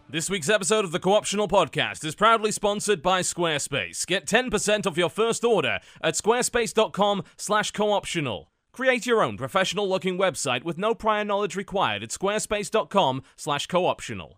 This week's episode of the Co-optional Podcast is proudly sponsored by Squarespace. Get 10% off your first order at squarespace.com/cooptional. Create your own professional-looking website with no prior knowledge required at squarespace.com/cooptional.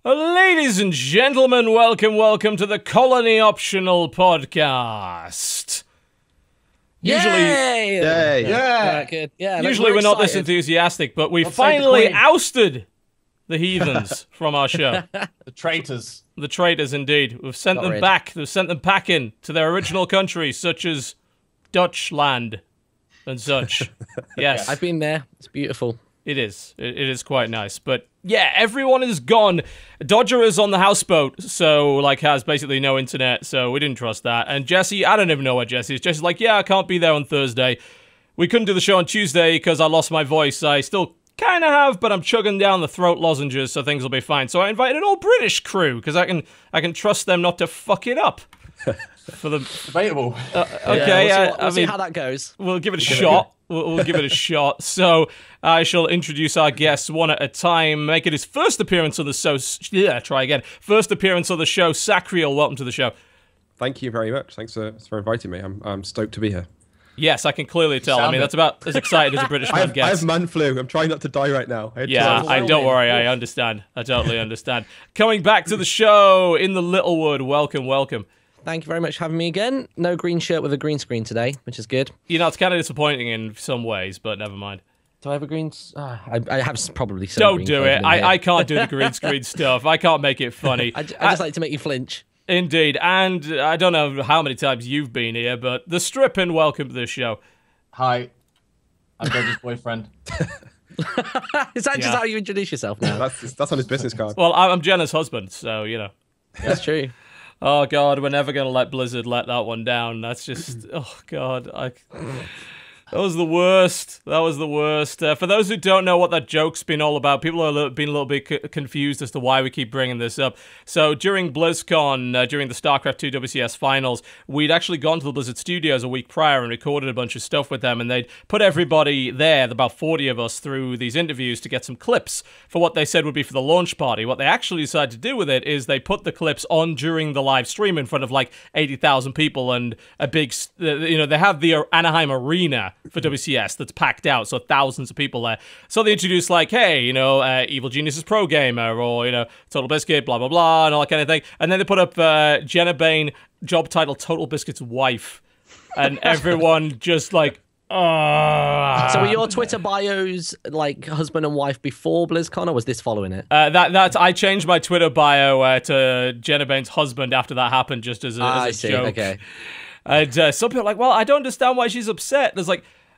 Ladies and gentlemen, welcome to the Colony Optional Podcast. Yay! Good. Usually we're not this enthusiastic, but we finally ousted the heathens from our show. The traitors. The traitors, indeed. We've sent them back. We've sent them packing to their original countries, such as Dutchland and such. Yes. I've been there. It's beautiful. It is. It is quite nice. But yeah, everyone is gone. Dodger is on the houseboat, so has basically no internet, so we didn't trust that. And Jesse, I don't even know where Jesse is. Jesse's like, yeah, I can't be there on Thursday. We couldn't do the show on Tuesday because I lost my voice. I still kind of have, but I'm chugging down the throat lozenges, so things will be fine. So I invited an all British crew because I can trust them not to fuck it up. For the debatable. Okay, we'll see how that goes. We'll give it a shot. We'll give it a shot. So I shall introduce our guests one at a time. Make it his first appearance on the show. First appearance on the show. Sacriel, welcome to the show. Thank you very much. Thanks for inviting me. I'm stoked to be here. Yes, I can clearly tell. I mean, that's about as excited as a British man gets. I have man flu. I'm trying not to die right now. Don't worry. I understand. I totally understand. Coming back to the show in the Littlewood. Welcome. Thank you very much for having me again. No green shirt with a green screen today, which is good. You know, it's kind of disappointing in some ways, but never mind. Do I have a green... I have probably some Don't green do it. I can't do the green screen stuff. I can't make it funny. I just like to make you flinch. Indeed. And I don't know how many times you've been here, but TheStrippin, welcome to the show. Hi. I'm Dodger's boyfriend. Is that just how you introduce yourself now? That's on his business card. Well, I'm Jenna's husband, so, you know. That's true. Oh, God, we're never going to let Blizzard let that one down. That's just... Oh, God. That was the worst. For those who don't know what that joke's been all about, people are being a little bit confused as to why we keep bringing this up. So during BlizzCon, during the StarCraft 2 WCS finals, we'd actually gone to the Blizzard studios a week prior and recorded a bunch of stuff with them, and they'd put everybody there, about 40 of us, through these interviews to get some clips for what they said would be for the launch party. What they actually decided to do with it is they put the clips on during the live stream in front of 80,000 people and a big, they have the Anaheim Arena for WCS that's packed out, so thousands of people there. So they introduced hey, Evil Genius's Pro Gamer, or, TotalBiscuit, blah, blah, blah, and all that kind of thing. And then they put up Jenna Bain, job title TotalBiscuit's wife. And everyone just So were your Twitter bios husband and wife before BlizzCon, or was this following it? I changed my Twitter bio to Jenna Bain's husband after that happened, just as a joke. Okay. And some people are like, well, I don't understand why she's upset. There's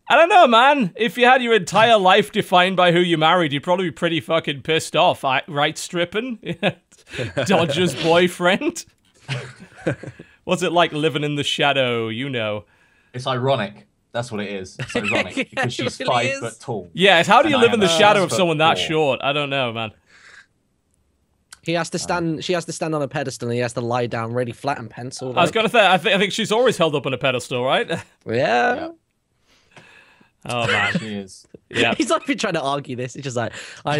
I don't know, man. If you had your entire life defined by who you married, you'd probably be pretty fucking pissed off. Right, Strippin? Dodger's boyfriend? What's it like living in the shadow, It's ironic. That's what it is. It's ironic. Because she's really 5 foot tall. Yes, how do you live in the shadow of someone that short? I don't know, man. He has to stand. She has to stand on a pedestal, and he has to lie down really flat and pencil. I was gonna say, I think she's always held up on a pedestal, right? Yeah. Oh man, she is. Yeah. He's not even trying to argue this. It's just I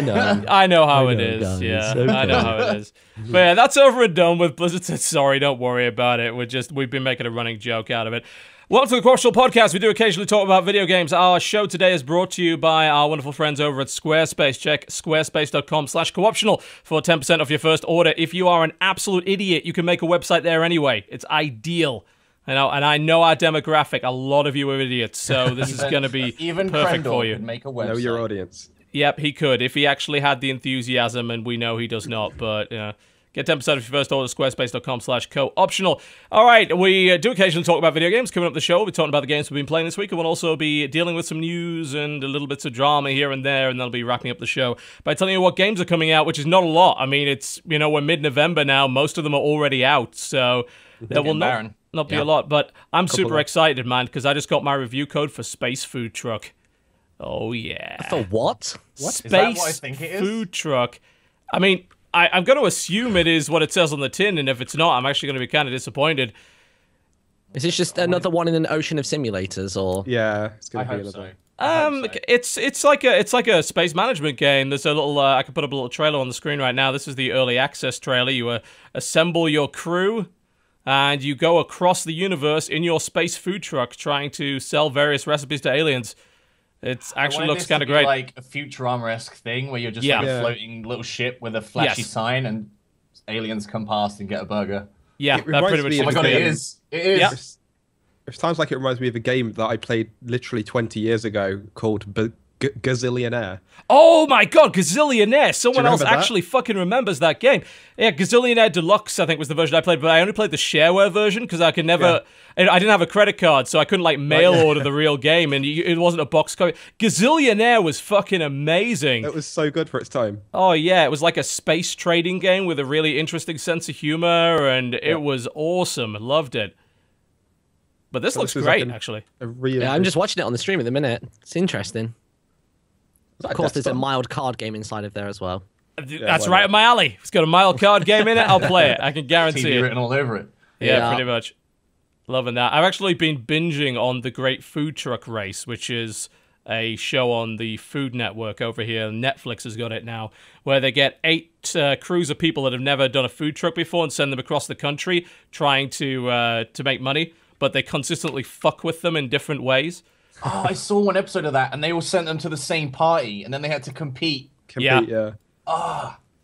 know. I know how it is. Guys. Yeah, okay. I know how it is. But yeah, that's over and done with. Blizzard said sorry. Don't worry about it. We've been making a running joke out of it. Welcome to the Co-optional Podcast. We do occasionally talk about video games. Our show today is brought to you by our wonderful friends over at Squarespace. Check squarespace.com/cooptional for 10% off your first order. If you are an absolute idiot, you can make a website there anyway. It's ideal. And I know our demographic. A lot of you are idiots, so this is going to be even perfect Krendor for you. Could make a website. Know your audience. Yep, he could if he actually had the enthusiasm, and we know he does not. But get 10% if you first order squarespace.com/co optional. All right, we do occasionally talk about video games. Coming up the show, we'll be talking about the games we've been playing this week, and we'll also be dealing with some news and a little bits of drama here and there, and that'll be wrapping up the show by telling you what games are coming out, which is not a lot. I mean, it's, we're mid-November now. Most of them are already out, so there will not be a lot. But I'm super excited, man, because I just got my review code for Space Food Truck. Oh, yeah. For what? Space is that what I think it is? Food Truck. I mean, I'm going to assume it is what it says on the tin, and if it's not, I'm actually going to be kind of disappointed. Is this just another one in an ocean of simulators, or? Yeah, it's going I to be hope so. another. It's like a space management game. There's a little I can put up a little trailer on the screen right now. This is the early access trailer. You assemble your crew, and you go across the universe in your space food truck, trying to sell various recipes to aliens. It actually looks kind of great. Like a Futurama-esque thing where you're just like a floating little ship with a flashy sign, and aliens come past and get a burger. Yeah, that pretty much. Oh my god, it is. It is. Yeah. It sounds like it reminds me of a game that I played literally 20 years ago called Gazillionaire. Oh my god, Gazillionaire! Someone else that? actually fucking remembers that game. Yeah, Gazillionaire Deluxe, I think, was the version I played, but I only played the shareware version because I could never... Yeah. I didn't have a credit card, so I couldn't, like, mail order the real game, and it wasn't a box copy. Gazillionaire was fucking amazing. It was so good for its time. Oh, yeah, it was like a space trading game with a really interesting sense of humor, and it was awesome. I loved it. But this looks great, like actually. Yeah, I'm just watching it on the stream at the minute. It's interesting. Of course, there's a mild card game inside of there as well. That's right up my alley. If it's got a mild card game in it, I'll play it. I can guarantee TV it. written all over it. Yeah, pretty much. Loving that. I've actually been binging on The Great Food Truck Race, which is a show on the Food Network over here. Netflix has got it now, where they get 8 crews of people that have never done a food truck before and send them across the country trying to make money, but they consistently fuck with them in different ways. Oh, I saw one episode of that, and they all sent them to the same party, and then they had to compete. Yeah.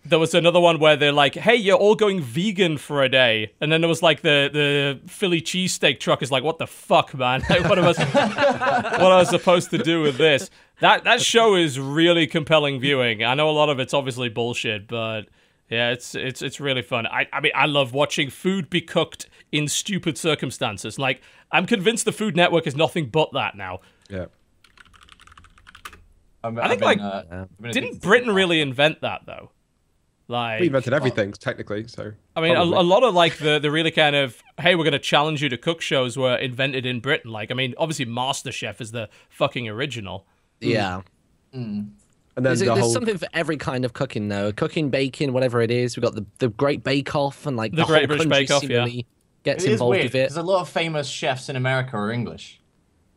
There was another one where they're like, hey, you're all going vegan for a day. And then there was like the Philly cheesesteak truck is like, what the fuck, man? Like, what am I supposed to do with this? That show is really compelling viewing. I know a lot of it's obviously bullshit, but yeah, it's really fun. I mean, I love watching food be cooked in stupid circumstances. Like, I'm convinced the Food Network is nothing but that now. Yeah. I think, didn't Britain really invent that, though? Like, we invented everything, technically, so... I mean, a lot of, like, the really kind of, hey, we're going to challenge you to cook shows were invented in Britain. Like, I mean, obviously MasterChef is the fucking original. Yeah. And then there's something for every kind of cooking, though. Cooking, baking, whatever it is. We've got the Great Bake Off, and, like, the Great whole British country Bake Off, seemingly gets It is involved weird, with it. because a lot of famous chefs in America are English.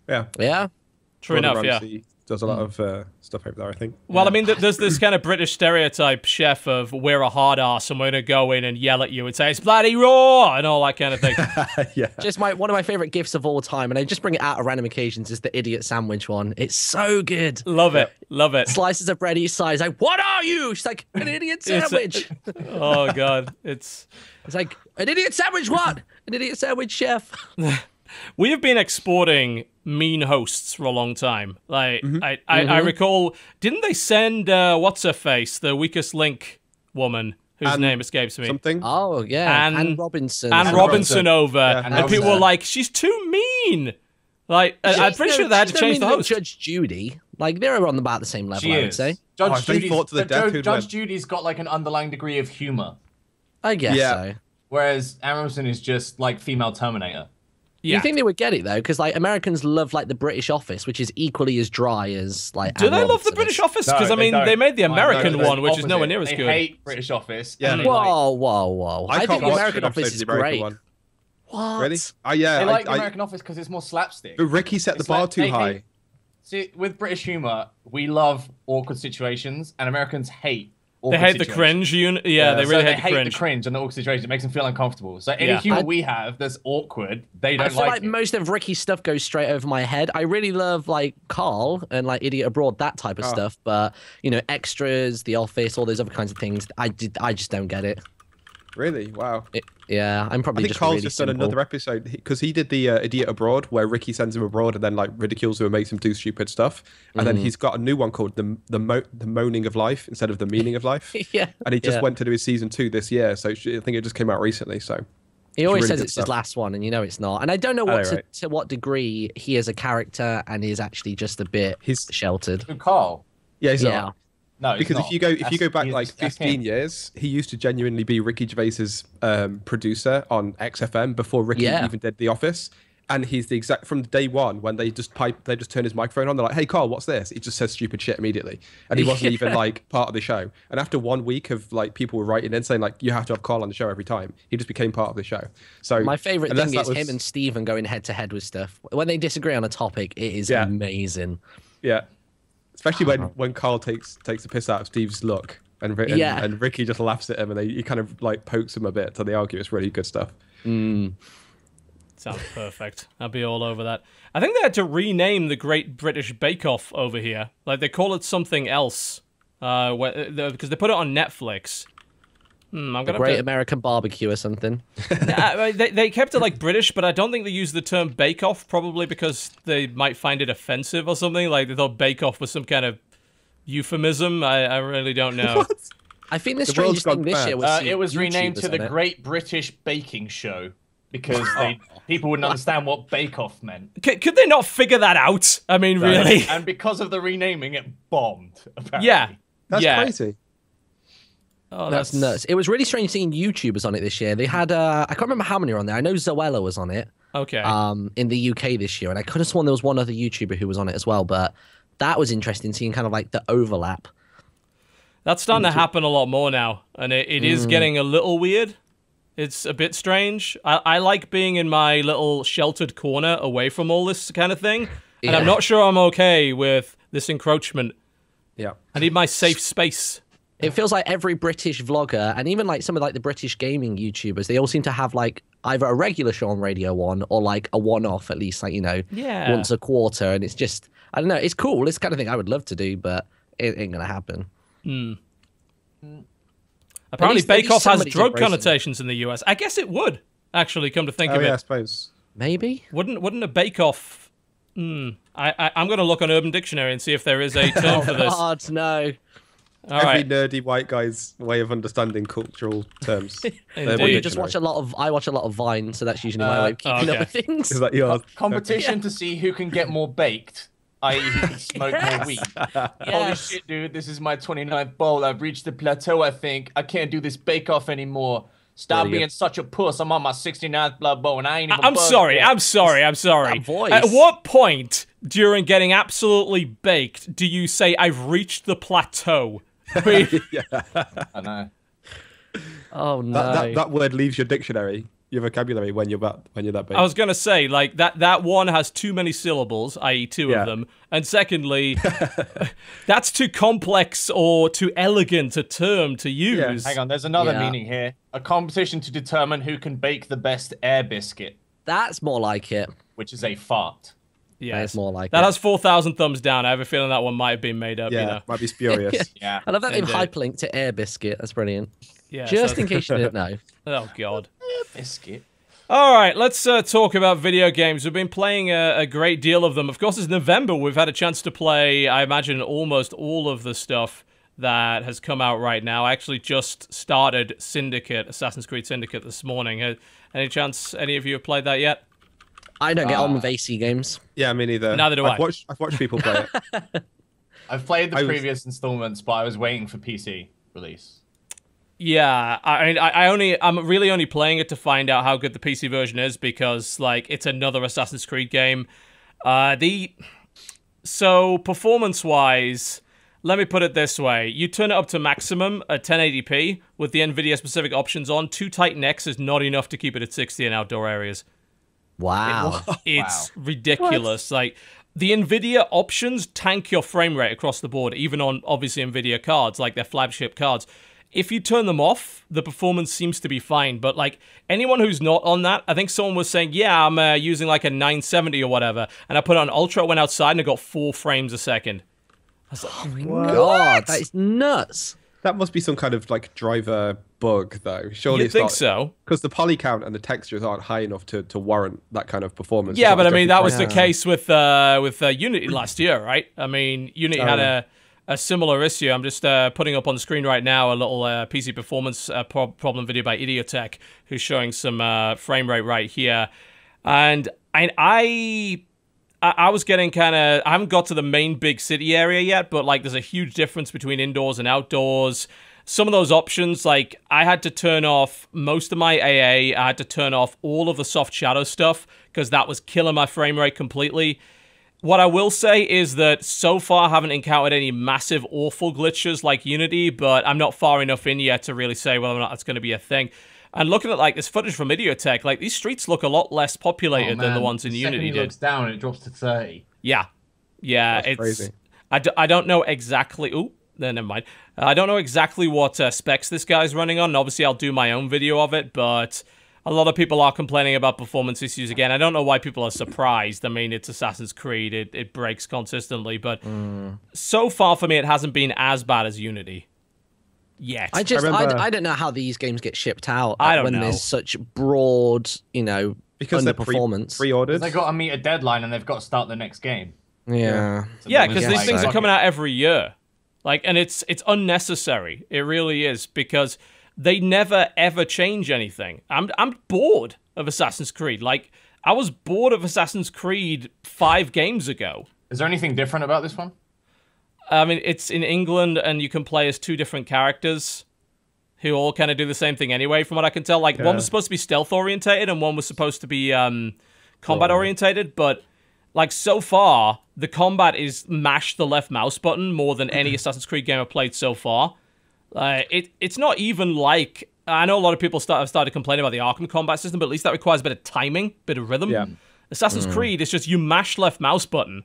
Yeah. Yeah? True enough, yeah. Does a lot of stuff over there, I think. Well, I mean, there's this kind of British stereotype chef of we're a hard ass and we're going to go in and yell at you and say, it's bloody raw, and all that kind of thing. Yeah. Just one of my favorite gifts of all time, and I just bring it out at random occasions, is the idiot sandwich one. It's so good. Love it. Love it. Slices of bread each size. Like, what are you? She's like, an idiot sandwich. Oh, God. It's like, an idiot sandwich what? An idiot sandwich chef. We have been exporting mean hosts for a long time. Like, I recall, didn't they send, what's-her-face, the weakest link woman, whose name escapes me? Something? Oh, yeah. Anne Robinson. Anne Robinson over. Yeah, and people were like, she's too mean. Like, I'm pretty sure they had to change the host. Judge Judy. Like, they're on about the same level, I would say. Judge Judy's got, like, an underlying degree of humor. I guess so. Whereas Anne Robinson is just, like, female Terminator. Yeah. You think they would get it, though? Because, like, Americans love, like, the British Office, which is equally as dry as, like, Do they love the British Office? Because, I mean, they made the American one, which is nowhere near as good. They hate British Office. Yeah. Whoa. I think the American Office is great. What? Really? Yeah. They like the American Office because it's more slapstick. But Ricky set the bar too high. See, with British humor, we love awkward situations, and Americans hate They hate the cringe. Yeah, they really hate the cringe and the awkward situation. It makes them feel uncomfortable. So any humor we have that's awkward, they don't like. I feel like most of Ricky's stuff goes straight over my head. I really love like Carl and like Idiot Abroad, that type of stuff. But you know, Extras, The Office, all those other kinds of things. I just don't get it. Really? Wow. Yeah, I'm probably I think just Carl's really just simple. done another episode because he did the Idiot Abroad, where Ricky sends him abroad and then like ridicules him and makes him do stupid stuff. And then he's got a new one called the Moaning of Life instead of the Meaning of Life. Yeah. And he just went to do his season 2 this year, so I think it just came out recently. So he always really says good it's stuff. his last one, and you know it's not. And I don't know to what degree he is a character and is actually just a bit sheltered. Who, Carl? Yeah, he's not. No, he's because not. if you go back like 15 years, he used to genuinely be Ricky Gervais's producer on XFM before Ricky even did The Office. And he's the exact from day one when they just turn his microphone on. They're like, "Hey, Carl, what's this?" He just says stupid shit immediately, and he wasn't even like part of the show. And after 1 week of like people were writing in saying like, "You have to have Carl on the show every time," he just became part of the show. So my favorite thing is him and Steven going head to head with stuff. When they disagree on a topic, it is amazing. Yeah, especially when Carl takes the piss out of Steve's look, and Ricky just laughs at him, and he kind of like pokes him a bit, so they argue. It's really good stuff. Sounds perfect. I'll be all over that. I think they had to rename the Great British Bake Off over here. Like, they call it something else. Because they put it on Netflix. Great American Barbecue or something. They kept it, like, British, but I don't think they used the term Bake Off, probably because they might find it offensive or something. Like, they thought Bake Off was some kind of euphemism. I really don't know. What? I think the strangest thing this year was it was renamed to the Great British Baking Show. Because people wouldn't understand what Bake Off meant. Could they not figure that out? I mean, really? And because of the renaming, it bombed, apparently. Yeah. That's crazy. Oh, that's nuts. It was really strange seeing YouTubers on it this year. They had, I can't remember how many were on there. I know Zoella was on it. Okay. In the UK this year. And I could have sworn there was one other YouTuber who was on it as well. But that was interesting, seeing kind of like the overlap. That's starting to happen a lot more now. And it is getting a little weird. It's a bit strange. I like being in my little sheltered corner away from all this kind of thing. And I'm not sure I'm okay with this encroachment. Yeah. I need my safe space. It feels like every British vlogger, and even like some of like the British gaming YouTubers, they all seem to have like either a regular show on Radio 1 or like a one-off, at least, like, you know, once a quarter. And it's just, I don't know, it's cool. It's the kind of thing I would love to do, but it ain't going to happen. Apparently, Bake Off has drug connotations in the US. I guess it would, actually, come to think of it. Yeah, I suppose. Maybe. Wouldn't a Bake Off... I'm going to look on Urban Dictionary and see if there is a term for this. God, no. Every nerdy white guy's way of understanding cultural terms. Well, you just watch I watch a lot of Vine, so that's usually my way of keeping up with things. Is that yours? Competition to see who can get more baked. I.e., who can smoke more weed. Holy shit, dude, this is my 29th bowl. I've reached the plateau, I think. I can't do this bake-off anymore. Stop being such a puss. I'm on my 69th blood bowl, and I ain't even I'm sorry. That voice. At what point during getting absolutely baked do you say, I've reached the plateau? I know. Oh, no. That word leaves your dictionary, your vocabulary, when you're that big. I was gonna say, like, that one has too many syllables, i.e. two of them, and secondly, that's too complex or too elegant a term to use. Hang on, there's another meaning here. A competition to determine who can bake the best air biscuit. That's more like it. Which is a fart. Yeah, it's more like that has 4,000 thumbs down. I have a feeling that one might have been made up. Yeah, you know? might be spurious. Yeah, I love that they've hyperlinked to Air Biscuit. That's brilliant. Yeah, just in case you didn't know. Oh God. Biscuit. All right, let's talk about video games. We've been playing a great deal of them. Of course, it's November. We've had a chance to play, I imagine, almost all of the stuff that has come out right now. I actually just started Syndicate, Assassin's Creed Syndicate, this morning. Any chance any of you have played that yet? I don't get on with AC games. Yeah, me neither. Neither do I. I've watched people play it. I've played the previous installments, but I was waiting for PC release. Yeah, I'm really only playing it to find out how good the PC version is because, like, it's another Assassin's Creed game. So performance-wise, let me put it this way: you turn it up to maximum at 1080p with the NVIDIA-specific options on. 2 tight necks is not enough to keep it at 60 in outdoor areas. Wow, it's ridiculous. Like, the NVIDIA options tank your frame rate across the board, even on obviously NVIDIA cards, like their flagship cards. If you turn them off, the performance seems to be fine. But, like, anyone who's not on that, I think someone was saying, yeah, I'm using, like, a 970 or whatever. And I put it on Ultra, went outside, and I got 4 frames a second. I was like, God, that is nuts. That must be some kind of like driver bug, though. Surely You'd think so, because the poly count and the textures aren't high enough to warrant that kind of performance. Yeah, but I mean that was the case with Unity last year, right? I mean, Unity had a similar issue. I'm just putting up on the screen right now a little PC performance problem video by Idiotech, who's showing some frame rate right here, and I was getting kind of... I haven't got to the main big city area yet, but, like, there's a huge difference between indoors and outdoors. Some of those options, like, I had to turn off most of my AA. I had to turn off all of the soft shadow stuff, because that was killing my frame rate completely. What I will say is that so far I haven't encountered any massive awful glitches like Unity, but I'm not far enough in yet to really say whether or not that's going to be a thing. And looking at like this footage from Idiotech, like these streets look a lot less populated than the ones in Unity did. Looks down, it drops to 30. Yeah, it's crazy. I don't know exactly. Ooh, never mind. I don't know exactly what specs this guy's running on. And obviously, I'll do my own video of it, but a lot of people are complaining about performance issues again. I don't know why people are surprised. I mean, it's Assassin's Creed. It breaks consistently, but so far for me, it hasn't been as bad as Unity. Yet. I don't know how these games get shipped out when there's such broad, because underperformance. They're pre-ordered. They've got to meet a deadline and they've got to start the next game. Yeah. Yeah, because these things are coming out every year. Like, and it's unnecessary. It really is, because they never ever change anything. I'm bored of Assassin's Creed. Like, I was bored of Assassin's Creed 5 games ago. Is there anything different about this one? I mean, it's in England, and you can play as 2 different characters who all kind of do the same thing anyway, from what I can tell. Like, one was supposed to be stealth-orientated, and one was supposed to be combat-orientated, but, like, so far, the combat is mash the left mouse button more than any Assassin's Creed game I've played so far. It's not even like... I know a lot of people have started complaining about the Arkham combat system, but at least that requires a bit of timing, bit of rhythm. Yeah. Assassin's Creed is just you mash left mouse button,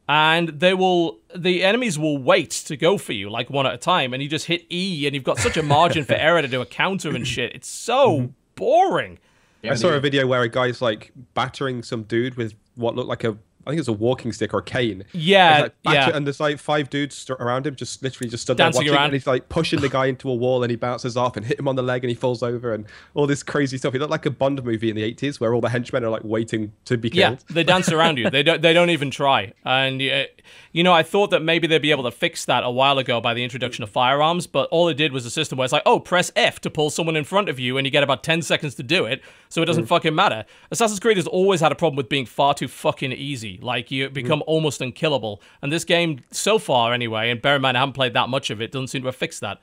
and the enemies will wait to go for you, like one at a time, and you just hit E, and you've got such a margin for error to do a counter and shit. It's so boring. I saw a video where a guy's like battering some dude with what looked like I think it's a walking stick or a cane. Yeah, And there's like 5 dudes around him, just literally just stood there dancing watching, around. and he's like pushing the guy into a wall, and he bounces off and hit him on the leg, and he falls over, and all this crazy stuff. It looked like a Bond movie in the 80s where all the henchmen are like waiting to be killed. Yeah, they dance around you. They don't even try. And I thought that maybe they'd be able to fix that a while ago by the introduction of firearms, but all it did was a system where it's like, oh, press F to pull someone in front of you, and you get about 10 seconds to do it, so it doesn't fucking matter. Assassin's Creed has always had a problem with being far too fucking easy. Like, you become almost unkillable. And this game, so far anyway, and bear in mind I haven't played that much of it, doesn't seem to have fixed that.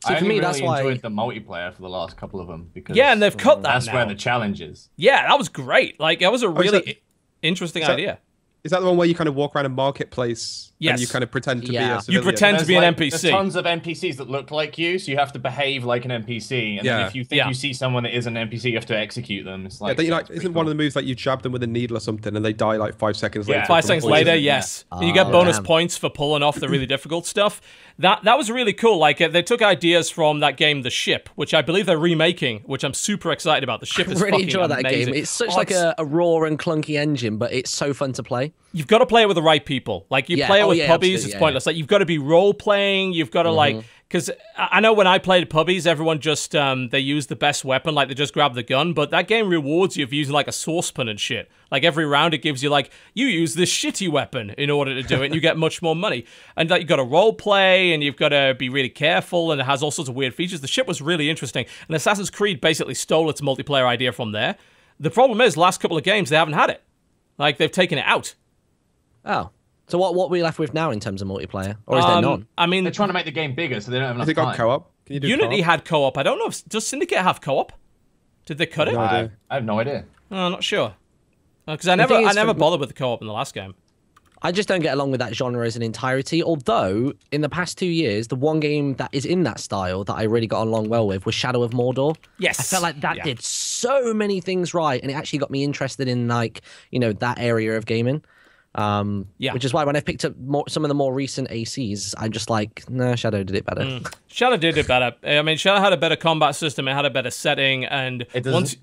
So for me, that's why I enjoyed the multiplayer for the last couple of them, because and they've cut that that's now. where the challenge is. Yeah, that was great. Like, that was a really interesting idea. Is that the one where you kind of walk around a marketplace Yes. and you kind of pretend to be a civilian? You pretend to be an NPC. There's tons of NPCs that look like you, so you have to behave like an NPC. And then if you think you see someone that is an NPC, you have to execute them. It's like, isn't one of the moves that you jab them with a needle or something and they die like 5 seconds later? 5 seconds later, yes. And you get bonus points for pulling off the really difficult stuff. That was really cool. Like, they took ideas from that game, The Ship, which I believe they're remaking, which I'm super excited about. The Ship is really fucking enjoy that amazing. game. It's such like a raw and clunky engine, but it's so fun to play. You've got to play it with the right people. Like, you play it with puppies, it's pointless. Like, you've got to be role-playing, you've got to, like... Because I know when I played puppies, everyone just, they use the best weapon, like, they just grab the gun, but that game rewards you for using, like, a saucepan and shit. Like, every round it gives you, like, you use this shitty weapon in order to do it, and you get much more money. And, like, you've got to role-play, and you've got to be really careful, and it has all sorts of weird features. The Ship was really interesting, and Assassin's Creed basically stole its multiplayer idea from there. The problem is, last couple of games, they haven't had it. Like, they've taken it out. Oh. So what are we left with now in terms of multiplayer? Or is there none? I mean, they're trying to make the game bigger, so they don't have enough Has it got time. co-op? Can you do Unity co-op? had co-op. I don't know if... Does Syndicate have co-op? Did they cut it? I have no idea. No, I'm not sure. Because I never bothered with the co-op in the last game. I just don't get along with that genre as an entirety, although in the past 2 years, the one game that is in that style that I really got along well with was Shadow of Mordor. Yes. I felt like that did so many things right, and it actually got me interested in, like, that area of gaming. Which is why when I picked up some of the more recent ACs, I'm just like, no, Shadow did it better. Shadow did it better. I mean, Shadow had a better combat system, it had a better setting, and the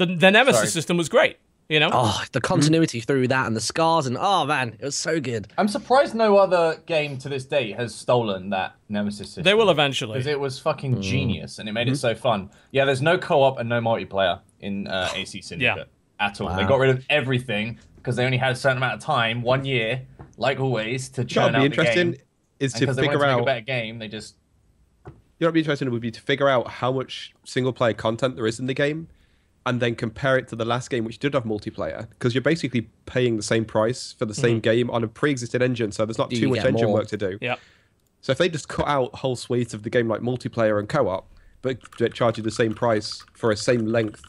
Nemesis system was great. You know? Oh, the continuity through that and the scars and oh man, it was so good. I'm surprised no other game to this day has stolen that Nemesis system. They will eventually. Because it was fucking genius and it made it so fun. Yeah, there's no co-op and no multiplayer in AC Syndicate at all. Wow. They got rid of everything because they only had a certain amount of time, 1 year, like always, to churn out the game. Is and to because they figure wanted to out make a better game, they just... You know what would be interesting would be to figure out how much single-player content there is in the game and then compare it to the last game, which did have multiplayer, because you're basically paying the same price for the same game on a pre-existing engine, so there's not too much engine work to do. Yeah. So if they just cut out whole suites of the game like multiplayer and co-op, but charge you the same price for a same length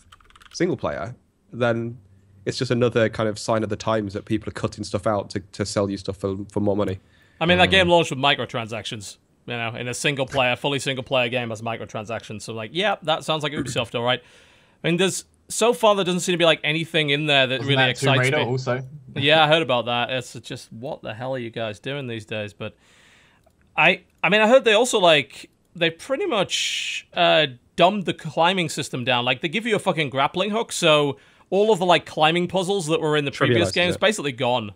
single player, then it's just another kind of sign of the times that people are cutting stuff out to sell you stuff for more money. I mean, that game launched with microtransactions. You know, in a fully single player game as microtransactions. So like, yeah, that sounds like Ubisoft, all right. I mean, so far there doesn't seem to be like anything in there that really excites me. Also? Yeah, I heard about that. It's just, what the hell are you guys doing these days? But I mean, I heard they also they pretty much dumbed the climbing system down. Like, they give you a fucking grappling hook, so all of the climbing puzzles that were in the previous games basically gone.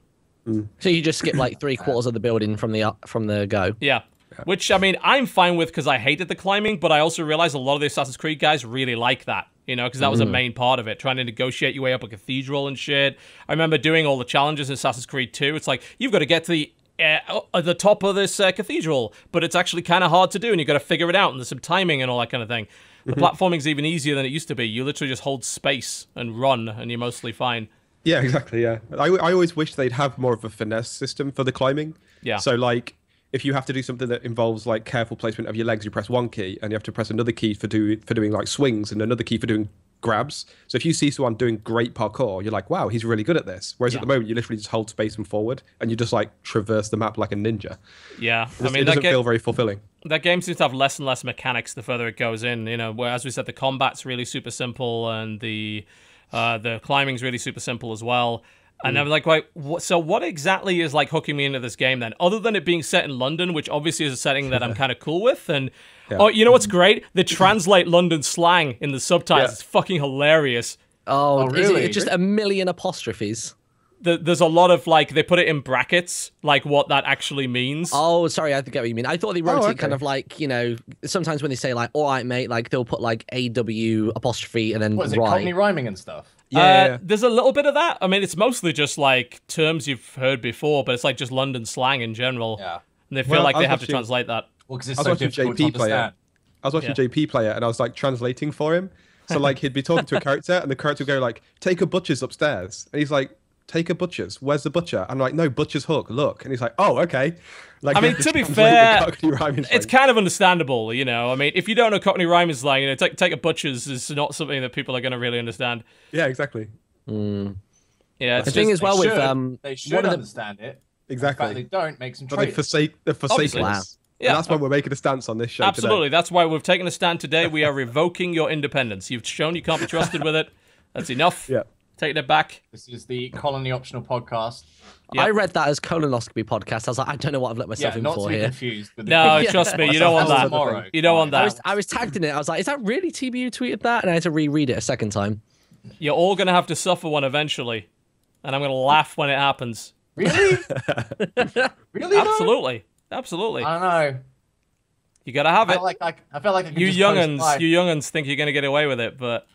So you just skip like 3/4 of the building from the go. Yeah. Which, I mean, I'm fine with because I hated the climbing, but I also realized a lot of the Assassin's Creed guys really like that, you know, because that was a main part of it, trying to negotiate your way up a cathedral and shit. I remember doing all the challenges in Assassin's Creed 2. It's like, you've got to get to the top of this cathedral, but it's actually kind of hard to do, and you've got to figure it out, and there's some timing and all that kind of thing. The platforming's even easier than it used to be. You literally just hold space and run, and you're mostly fine. Yeah, exactly, yeah. I always wish they'd have more of a finesse system for the climbing. Yeah. So, like, if you have to do something that involves like careful placement of your legs, you press one key, and you have to press another key for doing like swings, and another key for doing grabs. So if you see someone doing great parkour, you're like, wow, he's really good at this. Whereas at the moment, you literally just hold space and forward, and you just like traverse the map like a ninja. Yeah, I mean, it doesn't feel very fulfilling. That game seems to have less and less mechanics the further it goes in. You know, where as we said, the combat's really super simple, and the climbing's really super simple as well. And I'm like, wait, so what exactly is like hooking me into this game then? Other than it being set in London, which obviously is a setting that I'm kind of cool with. And oh, you know what's great? They translate London slang in the subtitles. It's fucking hilarious. Oh, really? It's just a million apostrophes. There's a lot of like, they put it in brackets, like what that actually means. Oh, sorry, I get what you mean. I thought they wrote it kind of like, you know, sometimes when they say like, all right, mate, like they'll put like AW apostrophe and then what is it, Cockney rhyming and stuff? Yeah. There's a little bit of that. I mean, it's mostly just like terms you've heard before, but it's like just London slang in general. Yeah. And they feel like they have to translate that. Well, because it's so difficult to understand. I was watching JP play it, and I was like translating for him. So like he'd be talking to a character, and the character would go like, "Take a butcher's upstairs," and he's like, "Take a butcher's? Where's the butcher?" I'm like, "No, butcher's hook. Look." And he's like, "Oh, okay." Like, I mean, to be fair, it's kind of understandable, you know. I mean, if you don't know Cockney rhyming slang, you know, take a butcher's is not something that people are going to really understand. Yeah, exactly. Yeah, the thing as well with they should understand it. Exactly. In fact, they don't make some. But they forsake us. Yeah, and that's why we're making a stance on this show. Absolutely, today. That's why we've taken a stand today. We are revoking your independence. You've shown you can't be trusted with it. That's enough. Yeah. Taking it back. This is the Colony Optional Podcast. Yep. I read that as colonoscopy podcast. I was like, I don't know what I've let myself in for here. Confused with no, trust me, you don't want that. You don't want that. I was tagged in it. I was like, is that really TBU tweeted that? And I had to reread it a second time. You're all going to have to suffer one eventually. And I'm going to laugh when it happens. Really? Really? Absolutely. Absolutely. I don't know. You got to have it. I felt like I could you young'uns think you're going to get away with it, but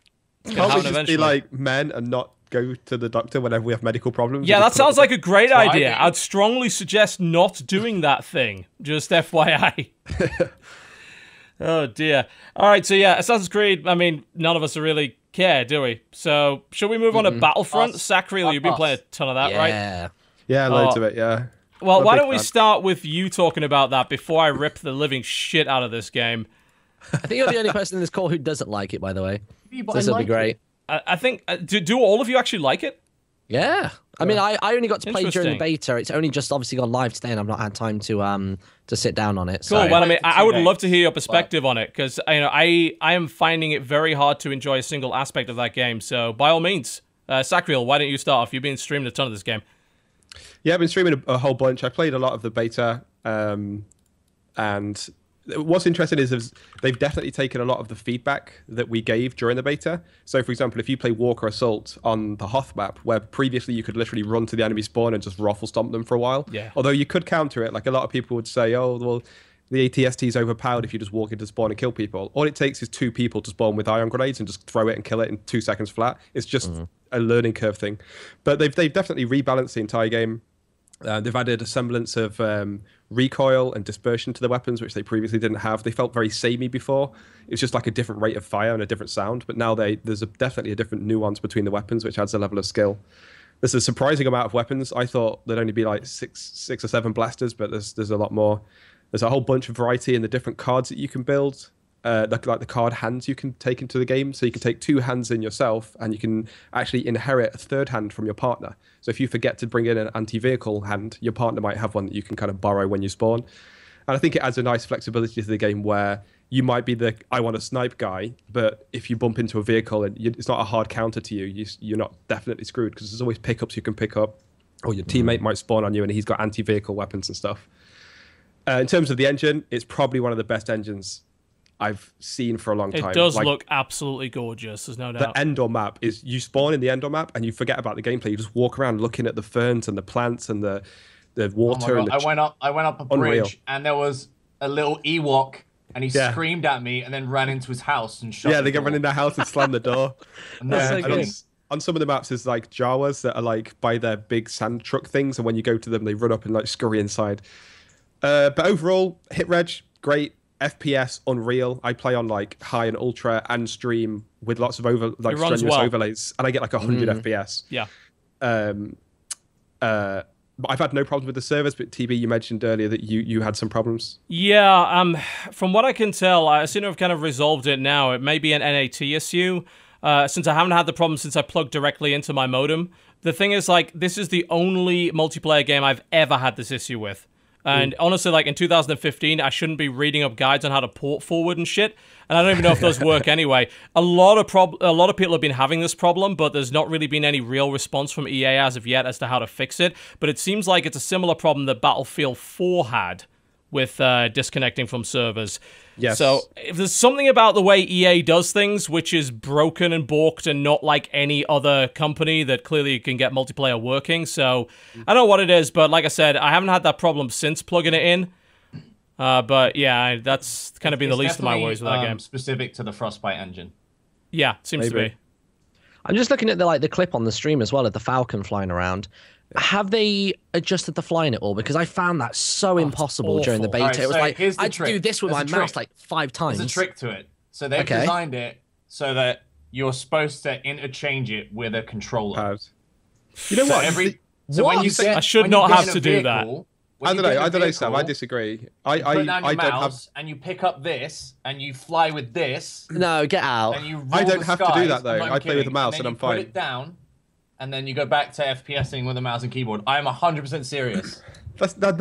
it's going to happen eventually. Be like men and not go to the doctor whenever we have medical problems. Yeah, that sounds like a great idea. I'd strongly suggest not doing that thing. Just FYI. Oh, dear. All right, so yeah, Assassin's Creed, I mean, none of us really care, do we? So, should we move on to Battlefront? Sacriel, you've been playing a ton of that, right? Yeah, loads of it, yeah. Well, why don't we start with you talking about that before I rip the living shit out of this game? I think you're the only person in this call who doesn't like it, by the way. This will be great. I think, do all of you actually like it? Yeah. I mean, I only got to play during the beta. It's only just obviously gone live today, and I've not had time to sit down on it. So. Cool. Well, I mean, I would love to hear your perspective on it, because you know, I am finding it very hard to enjoy a single aspect of that game. So, by all means, Sacriel, why don't you start off? You've been streaming a ton of this game. Yeah, I've been streaming a whole bunch. I played a lot of the beta, and what's interesting is they've definitely taken a lot of the feedback that we gave during the beta. So, for example, if you play Walker Assault on the Hoth map, where previously you could literally run to the enemy spawn and just ruffle stomp them for a while. Yeah. Although you could counter it, like a lot of people would say, oh, well, the ATST is overpowered if you just walk into spawn and kill people. All it takes is 2 people to spawn with ion grenades and just throw it and kill it in 2 seconds flat. It's just a learning curve thing. But they've definitely rebalanced the entire game. They've added a semblance of recoil and dispersion to the weapons, which they previously didn't have. They felt very samey before. It was just like a different rate of fire and a different sound. But now there's definitely a different nuance between the weapons, which adds a level of skill. There's a surprising amount of weapons. I thought there'd only be like six or seven blasters, but there's a lot more. There's a whole bunch of variety in the different cards that you can build. Like the card hands you can take into the game. So you can take 2 hands in yourself, and you can actually inherit a 3rd hand from your partner. So if you forget to bring in an anti-vehicle hand, your partner might have one that you can kind of borrow when you spawn. And I think it adds a nice flexibility to the game where you might be the I want to snipe guy, but if you bump into a vehicle and it's not a hard counter to you, you're not definitely screwed, because there's always pickups you can pick up, or your teammate might spawn on you and he's got anti-vehicle weapons and stuff. In terms of the engine, it's probably one of the best engines I've seen for a long time. It does look absolutely gorgeous, there's no doubt. The Endor map is, you spawn in the Endor map and you forget about the gameplay. You just walk around looking at the ferns and the plants and the water. Oh my God. I went up a bridge and there was a little Ewok and he screamed at me and then ran into his house and shut the door. They get run in their house and slam the door. On some of the maps, there's like Jawas that are like by their big sand truck things, and when you go to them, they run up and like scurry inside. But overall, hit reg, great. FPS, unreal. I play on like high and ultra and stream with lots of strenuous overlays, and I get like 100 FPS. Yeah. But I've had no problems with the servers. But TB, you mentioned earlier that you had some problems. Yeah. From what I can tell, I seem to have kind of resolved it now. It may be an NAT issue, since I haven't had the problem since I plugged directly into my modem. The thing is, like, this is the only multiplayer game I've ever had this issue with. And honestly, like in 2015, I shouldn't be reading up guides on how to port forward and shit. And I don't even know if those work anyway. A lot of people have been having this problem, but there's not really been any real response from EA as of yet as to how to fix it. But it seems like it's a similar problem that Battlefield 4 had with disconnecting from servers. Yes. So if there's something about the way EA does things which is broken and balked and not like any other company that clearly can get multiplayer working. So I don't know what it is, but like I said, I haven't had that problem since plugging it in. But yeah, that's kind of been the least of my worries with that game. Specific to the Frostbite engine. Yeah, seems to be. I'm just looking at the clip on the stream as well of the Falcon flying around. Have they adjusted the flying at all? Because I found that so impossible during the beta. It was like, I'd do this with my mouse like 5 times. There's a trick to it. So they've designed it so that you're supposed to interchange it with a controller. You know what? I should not have to do that. I don't know, Sam. I disagree. I put down your mouse and you pick up this and you fly with this. No, get out. And you I don't have to do that though. I play with the mouse and I'm fine. Put it down, and then you go back to FPSing with a mouse and keyboard. I am 100% serious. I've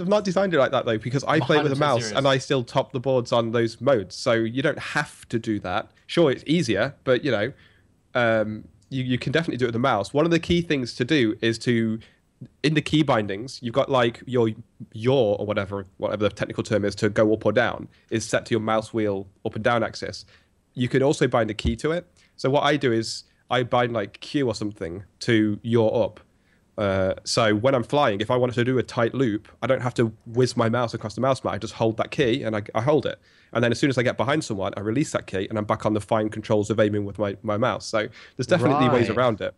not designed it like that though, because I play with a mouse serious. And I still top the boards on those modes. So you don't have to do that. Sure, it's easier, but you know, you can definitely do it with the mouse. One of the key things to do is to, in the key bindings, you've got like your or whatever the technical term is to go up or down is set to your mouse wheel up and down axis. You could also bind a key to it. So what I do is I bind like Q or something to your up. So when I'm flying, if I wanted to do a tight loop, I don't have to whiz my mouse across the mouse mat. I just hold that key and I hold it. And then as soon as I get behind someone, I release that key and I'm back on the fine controls of aiming with my mouse. So there's definitely ways around it.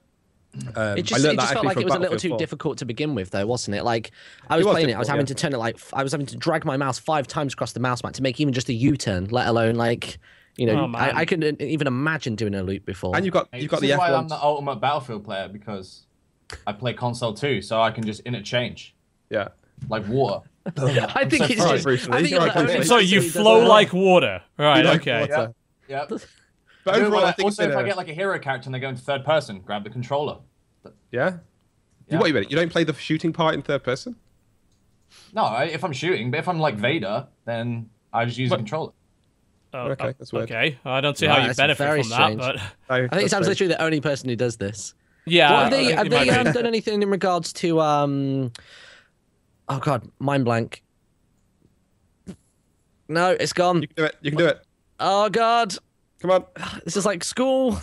It just felt like it was a little too difficult to begin with, though, wasn't it? Like I was playing it, I was having to turn it I was having to drag my mouse 5 times across the mouse mat to make even just a U-turn, let alone like, you know, I couldn't even imagine doing a loop before. And you've got the F1. This is why I'm the ultimate Battlefield player, because I play console too, so I can just interchange. Yeah. Like water. I think it's just. So you flow like water, right? Okay. Yep. But overall, I think also, if I get like a hero character and they go into third person, grab the controller. Yeah. What you don't play the shooting part in third person? No, if I'm shooting, but if I'm like Vader, then I just use a controller. Oh, okay, that's weird. Okay, I don't see how you benefit from that, but I think Sam's literally the only person who does this. Yeah. Have they done anything in regards to oh god, mind blank. No, it's gone. You can do it. You can do it. Oh God. Come on. This is like school.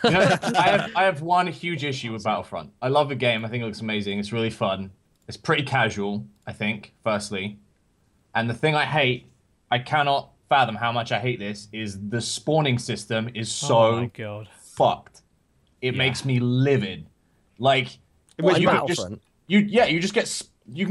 You know, I have one huge issue with Battlefront. I love the game. I think it looks amazing. It's really fun. It's pretty casual, I think, firstly. And the thing I hate, I cannot fathom how much I hate this, is the spawning system is so fucked. It makes me livid. Like, you can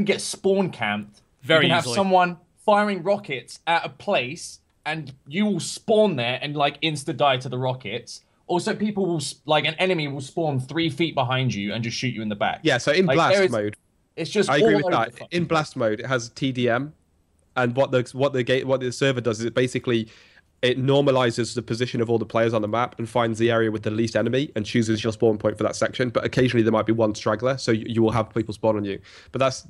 get spawn camped. Very you can easily. have someone firing rockets at a place, and you will spawn there and like insta die to the rockets. Also, people will an enemy will spawn 3 feet behind you and just shoot you in the back. Yeah, so in blast mode, it's just I agree with that. In blast mode, it has TDM, and what the server does is it normalizes the position of all the players on the map and finds the area with the least enemy and chooses your spawn point for that section. But occasionally there might be one straggler, so you will have people spawn on you. But that's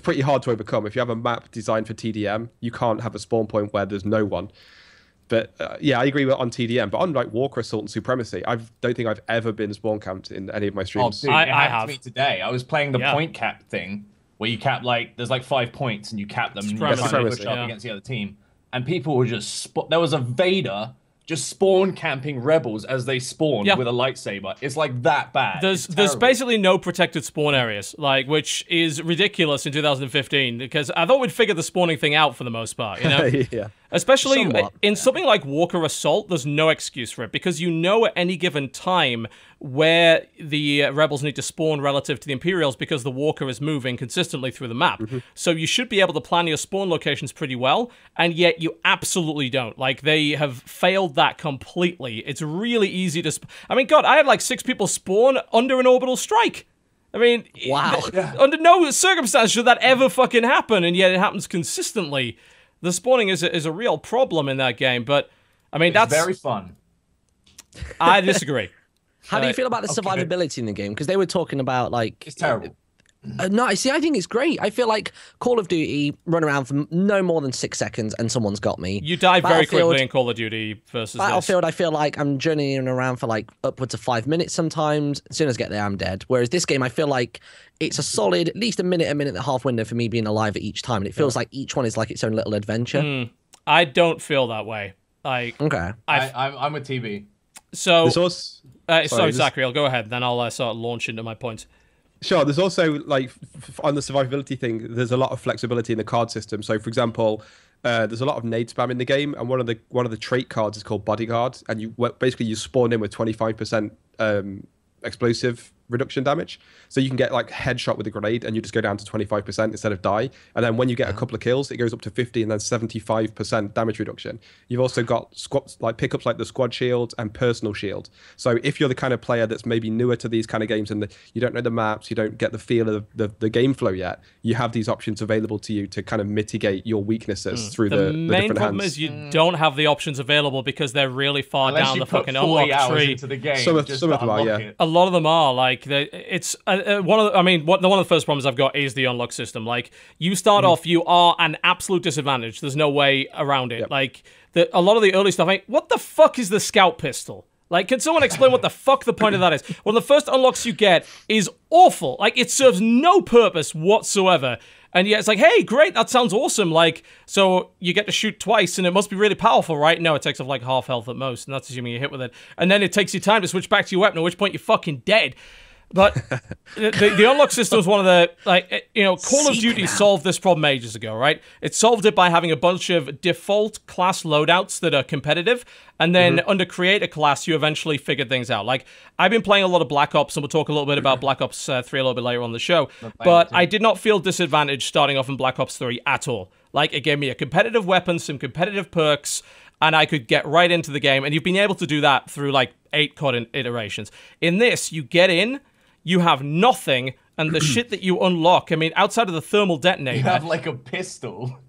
pretty hard to overcome. If you have a map designed for TDM, you can't have a spawn point where there's no one. But yeah, I agree on TDM. But on like Walker Assault and Supremacy, I don't think I've ever been spawn camped in any of my streams. Oh, dude, I have. To me today. I was playing the point cap thing where you cap there's like 5 points and you cap them and you're trying to push up against the other team. And people were just there was a Vader just spawn camping rebels as they spawned with a lightsaber. It's like that bad. There's basically no protected spawn areas, which is ridiculous in 2015 because I thought we'd figure the spawning thing out for the most part, you know? Yeah. Especially in something like Walker Assault, there's no excuse for it because you know at any given time where the rebels need to spawn relative to the Imperials because the Walker is moving consistently through the map. So you should be able to plan your spawn locations pretty well, and yet you absolutely don't. Like, they have failed that completely. It's really easy to... I mean, God, I had like 6 people spawn under an orbital strike. I mean, wow. Under no circumstance should that ever fucking happen, and yet it happens consistently. The spawning is a real problem in that game, but I mean, that's very fun. I disagree. How do you feel about the survivability in the game? Because they were talking about like it's terrible. No, see, I think it's great. I feel like Call of Duty run around for no more than 6 seconds and someone's got me. You die very quickly in Call of Duty versus Battlefield, I feel like I'm journeying around for like upwards of 5 minutes sometimes. As soon as I get there, I'm dead. Whereas this game, I feel like it's a solid, at least a minute and a half window for me being alive at each time. And it feels like each one is like its own little adventure. I don't feel that way. Okay. I'm with TB. So, sorry, Sacriel, go ahead. Then I'll sort of launch into my points. Sure. There's also, like, on the survivability thing, there's a lot of flexibility in the card system. So, for example, there's a lot of nade spam in the game, and one of the trait cards is called Bodyguard, and you spawn in with 25% explosive reduction damage. So you can get like headshot with a grenade and you just go down to 25% instead of die. And then when you get a couple of kills, it goes up to 50 and then 75% damage reduction. You've also got pickups like the squad shield and personal shield. So if you're the kind of player that's maybe newer to these kind of games and you don't know the maps, you don't get the feel of the game flow yet, you have these options available to you to kind of mitigate your weaknesses through the different hands. The main problem is you don't have the options available because they're really far down the fucking unlock tree. Into the game some of them are, yeah. A lot of them are like it's one of the first problems I've got is the unlock system. Like, you start off, you are an absolute disadvantage. There's no way around it. Yep. Like, a lot of the early stuff, what the fuck is the scout pistol? Like, can someone explain what the fuck the point of that is? One of the first unlocks you get is awful. Like, it serves no purpose whatsoever. And yeah, it's like, hey, great, that sounds awesome. Like, so you get to shoot twice, and it must be really powerful, right? No, it takes off like half health at most, and that's assuming you hit with it. And then it takes you time to switch back to your weapon, at which point you're fucking dead. But the unlock system is one of the, Call of Duty solved this problem ages ago, right? It solved it by having a bunch of default class loadouts that are competitive, and then under create a class, you eventually figured things out. Like, I've been playing a lot of Black Ops, and we'll talk a little bit about Black Ops 3 a little bit later on the show, but I did not feel disadvantaged starting off in Black Ops 3 at all. Like, it gave me a competitive weapon, some competitive perks, and I could get right into the game, and you've been able to do that through, like, 8 COD iterations. In this, you get in, you have nothing, and the shit that you unlock, I mean, outside of the thermal detonator... You have, like, a pistol.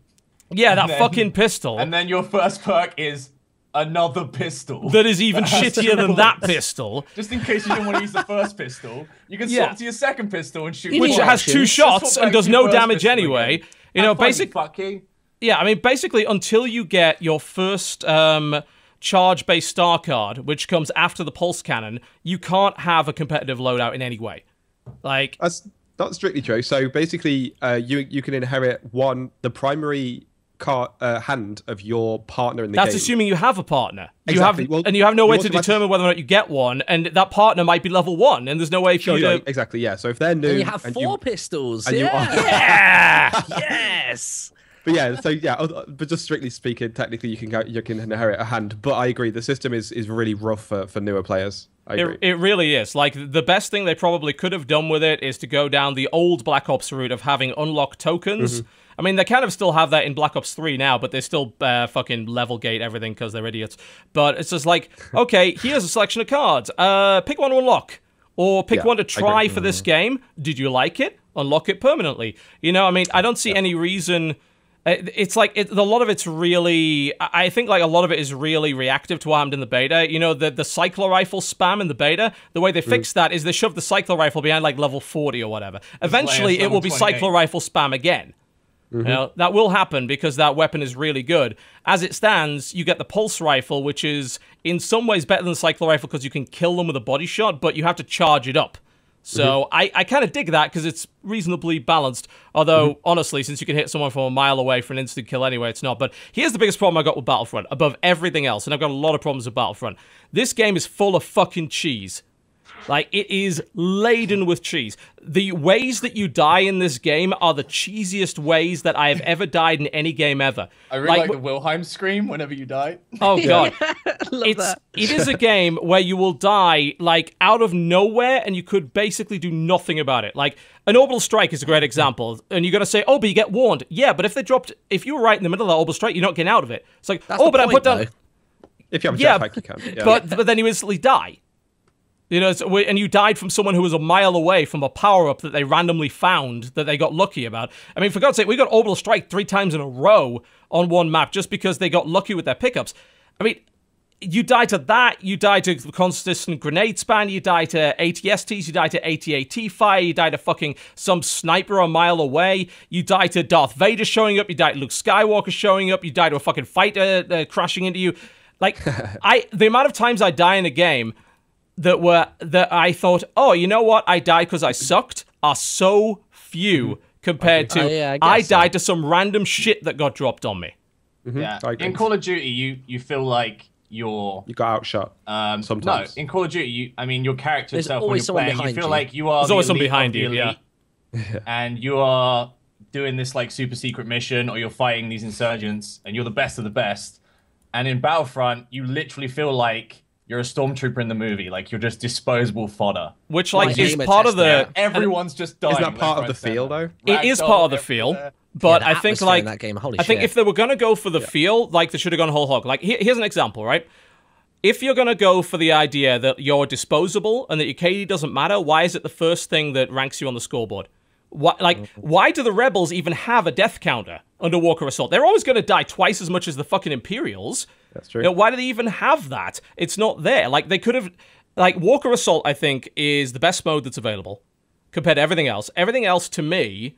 Yeah, that fucking pistol. And then your first perk is another pistol. That is even shittier than that pistol. Just in case you didn't want to use the first pistol, you can swap to your second pistol and shoot... Which has 2 shots and does no damage anyway. Again. You know, basically... Yeah, I mean, basically, until you get your first... charge-based star card, which comes after the pulse cannon, you can't have a competitive loadout in any way. Like, that's not strictly true. So basically, you can inherit the primary hand of your partner in the game. That's assuming you have a partner. Exactly. And you have no way to determine whether or not you get one, and that partner might be level 1, and there's no way for you to... Exactly, yeah. So if they're new... And you have 4 pistols. And Yeah! Yes! But yeah, but just strictly speaking, technically you can inherit a hand. But I agree, the system is really rough for newer players. I agree. It really is. Like, the best thing they probably could have done with it is to go down the old Black Ops route of having unlocked tokens. I mean, they kind of still have that in Black Ops 3 now, but they still fucking level gate everything because they're idiots. But it's just like, okay, here's a selection of cards. Pick one to unlock. Or pick one to try for this game. Did you like it? Unlock it permanently. You know, I mean, I don't see any reason... It's like, a lot of it's really... I think, like, a lot of it is really reactive to what happened in the beta. You know, the cycler rifle spam in the beta, the way they fixed that is they shoved the cycler rifle behind, like, level 40 or whatever. Eventually, it will be cycler rifle spam again. You know, that will happen because that weapon is really good. As it stands, you get the pulse rifle, which is in some ways better than the cycler rifle because you can kill them with a body shot, but you have to charge it up. So I kind of dig that because it's reasonably balanced. Although, honestly, since you can hit someone from a mile away for an instant kill anyway, it's not. But here's the biggest problem I got with Battlefront, above everything else, and I've got a lot of problems with Battlefront. This game is full of fucking cheese. Like, it is laden with cheese. The ways that you die in this game are the cheesiest ways that I have ever died in any game ever. I really like the Wilhelm scream whenever you die. Oh, God. It is a game where you will die, like, out of nowhere, and you could basically do nothing about it. Like, an orbital strike is a great example. And you're going to say, oh, but you get warned. Yeah, but if you were right in the middle of that orbital strike, you're not getting out of it. It's like, that's but I put down... If you have a jetpack, you can. Yeah. But then you instantly die. You know, and you died from someone who was a mile away from a power-up that they randomly found that they got lucky about. I mean, for God's sake, we got orbital strike 3 times in a row on one map just because they got lucky with their pickups. I mean, you die to that, you die to consistent grenade spam, you die to ATSTs, you die to AT-AT fire, you die to fucking some sniper a mile away, you die to Darth Vader showing up, you die to Luke Skywalker showing up, you die to a fucking fighter crashing into you. Like, the amount of times I die in a game... that I thought, oh, you know what, I died because I sucked, are so few compared to I died to some random shit that got dropped on me. Yeah, in Call of Duty, you feel like you got outshot. Sometimes. No, in Call of Duty, I mean, your character itself when you're playing, you feel like you are. There's always someone behind you, yeah. And you are doing this like super secret mission, or you're fighting these insurgents, and you're the best of the best. And in Battlefront, you literally feel like you're a stormtrooper in the movie, like you're just disposable fodder. Which, like, is part of the... Everyone's just dying. Is that part of the feel, though? It is part of the feel, but I think, like... That game, holy I think shit. if they were going to go for the feel, like, they should have gone whole hog. Like, here's an example, right? If you're going to go for the idea that you're disposable and that your KD doesn't matter, why is it the first thing that ranks you on the scoreboard? Why do the Rebels even have a death counter under Walker Assault? They're always going to die twice as much as the fucking Imperials. That's true. You know, why do they even have that? It's not there. Like, they could have... Like, Walker Assault, I think, is the best mode that's available compared to everything else. Everything else, to me,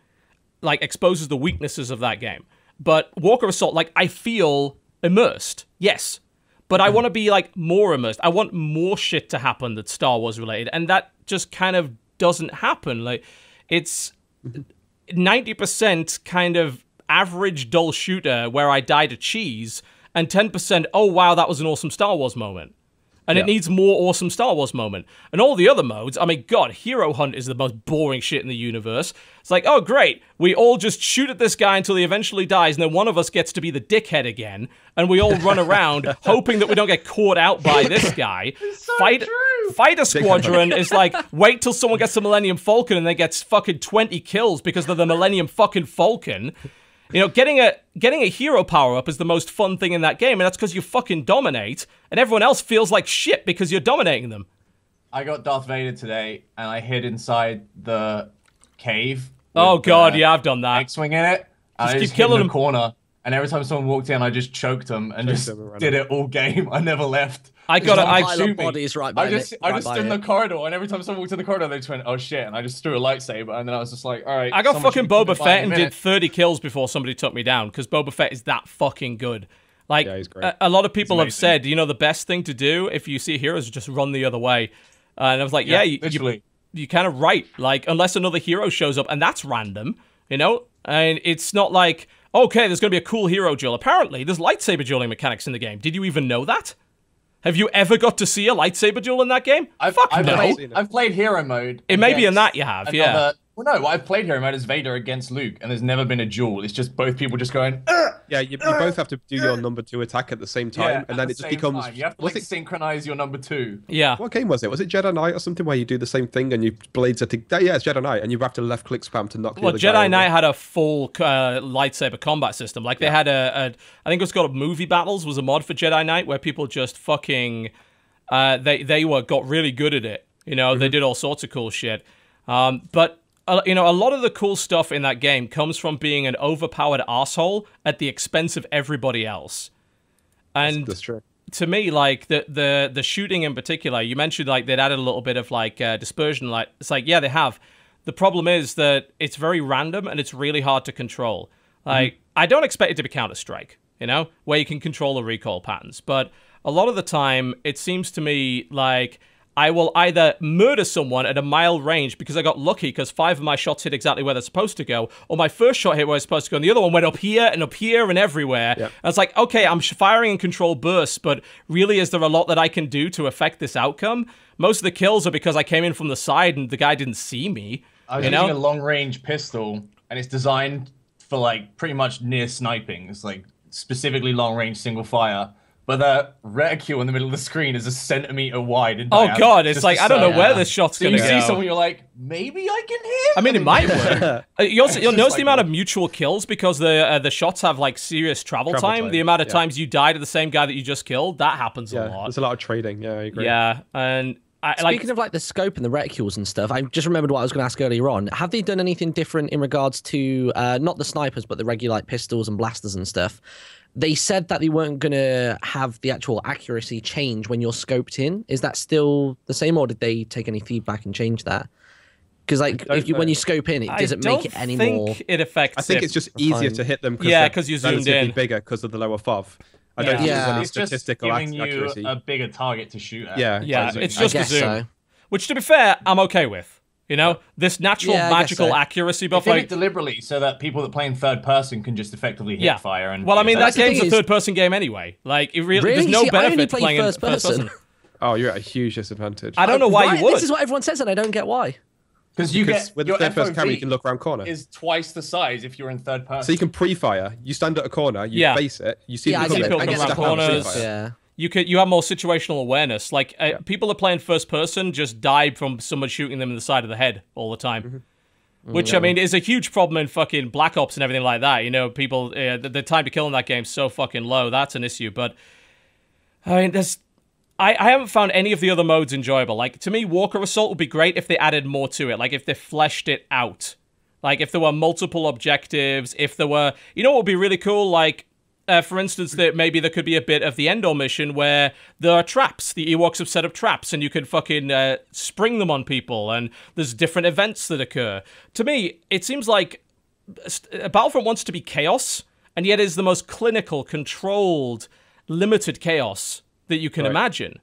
like, exposes the weaknesses of that game. But Walker Assault, like, I feel immersed. Yes. But I want to be, like, more immersed. I want more shit to happen that's Star Wars related. And that just kind of doesn't happen. Like, it's 90% kind of average dull shooter where I die to cheese... and 10%, oh, wow, that was an awesome Star Wars moment. And it needs more awesome Star Wars moment. And all the other modes, I mean, God, Hero Hunt is the most boring shit in the universe. It's like, oh, great, we all just shoot at this guy until he eventually dies, and then one of us gets to be the dickhead again, and we all run around hoping that we don't get caught out by this guy. Fighter Squadron is like, wait till someone gets the Millennium Falcon and they get fucking 20 kills because they're the Millennium fucking Falcon. You know, getting a hero power-up is the most fun thing in that game, and that's because you fucking dominate, and everyone else feels like shit because you're dominating them. I got Darth Vader today, and I hid inside the cave. Oh, God, yeah, I've done that. X-Wing in it. And just I keep just killing hid in them. the corner, and every time someone walked in, I just choked them and just did it all game. I never left. I bodies right by I just stood in the corridor, and every time someone walked in the corridor, they just went, "Oh shit!" And I just threw a lightsaber, and then I was just like, "All right." I got fucking Boba Fett and did 30 kills before somebody took me down because Boba Fett is that fucking good. Like, yeah, he's great. A lot of people have said, you know, the best thing to do if you see heroes is just run the other way. And I was like, yeah, you're kind of right. Like, unless another hero shows up, and that's random, you know. And it's not like, okay, there's going to be a cool hero duel. Apparently, there's lightsaber dueling mechanics in the game. Did you even know that? Have you ever got to see a lightsaber duel in that game? I've played hero mode. It may be in that you have, yeah. Well, no, I've played hero mode as Vader against Luke, and there's never been a duel. It's just both people just going, Yeah, you both have to do your number 2 attack at the same time, and then it just becomes... You have to synchronize your number 2. Yeah. What game was it? Was it Jedi Knight or something where you do the same thing and you blades are... Yeah, it's Jedi Knight, and you have to left-click spam to knock the other guy Jedi over. Knight had a full lightsaber combat system. Like, they had I think it was called Movie Battles, was a mod for Jedi Knight, where people just fucking... They got really good at it. You know, they did all sorts of cool shit. But... you know, a lot of the cool stuff in that game comes from being an overpowered asshole at the expense of everybody else. And that's true. To me, like, the shooting in particular, you mentioned, like, they'd added a little bit of, like, dispersion. Like, it's like, yeah, they have. The problem is that it's very random and it's really hard to control. Like, I don't expect it to be Counter-Strike, you know, where you can control the recoil patterns. But a lot of the time, it seems to me like... I will either murder someone at a mile range because I got lucky because 5 of my shots hit exactly where they're supposed to go, or my first shot hit where it's supposed to go, and the other one went up here and everywhere. Yeah. And it's like, okay, I'm firing in controlled bursts, but really, is there a lot that I can do to affect this outcome? Most of the kills are because I came in from the side and the guy didn't see me. I was using a long-range pistol, and it's designed for, like, pretty much near sniping. It's, like, specifically long-range single fire. But the reticule in the middle of the screen is a centimeter wide. In diameter. God, it's like, I don't know where this shot's going to go. You see someone, you're like, maybe I can hit? I mean, it might work. You'll notice the amount of mutual kills because the shots have, like, serious travel time. The amount of times you die to the same guy that you just killed, that happens a lot. There's a lot of trading. Yeah, I agree. Yeah, and... Speaking of, like, the scope and the reticules and stuff, I just remembered what I was going to ask earlier on. Have they done anything different in regards to, not the snipers, but the regular, like, pistols and blasters and stuff? They said that they weren't going to have the actual accuracy change when you're scoped in. Is that still the same, or did they take any feedback and change that? Because, like, when you scope in, it doesn't make it any more... I think it affects I think it's just easier to hit them because you're zoomed in. Bigger because of the lower FOV. I don't think there's any statistical accuracy. It's giving you a bigger target to shoot at. Yeah, it's just a zoom. So. Which, to be fair, I'm okay with. You know, this natural magical accuracy buff. They did it deliberately so that people that play in third person can just effectively hit fire. And well, I mean, that game's a third person game anyway. Like, it really there's no benefit to playing in first person. Oh, you're at a huge disadvantage. I don't know why you would. This is what everyone says, and I don't get why. Because you get with the third person camera, you can look around corner. Is twice the size if you're in third person. So you can pre-fire. You stand at a corner. You face it. You see people come around corners. Yeah. You have more situational awareness. Like, people that play in first person just die from someone shooting them in the side of the head all the time. Which, I mean, is a huge problem in fucking Black Ops and everything like that. You know, people, the time to kill in that game is so fucking low. That's an issue. But, I mean, I haven't found any of the other modes enjoyable. Like, to me, Walker Assault would be great if they added more to it. Like, if they fleshed it out. Like, if there were multiple objectives, if there were... You know what would be really cool? Like... for instance, that maybe there could be a bit of the Endor mission where there are traps. The Ewoks have set up traps, and you can fucking spring them on people, and there's different events that occur. To me, it seems like Battlefront wants to be chaos, and yet is the most clinical, controlled, limited chaos that you can imagine.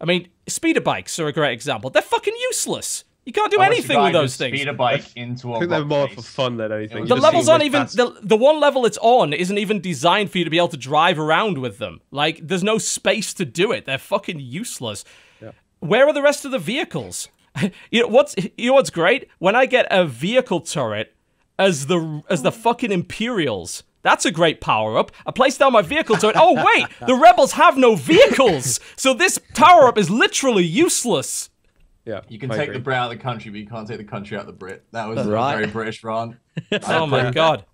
I mean, speeder bikes are a great example. They're fucking useless. You can't do anything with those things. Speed a bike into a I think they're more for fun than anything. The levels aren't even... The one level it's on isn't even designed for you to be able to drive around with them. Like, there's no space to do it. They're fucking useless. Yeah. Where are the rest of the vehicles? You know what's great? When I get a vehicle turret as the fucking Imperials... That's a great power-up. I place down my vehicle turret. Oh, wait! The rebels have no vehicles! So this power-up is literally useless. Yeah, you can take the Brit out of the country, but you can't take the country out of the Brit. That was a very British rant. Oh my god!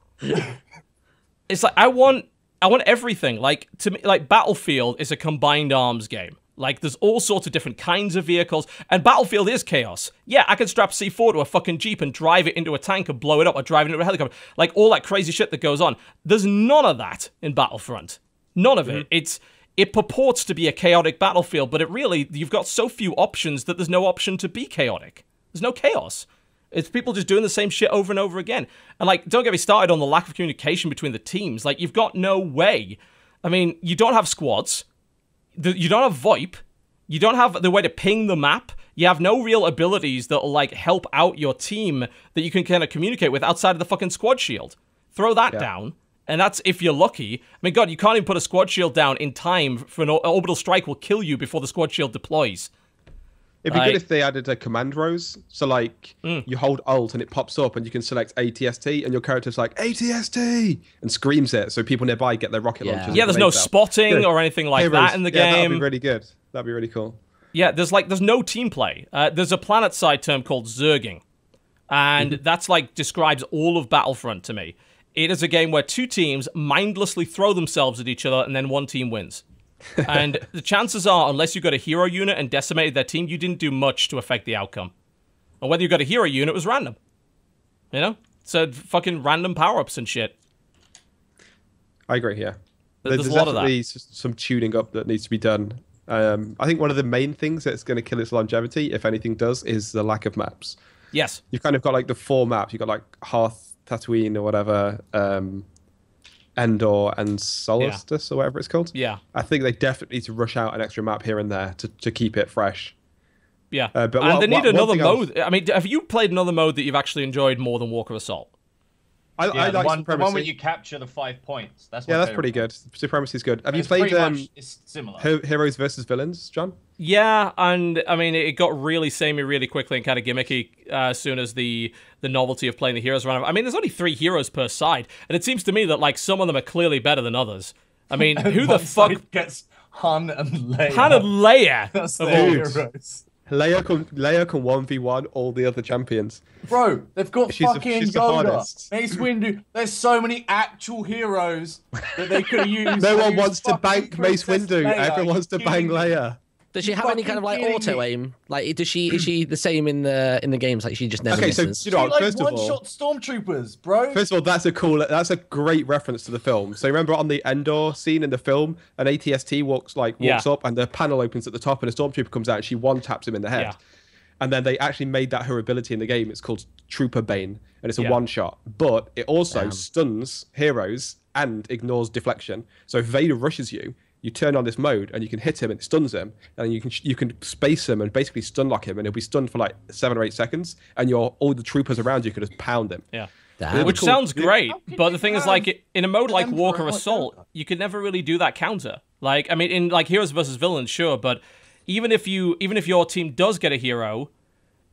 It's like I want everything. Like, to me, like Battlefield is a combined arms game. Like, there's all sorts of different kinds of vehicles, and Battlefield is chaos. Yeah, I can strap C4 to a fucking Jeep and drive it into a tank and blow it up, or drive it into a helicopter. Like, all that crazy shit that goes on. There's none of that in Battlefront. None of it. It purports to be a chaotic battlefield, but you've got so few options that there's no option to be chaotic. There's no chaos. It's people just doing the same shit over and over again. And, like, don't get me started on the lack of communication between the teams. Like, you've got no way. I mean, you don't have squads. You don't have VoIP. You don't have the way to ping the map. You have no real abilities that will, like, help out your team that you can kind of communicate with outside of the fucking squad shield. Throw that down. And that's if you're lucky. I mean, God, you can't even put a squad shield down in time for an orbital strike will kill you before the squad shield deploys. It'd be good if they added a command rows. So, like, you hold Alt and it pops up and you can select ATST and your character's like, ATST! And screams it so people nearby get their rocket launchers. Yeah, there's no spotting or anything like that in the game. That'd be really good. That'd be really cool. Yeah, there's no team play. There's a planet side term called zerging. And that's like describes all of Battlefront to me. It is a game where two teams mindlessly throw themselves at each other and then one team wins. And the chances are, unless you got a hero unit and decimated their team, you didn't do much to affect the outcome. And whether you got a hero unit was random. You know? So fucking random power-ups and shit. I agree, yeah. There's a lot of that. There's some tuning up that needs to be done. I think one of the main things that's going to kill its longevity, if anything does, is the lack of maps. Yes. You've kind of got like the 4 maps. You've got like Hearth, Tatooine, or whatever, Endor, and Solstice, or whatever it's called. Yeah. I think they definitely need to rush out an extra map here and there to keep it fresh. Yeah. And they need another mode. I mean, have you played another mode that you've actually enjoyed more than Walker Assault? I like Supremacy. The one where you capture the 5 points. That's pretty good. Supremacy is good. Have you played it's similar. Heroes versus Villains, John? Yeah, and I mean, it got really samey really quickly and kind of gimmicky as soon as the novelty of playing the heroes ran out. I mean, there's only 3 heroes per side, and it seems to me that like some of them are clearly better than others. I mean, who the fuck gets Han and Leia? Han and Leia. That's their heroes. Leia can 1v1 all the other champions. Bro, they've got she's fucking the Yoda, hardest. Mace Windu. There's so many actual heroes that they could have used. No one wants to bank Mace Windu. Everyone wants to bang Leia. Does she have any kind of like auto aim? Like, is she the same in the games? Like, she just never misses. So you know, like first of all, one-shot stormtroopers, bro. First of all, that's a great reference to the film. So remember on the Endor scene in the film, an ATST walks up and the panel opens at the top and a stormtrooper comes out and she one taps him in the head. Yeah. And then they actually made that her ability in the game. It's called Trooper Bane, and it's a one-shot. But it also stuns heroes and ignores deflection. So if Vader rushes you, you turn on this mode and you can hit him and it stuns him, and you can space him and basically stun lock him, and he'll be stunned for like 7 or 8 seconds, and all the troopers around you could just pound him. Yeah. Which sounds great, but the thing is, like, in a mode like Walker Assault, you could never really do that counter. Like, I mean, in like Heroes versus Villains, sure, but even if your team does get a hero,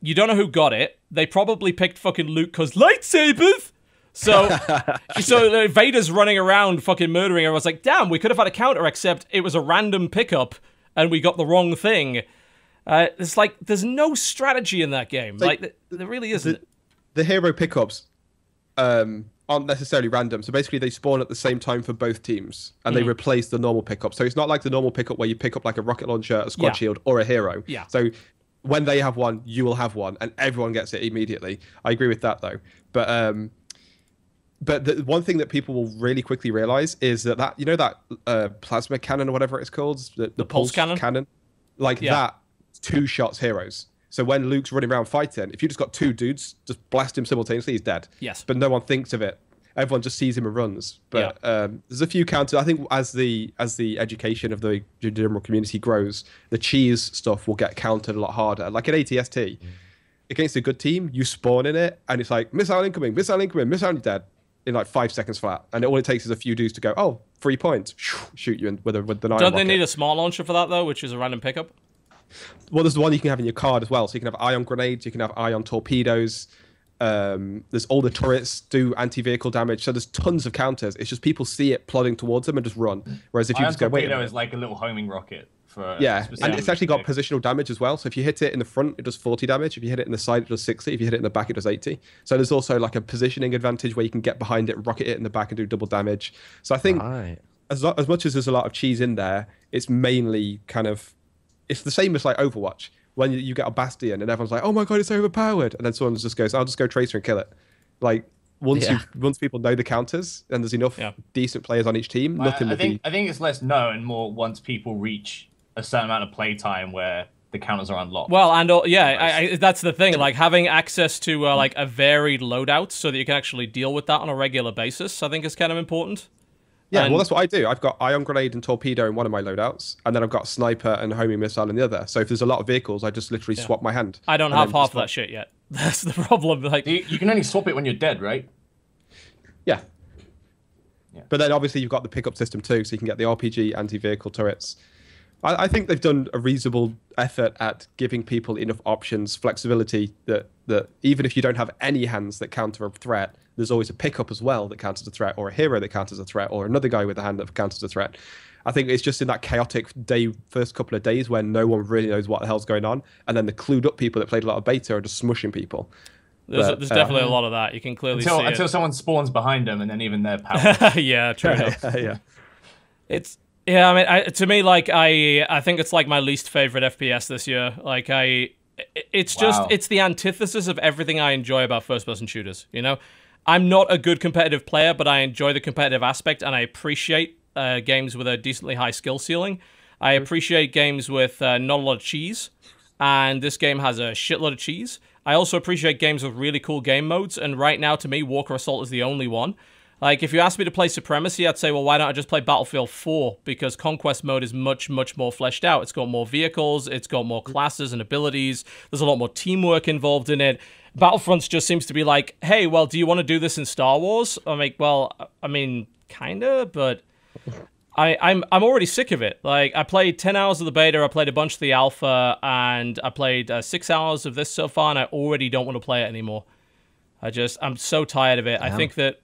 you don't know who got it. They probably picked fucking Luke because lightsabers. So Vader's running around fucking murdering everyone. It's like, damn, we could have had a counter, except it was a random pickup and we got the wrong thing. It's like, there's no strategy in that game. Like there really isn't. The hero pickups aren't necessarily random. So basically they spawn at the same time for both teams and they replace the normal pickup. So it's not like the normal pickup where you pick up like a rocket launcher, a squad shield, or a hero. Yeah. So when they have one, you will have one and everyone gets it immediately. I agree with that though. But the one thing that people will really quickly realize is that you know that plasma cannon or whatever it's called, the pulse cannon, like that 2 shots heroes. So when Luke's running around fighting, if you just got 2 dudes, just blast him simultaneously, he's dead. Yes. But no one thinks of it. Everyone just sees him and runs. But there's a few counters. I think as the education of the general community grows, the cheese stuff will get countered a lot harder. Like an ATST, against a good team, you spawn in it, and it's like, missile incoming, missile dead. In like 5 seconds flat, and all it takes is a few dudes to go, 3 points, shoot you with the iron Don't they rocket. need a small launcher for that though, which is a random pickup? Well, there's the one you can have in your card as well. So you can have ion grenades, you can have ion torpedoes. There's all the turrets do anti-vehicle damage. So there's tons of counters. It's just people see it plodding towards them and just run. Whereas if you just go, wait, torpedo is like a little homing rocket. And it's actually got positional damage as well. So if you hit it in the front, it does 40 damage. If you hit it in the side, it does 60. If you hit it in the back, it does 80. So there's also like a positioning advantage where you can get behind it, rocket it in the back, and do double damage. So I think as much as there's a lot of cheese in there, it's mainly it's the same as like Overwatch. When you get a Bastion and everyone's like, oh my god, it's overpowered, and then someone just goes, I'll just go Tracer and kill it. Like once people know the counters and there's enough decent players on each team, I think it's less known, more once people reach a certain amount of playtime where the counters are unlocked. Well, and that's the thing. Like having access to like a varied loadout so that you can actually deal with that on a regular basis, I think is kind of important. Yeah, well, that's what I do. I've got ion grenade and torpedo in one of my loadouts, and then I've got sniper and homing missile in the other. So if there's a lot of vehicles, I just literally swap my hand. I don't have half of that shit yet. That's the problem. Like you can only swap it when you're dead, right? Yeah. Yeah. But then obviously you've got the pickup system too, so you can get the RPG anti-vehicle turrets. I think they've done a reasonable effort at giving people enough options, flexibility that even if you don't have any hands that counter a threat, there's always a pickup as well that counters a threat, or a hero that counters a threat, or another guy with a hand that counters a threat. I think it's just in that chaotic first couple of days where no one really knows what the hell's going on, and then the clued up people that played a lot of beta are just smushing people. There's definitely a lot of that. You can clearly see it. Until someone spawns behind them, and then even their power. Yeah, true enough. Yeah. Yeah, I mean, to me, like, I think it's like my least favorite FPS this year. Like, it's the antithesis of everything I enjoy about first-person shooters. You know, I'm not a good competitive player, but I enjoy the competitive aspect, and I appreciate games with a decently high skill ceiling. I appreciate games with not a lot of cheese, and this game has a shitload of cheese. I also appreciate games with really cool game modes, and right now, to me, Walker Assault is the only one. Like, if you asked me to play Supremacy, I'd say, well, why don't I just play Battlefield 4? Because Conquest mode is much, much more fleshed out. It's got more vehicles, it's got more classes and abilities, there's a lot more teamwork involved in it. Battlefront just seems to be like, hey, well, do you want to do this in Star Wars? I'm like, well, I mean, kinda, but I'm already sick of it. Like, I played 10 hours of the beta, I played a bunch of the alpha, and I played 6 hours of this so far, and I already don't want to play it anymore. I'm so tired of it. Damn. I think that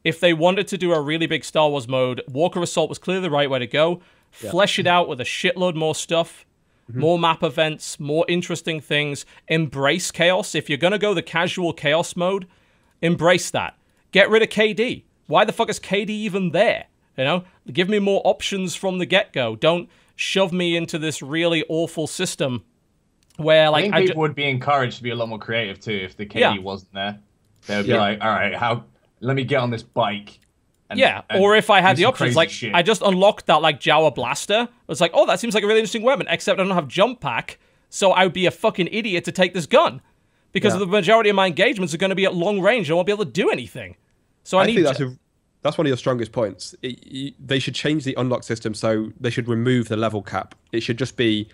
if they wanted to do a really big Star Wars mode, Walker Assault was clearly the right way to go. Yeah. Flesh it out with a shitload more stuff, more map events, more interesting things. Embrace chaos. If you're going to go the casual chaos mode, embrace that. Get rid of KD. Why the fuck is KD even there? You know, give me more options from the get-go. Don't shove me into this really awful system where, like, I think people would be encouraged to be a lot more creative too if the KD wasn't there. They would be like, all right, let me get on this bike. And or if I had the options, like, shit. I just unlocked that, like, Jawa blaster. I was like, oh, that seems like a really interesting weapon, except I don't have jump pack, so I would be a fucking idiot to take this gun. Because the majority of my engagements are going to be at long range, and I won't be able to do anything. So I need... That's one of your strongest points. They should change the unlock system, so they should remove the level cap. It should just be...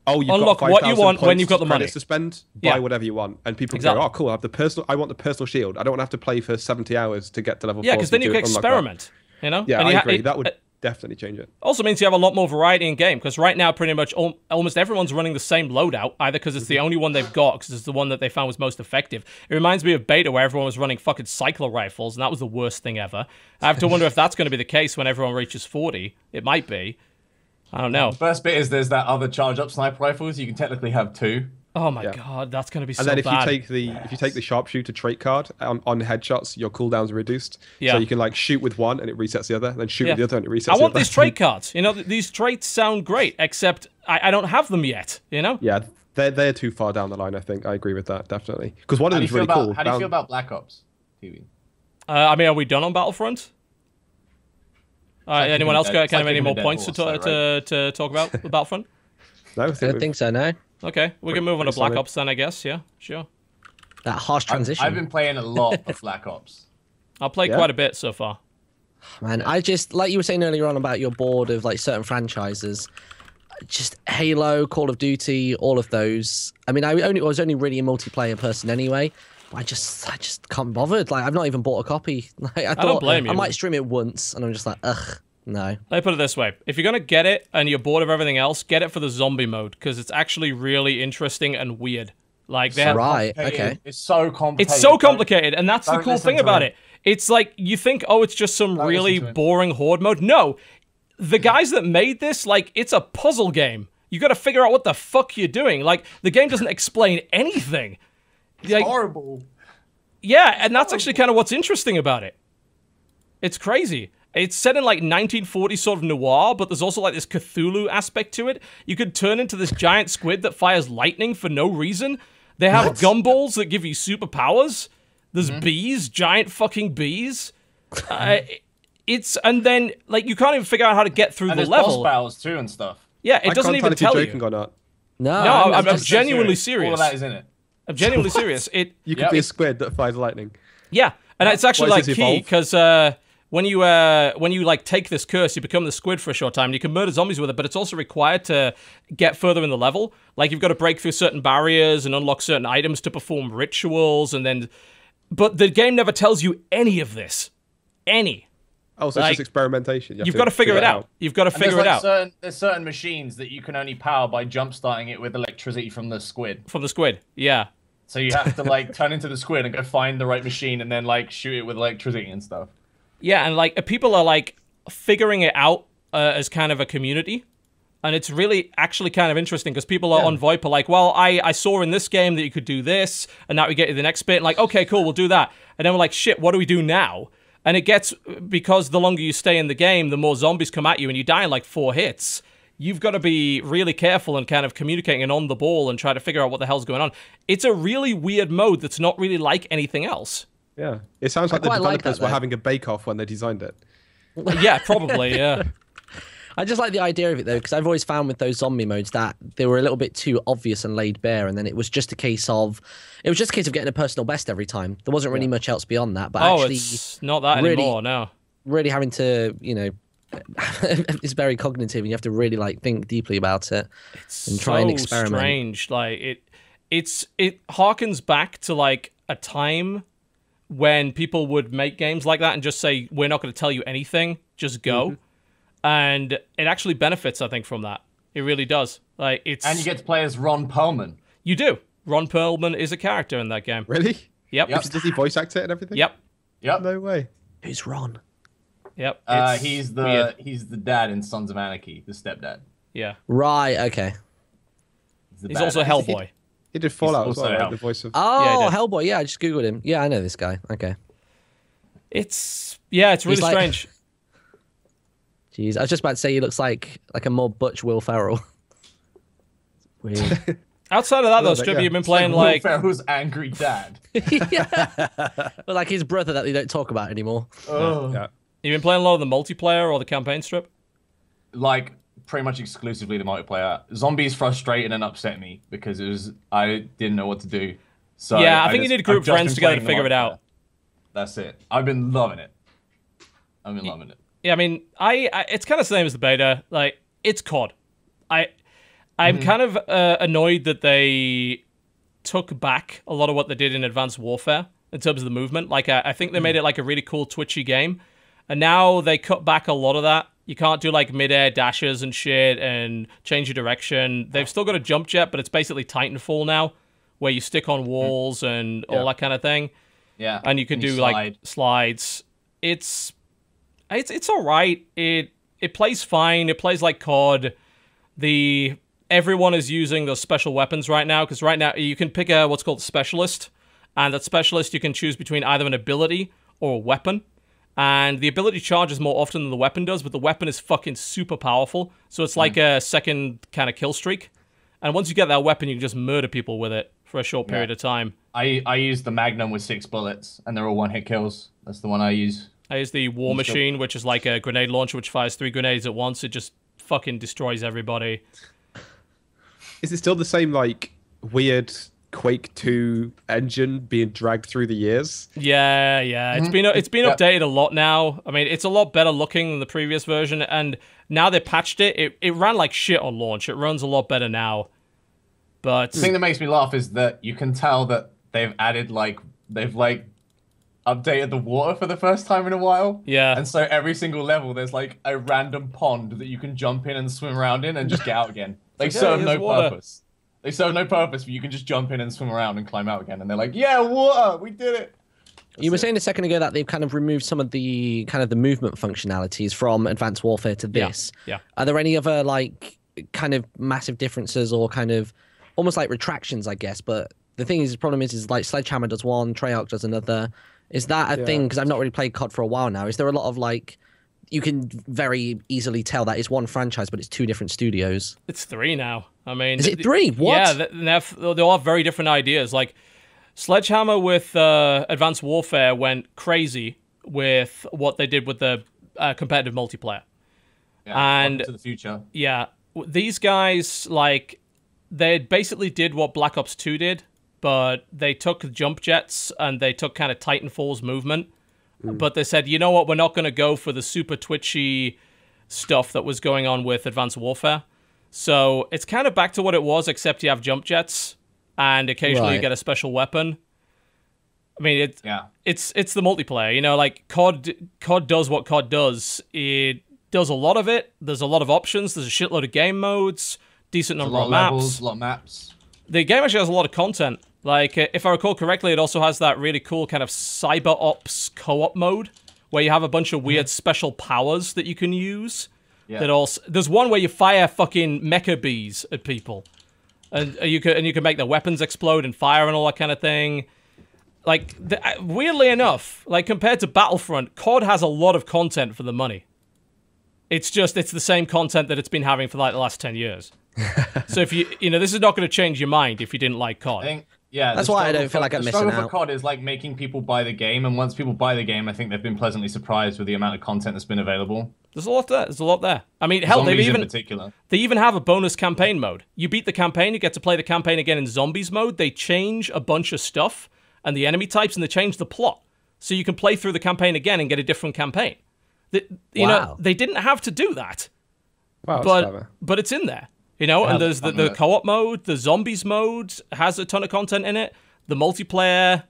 Oh, you've unlock got what you want when you've got the money. To spend, buy whatever you want, and people go, "Oh, cool! I want the personal shield. I don't want to have to play for 70 hours to get to level 4." Yeah, because then you can experiment. You know? Yeah, I agree. That would definitely change it. Also means you have a lot more variety in game, because right now, pretty much almost everyone's running the same loadout, either because it's the only one they've got, because it's the one that they found was most effective. It reminds me of beta, where everyone was running fucking cycler rifles, and that was the worst thing ever. I have to wonder if that's going to be the case when everyone reaches 40. It might be. I don't know. The first bit is there's that other charge-up sniper rifles. You can technically have 2. Oh my god, that's going to be so bad. And then if you take the sharpshooter trait card on headshots, your cooldowns are reduced. Yeah. So you can, like, shoot with one and it resets the other, then shoot with the other and it resets the other. I want these trait cards. You know, these traits sound great, except I don't have them yet, you know? Yeah, they're too far down the line, I think. I agree with that, definitely. Because one of them is really cool. How do you feel about Black Ops TV? I mean, are we done on Battlefront? Anyone else got kind of any more points to talk about with Battlefront? No, I don't think so, no. Okay, we can move on to Black Ops then, I guess. Yeah, sure. That harsh transition. I've been playing a lot of Black Ops. I've played quite a bit so far. Man, I just, like you were saying earlier on about your board of, like, certain franchises, just Halo, Call of Duty, all of those. I mean, I was only really a multiplayer person anyway. I just can't be bothered. Like, I've not even bought a copy. Like, I don't blame you. I might stream it once, and I'm just like, ugh, no. Let me put it this way. If you're going to get it, and you're bored of everything else, get it for the zombie mode, because it's actually really interesting and weird. Like, right, okay. It's so complicated. It's so complicated, and that's the cool thing about it. It's like, you think, oh, it's just some really boring horde mode. No. The guys that made this, like, it's a puzzle game. You got to figure out what the fuck you're doing. Like, the game doesn't explain anything. It's horrible. Yeah, and that's actually kind of what's interesting about it. It's crazy. It's set in, like, 1940s sort of noir, but there's also, like, this Cthulhu aspect to it. You could turn into this giant squid that fires lightning for no reason. They have gumballs that give you superpowers. There's bees, giant fucking bees. And then, like, you can't even figure out how to get through the level. And there's boss battles, too, and stuff. Yeah, it doesn't even tell you. Joking or not. No, I'm genuinely serious. All of that is in it. I'm genuinely serious. You could be a squid that fires lightning. Yeah, and it's actually, like, key, because when you like take this curse, you become the squid for a short time, and you can murder zombies with it, but it's also required to get further in the level. Like, you've got to break through certain barriers and unlock certain items to perform rituals, and then... But the game never tells you any of this. Any. Oh, so it's just experimentation. You've got to figure it out. You've got to figure it out. There's certain machines that you can only power by jump starting it with electricity from the squid. From the squid, yeah. So you have to like turn into the squid and go find the right machine and then like shoot it with electricity and stuff. Yeah, and like people are like figuring it out as kind of a community. And it's really actually kind of interesting because people are on VoIP are like, well, I saw in this game that you could do this, and now we get to the next bit. And like, okay, cool, we'll do that. And then we're like, shit, what do we do now? And it gets, because the longer you stay in the game, the more zombies come at you, and you die in like 4 hits. You've got to be really careful and kind of communicating and on the ball and try to figure out what the hell's going on. It's a really weird mode that's not really like anything else. Yeah, it sounds like the developers were having a bake-off when they designed it. Yeah, probably, yeah. I just like the idea of it, though, because I've always found with those zombie modes that they were a little bit too obvious and laid bare, and then it was just a case of getting a personal best every time. There wasn't really much else beyond that. But actually, it's not that anymore, no. Really having to, it's very cognitive, and you have to really like think deeply about it and try and experiment. Strange. Like it harkens back to like a time when people would make games like that and just say, we're not going to tell you anything, just go. And it actually benefits, I think, from that. It really does. And you get to play as Ron Perlman. You do. Ron Perlman is a character in that game. Really? Yep. Does he voice act it and everything? Yep. No way. Who's Ron? Yep. He's the dad in Sons of Anarchy, the stepdad. Yeah. Right. Okay. He's also Hellboy. He did Fallout as well, right? The voice of. Oh, Hellboy. Yeah, I just googled him. Yeah, I know this guy. Okay. It's really strange. Jeez, I was just about to say he looks like a more butch Will Ferrell. Weird. Outside of that, though, Strippy, you've been playing like Will Ferrell's angry dad. Yeah, but like his brother that they don't talk about anymore. Oh. Yeah. You've been playing a lot of the multiplayer or the campaign strip? Like pretty much exclusively the multiplayer. Zombies frustrated and upset me because I didn't know what to do. So yeah, I think you need group friends together to figure it out. That's it. I've been loving it. Yeah, I mean, it's kind of the same as the beta. Like, it's COD. I'm kind of annoyed that they took back a lot of what they did in Advanced Warfare in terms of the movement. Like, I think they made it like a really cool, twitchy game. And now they cut back a lot of that. You can't do like mid-air dashes and shit and change your direction. They've still got a jump jet, but it's basically Titanfall now, where you stick on walls and all that kind of thing. Yeah. And you can do like slides. It's all right. It plays fine. It plays like COD. Everyone is using those special weapons right now, because right now you can pick what's called specialist, and that specialist you can choose between either an ability or a weapon. And the ability charges more often than the weapon does, but the weapon is fucking super powerful. So it's like a second kind of kill streak. And once you get that weapon, you can just murder people with it for a short period of time. I use the Magnum with 6 bullets, and they're all one-hit kills. That's the one I use. I use the War Machine, which is like a grenade launcher which fires 3 grenades at once. It just fucking destroys everybody. Is it still the same, like, weird Quake 2 engine being dragged through the years? Yeah. It's been updated a lot now. I mean, it's a lot better looking than the previous version, and now they patched it. It ran like shit on launch. It runs a lot better now. But the thing that makes me laugh is that you can tell that they've updated the water for the first time in a while. Yeah. And so every single level, there's like a random pond that you can jump in and swim around in and just get out again. They serve no purpose. They serve no purpose, but you can just jump in and swim around and climb out again. And they're like, yeah, water, we did it. You were saying a second ago that they've kind of removed some of the movement functionalities from Advanced Warfare to this. Yeah. Are there any other like kind of massive differences or kind of almost like retractions, I guess? But the thing is, the problem is like Sledgehammer does one, Treyarch does another. Is that a thing? Because I've not really played COD for a while now. Is there a lot of like, you can very easily tell that it's one franchise, but it's 2 different studios? It's 3 now. I mean, is it 3? What? Yeah, they all have very different ideas. Like Sledgehammer with Advanced Warfare went crazy with what they did with the competitive multiplayer. Yeah, and to the future. Yeah, these guys they basically did what Black Ops 2 did, but they took jump jets and they took kind of Titanfall's movement. But they said, you know what, we're not going to go for the super twitchy stuff that was going on with Advanced Warfare. So it's kind of back to what it was, except you have jump jets and occasionally you get a special weapon. I mean, it's the multiplayer. You know, like COD does what COD does. It does a lot of it. There's a lot of options. There's a shitload of game modes, decent number of maps. Levels, a lot of maps. The game actually has a lot of content. Like, if I recall correctly, it also has that really cool kind of cyber ops co-op mode where you have a bunch of weird special powers that you can use. Yeah. There's one where you fire fucking mecha bees at people, and you can make their weapons explode and fire and all that kind of thing. Like, weirdly enough, like compared to Battlefront, COD has a lot of content for the money. It's the same content that it's been having for like the last 10 years. So if you know, this is not going to change your mind if you didn't like COD. That's why I don't feel like I'm missing out. The struggle for COD is like making people buy the game, and once people buy the game, I think they've been pleasantly surprised with the amount of content that's been available. There's a lot there. There's a lot there. I mean, hell, they even have a bonus campaign mode. You beat the campaign, you get to play the campaign again in zombies mode. They change a bunch of stuff and the enemy types, and they change the plot, so you can play through the campaign again and get a different campaign. You know, they didn't have to do that. Wow, but it's in there. You know, and there's the co-op mode, the zombies mode has a ton of content in it. The multiplayer,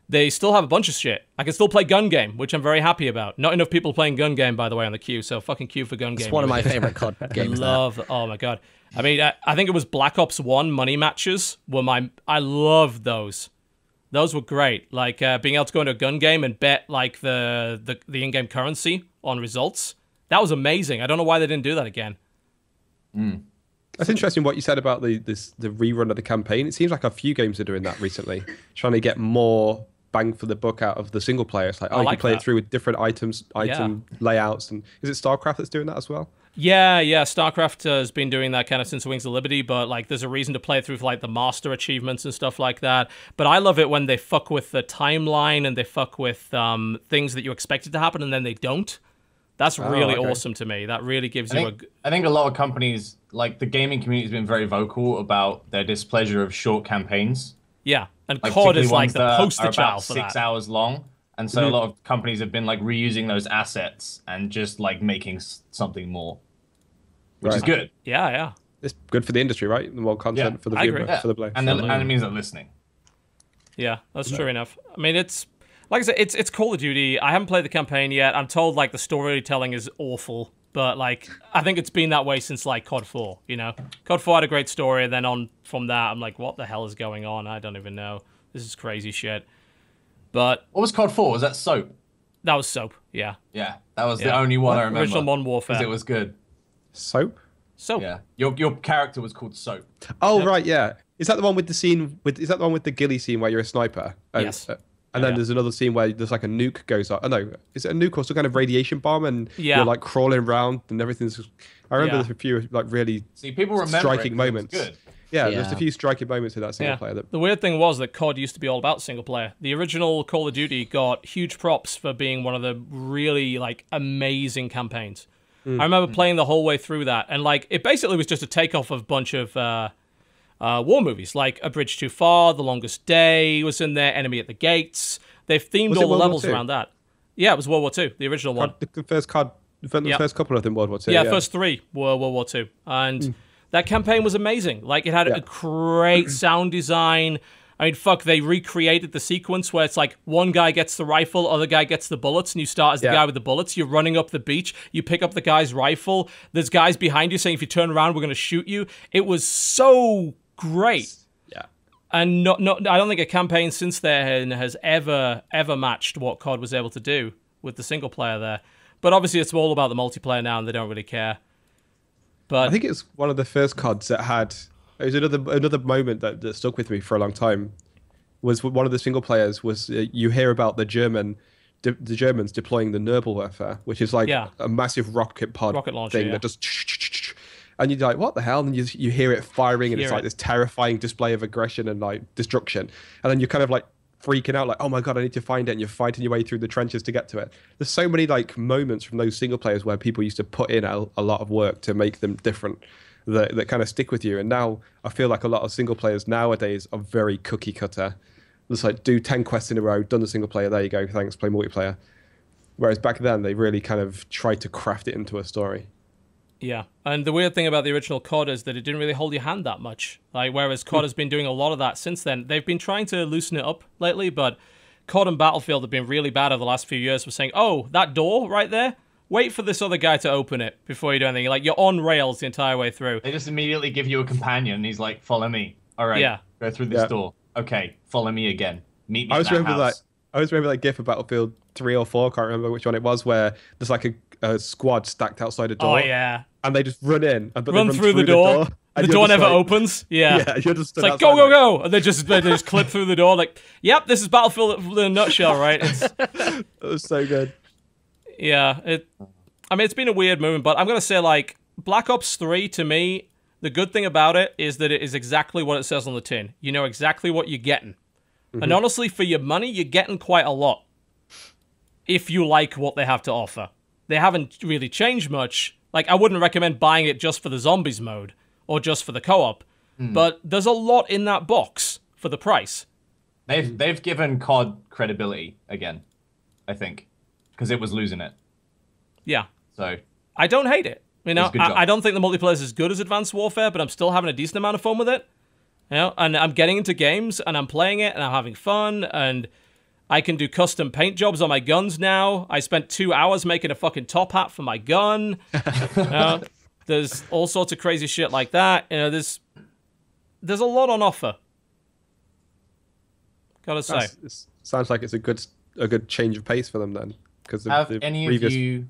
they still have a bunch of shit. I can still play Gun Game, which I'm very happy about. Not enough people playing Gun Game, by the way, on the queue, so fucking queue for Gun Game. It's one of my favorite COD games. Oh my god. I mean, I think it was Black Ops 1 money matches I loved those. Those were great. Like, being able to go into a gun game and bet, like, the in-game currency on results. That was amazing. I don't know why they didn't do that again. That's interesting what you said about the rerun of the campaign. It seems like a few games are doing that recently, trying to get more bang for the buck out of the single player. It's like, you can play it through with different item layouts. And is it StarCraft that's doing that as well? Yeah, StarCraft has been doing that kind of since Wings of Liberty, but like there's a reason to play it through for like the master achievements and stuff like that. But I love it when they fuck with the timeline and they fuck with things that you expected to happen and then they don't. That's really awesome to me. That really gives I think a lot of companies, like the gaming community, has been very vocal about their displeasure of short campaigns. Yeah, and COD is like the poster child for that. 6 hours long, and so a lot of companies have been like reusing those assets and just like making something more, which is good. Yeah. It's good for the industry, right? The more content for the viewer, for the player. And it means they're listening. Yeah, that's true enough. I mean, it's like I said, it's Call of Duty. I haven't played the campaign yet. I'm told like the storytelling is awful, but like I think it's been that way since like COD 4. You know, COD 4 had a great story, and then from that, I'm like, what the hell is going on? I don't even know. This is crazy shit. But what was COD 4? Was that Soap? That was Soap. Yeah. Yeah, that was the only one I remember. Original Modern Warfare. Because it was good. Soap. Yeah, your character was called Soap. Oh right, yeah. Is that the one with the scene? Is that the one with the ghillie scene where you're a sniper? Yes. And then there's another scene where there's like a nuke goes up. Oh no, is it a nuke or some kind of radiation bomb? And you're like crawling around and everything's. I remember there's a few like really striking moments. Good. Yeah, there's a few striking moments in that single player. The weird thing was that COD used to be all about single player. The original Call of Duty got huge props for being one of the really like amazing campaigns. I remember playing the whole way through that, and like it basically was just a takeoff of a bunch of war movies, like A Bridge Too Far, The Longest Day was in there, Enemy at the Gates. They've themed all the levels around that. Yeah, it was World War II, the original one. The first couple, I think, World War II. Yeah, first 3 were World War II. And that campaign was amazing. Like, it had a great sound design. I mean, fuck, they recreated the sequence where it's like one guy gets the rifle, other guy gets the bullets, and you start as the guy with the bullets. You're running up the beach. You pick up the guy's rifle. There's guys behind you saying, if you turn around, we're going to shoot you. It was so great. Yeah. And I don't think a campaign since then has ever matched what COD was able to do with the single player there. But obviously it's all about the multiplayer now and they don't really care. But I think it's one of the first CODs that had it was another moment that stuck with me for a long time was one of the single players was you hear about the Germans deploying the Nuremberg, which is like a massive rocket launcher thing that just and you're like, what the hell? And you hear it firing, and it's like this terrifying display of aggression and like destruction. And then you're kind of like freaking out, like, oh my god, I need to find it. And you're fighting your way through the trenches to get to it. There's so many like moments from those single players where people used to put in a lot of work to make them different that kind of stick with you. And now I feel like a lot of single players nowadays are very cookie cutter. It's like, do 10 quests in a row, done the single player, there you go, thanks, play multiplayer. Whereas back then, they really kind of tried to craft it into a story. Yeah, and the weird thing about the original COD is that it didn't really hold your hand that much. Like, whereas COD has been doing a lot of that since then. They've been trying to loosen it up lately, but COD and Battlefield have been really bad over the last few years for saying, oh, that door right there, wait for this other guy to open it before you do anything. Like, you're on rails the entire way through. They just immediately give you a companion, and he's like, follow me. All right, go through this door. Okay, follow me again. Meet me at that house. I always remember that GIF of Battlefield 3 or 4, can't remember which one it was, where there's like a squad stacked outside a door. Oh, yeah. And they just run in. And run through the door. The door never opens. Yeah. Yeah, you're just it's like, go, go, go. And they just clip through the door like, yep, this is Battlefield in a nutshell, right? It was so good. Yeah. I mean, it's been a weird movement, but I'm going to say, like, Black Ops 3, to me, the good thing about it is that it is exactly what it says on the tin. You know exactly what you're getting. And honestly, for your money, you're getting quite a lot. If you like what they have to offer. They haven't really changed much. Like, I wouldn't recommend buying it just for the zombies mode. Or just for the co-op. But there's a lot in that box for the price. They've given COD credibility again, I think. Because it was losing it. Yeah. So I don't hate it. You know, I don't think the multiplayer is as good as Advanced Warfare, but I'm still having a decent amount of fun with it. You know, and I'm getting into games, and I'm playing it, and I'm having fun, and I can do custom paint jobs on my guns now. I spent 2 hours making a fucking top hat for my gun. You know, there's all sorts of crazy shit like that. You know, there's a lot on offer. Gotta say. Sounds like it's a good change of pace for them then. Because any of you...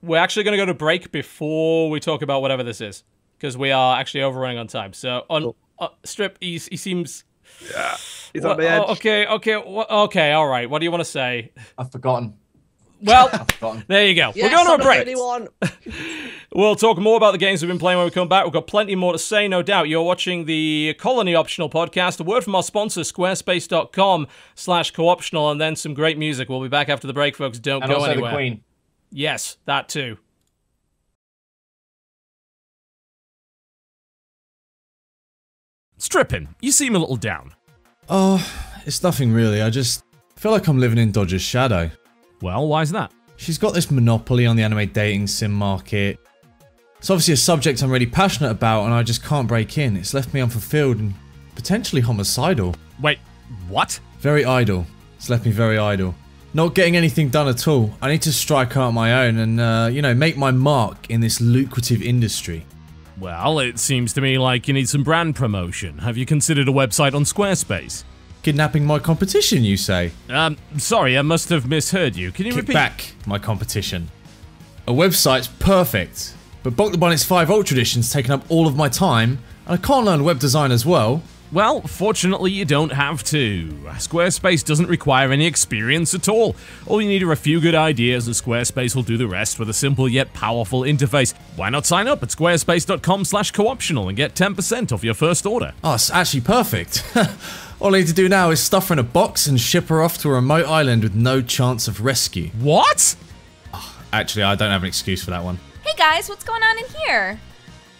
We're actually going to go to break before we talk about whatever this is. Because we are actually overrunning on time. So, Strip, he seems... Yeah, he's on the edge. Okay, all right. What do you want to say? I've forgotten. Well, there you go. Yes, we're going to a break. 31. We'll talk more about the games we've been playing when we come back. We've got plenty more to say, no doubt. You're watching the Colony Optional podcast. A word from our sponsor, squarespace.com/cooptional, and then some great music. We'll be back after the break, folks. Don't go anywhere. And also the Queen. Yes, that too. Strippin, you seem a little down. Oh, it's nothing really. I just feel like I'm living in Dodger's shadow. Well, why's that? She's got this monopoly on the anime dating sim market. It's obviously a subject I'm really passionate about and I just can't break in. It's left me unfulfilled and potentially homicidal. Wait, what? Very idle. It's left me very idle. Not getting anything done at all. I need to strike out my own and, you know, make my mark in this lucrative industry. Well, it seems to me like you need some brand promotion. Have you considered a website on Squarespace? Kidnapping my competition, you say? Sorry, I must have misheard you. Can you repeat? Kick back my competition. A website's perfect, but Bonk the Bonnet's 5 Ultra Edition's taken up all of my time, and I can't learn web design as well. Well, fortunately you don't have to. Squarespace doesn't require any experience at all. All you need are a few good ideas and Squarespace will do the rest with a simple yet powerful interface. Why not sign up at squarespace.com/cooptional and get 10% off your first order? Oh, it's actually perfect. All I need to do now is stuff her in a box and ship her off to a remote island with no chance of rescue. What? Oh, actually, I don't have an excuse for that one. Hey guys, what's going on in here?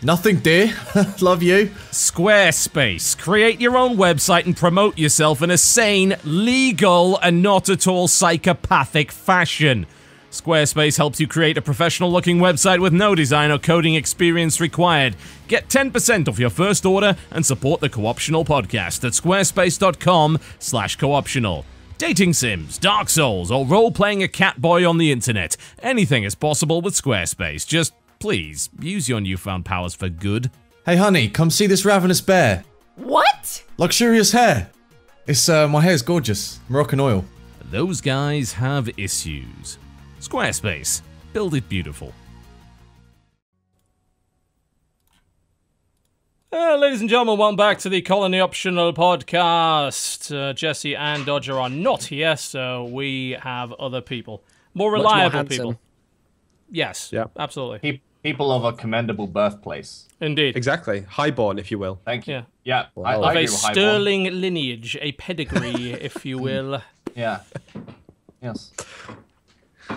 Nothing, dear. Love you. Squarespace. Create your own website and promote yourself in a sane, legal, and not at all psychopathic fashion. Squarespace helps you create a professional-looking website with no design or coding experience required. Get 10% off your first order and support the Cooptional podcast at squarespace.com/cooptional. Dating sims, Dark Souls, or role-playing a catboy on the internet. Anything is possible with Squarespace. Just, please, use your newfound powers for good. Hey honey, come see this ravenous bear. What? Luxurious hair. It's, my hair's gorgeous. Moroccan oil. Those guys have issues. Squarespace. Build it beautiful. Ladies and gentlemen, welcome back to the Colony Optional podcast. Jesse and Dodger are not here, so we have other people. More reliable people. Yes, yeah, absolutely. People of a commendable birthplace. Indeed. Exactly. Highborn, if you will. Thank you. Yeah. I of agree a with sterling lineage, a pedigree, if you will. Yeah. Yes.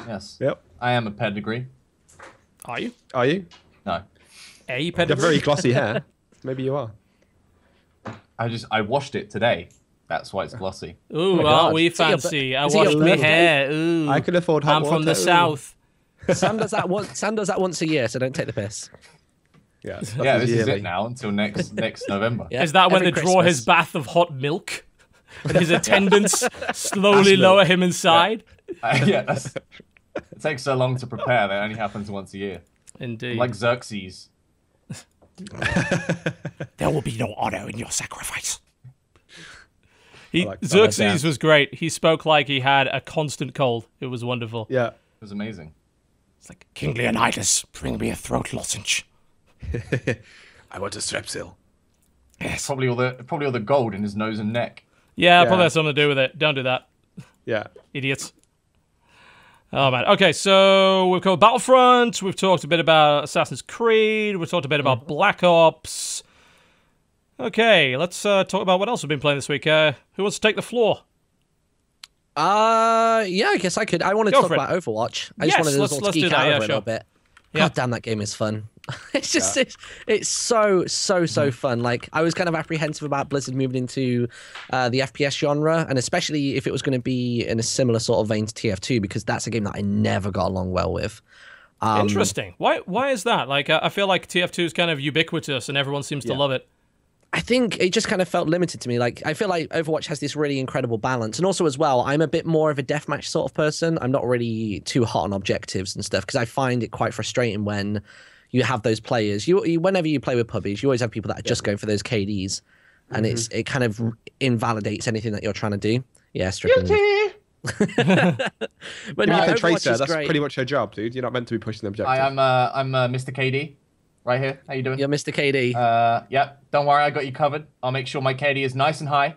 Yes. Yep. I am a pedigree. Are you? Are you? No. A pedigree? You have very glossy hair. Maybe you are. I washed it today. That's why it's glossy. Ooh, aren't we fancy? I washed my hair. Ooh. I can afford hot water. I'm from the south. Sam does that once a year, so don't take the piss. Yeah, this is it now until next November. Yeah, is that when they draw his bath of hot milk? And his attendants slowly lower him inside. Yeah, it takes so long to prepare that it only happens once a year. Indeed. Like Xerxes. There will be no honor in your sacrifice. Xerxes was great. He spoke like he had a constant cold. It was wonderful. Yeah. It was amazing. It's like, King Leonidas, bring me a throat lozenge. I want a strepsil. Yes. Probably all the gold in his nose and neck. Yeah, probably has something to do with it. Don't do that. Yeah. Idiots. Oh, man. Okay, so we've covered Battlefront. We've talked a bit about Assassin's Creed. We've talked a bit about Black Ops. Okay, let's talk about what else we've been playing this week. Who wants to take the floor? Yeah, I guess I could. I want to talk about Overwatch. I just wanted to let's geek do that, out yeah, over it a little bit. God damn, that game is fun. It's just it's so fun. Like, I was kind of apprehensive about Blizzard moving into the FPS genre, and especially if it was going to be in a similar sort of vein to TF2, because that's a game that I never got along well with. Interesting. Why is that? Like, I feel like TF2 is kind of ubiquitous, and everyone seems to love it. I think it just kind of felt limited to me. Like, I feel like Overwatch has this really incredible balance. And also as well, I'm a bit more of a deathmatch sort of person. I'm not really too hot on objectives and stuff, because I find it quite frustrating when you have those players. Whenever you play with pubbies, you always have people that are just going for those KDs. And it kind of invalidates anything that you're trying to do. Yeah, stripping. But no, Tracer, that's pretty much her job, dude. You're not meant to be pushing the objectives. I'm Mr. KD. Right here. How you doing? You're Mr. KD. Yep. Don't worry, I got you covered. I'll make sure my KD is nice and high.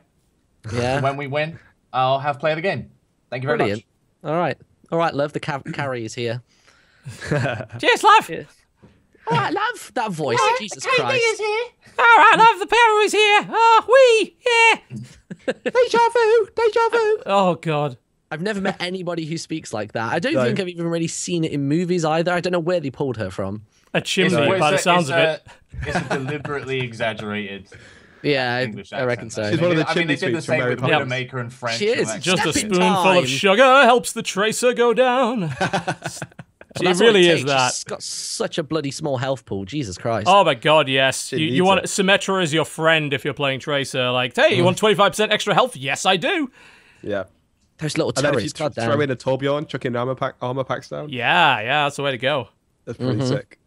Yeah. So when we win, I'll have play of the game. Thank you very much. All right, love. The carry is here. Cheers, love. Yeah. All right, love. That voice. Jesus Christ. KD is here. All right, love. The power is here. Yeah. Deja vu. Oh, God. I've never met anybody who speaks like that. I don't think I've even really seen it in movies either. I don't know where they pulled her from. A chimney, by the sounds of it. It's a deliberately exaggerated English accent. I reckon so. She's one of the they chimney did the sweeps from same Mary with Poppins. Widowmaker and French. She is. Just a Step in spoonful time. of sugar helps the Tracer go down. She That's really what it is takes. that. She's got such a bloody small health pool. Jesus Christ. Oh my God, yes. She You want needs Symmetra as your friend if you're playing Tracer. Like, hey, you want 25% extra health? Yes, I do. Yeah. Those little And then if you turrets. throw in a Torbjorn, chuck in armor packs down. Yeah, that's the way to go. That's pretty sick.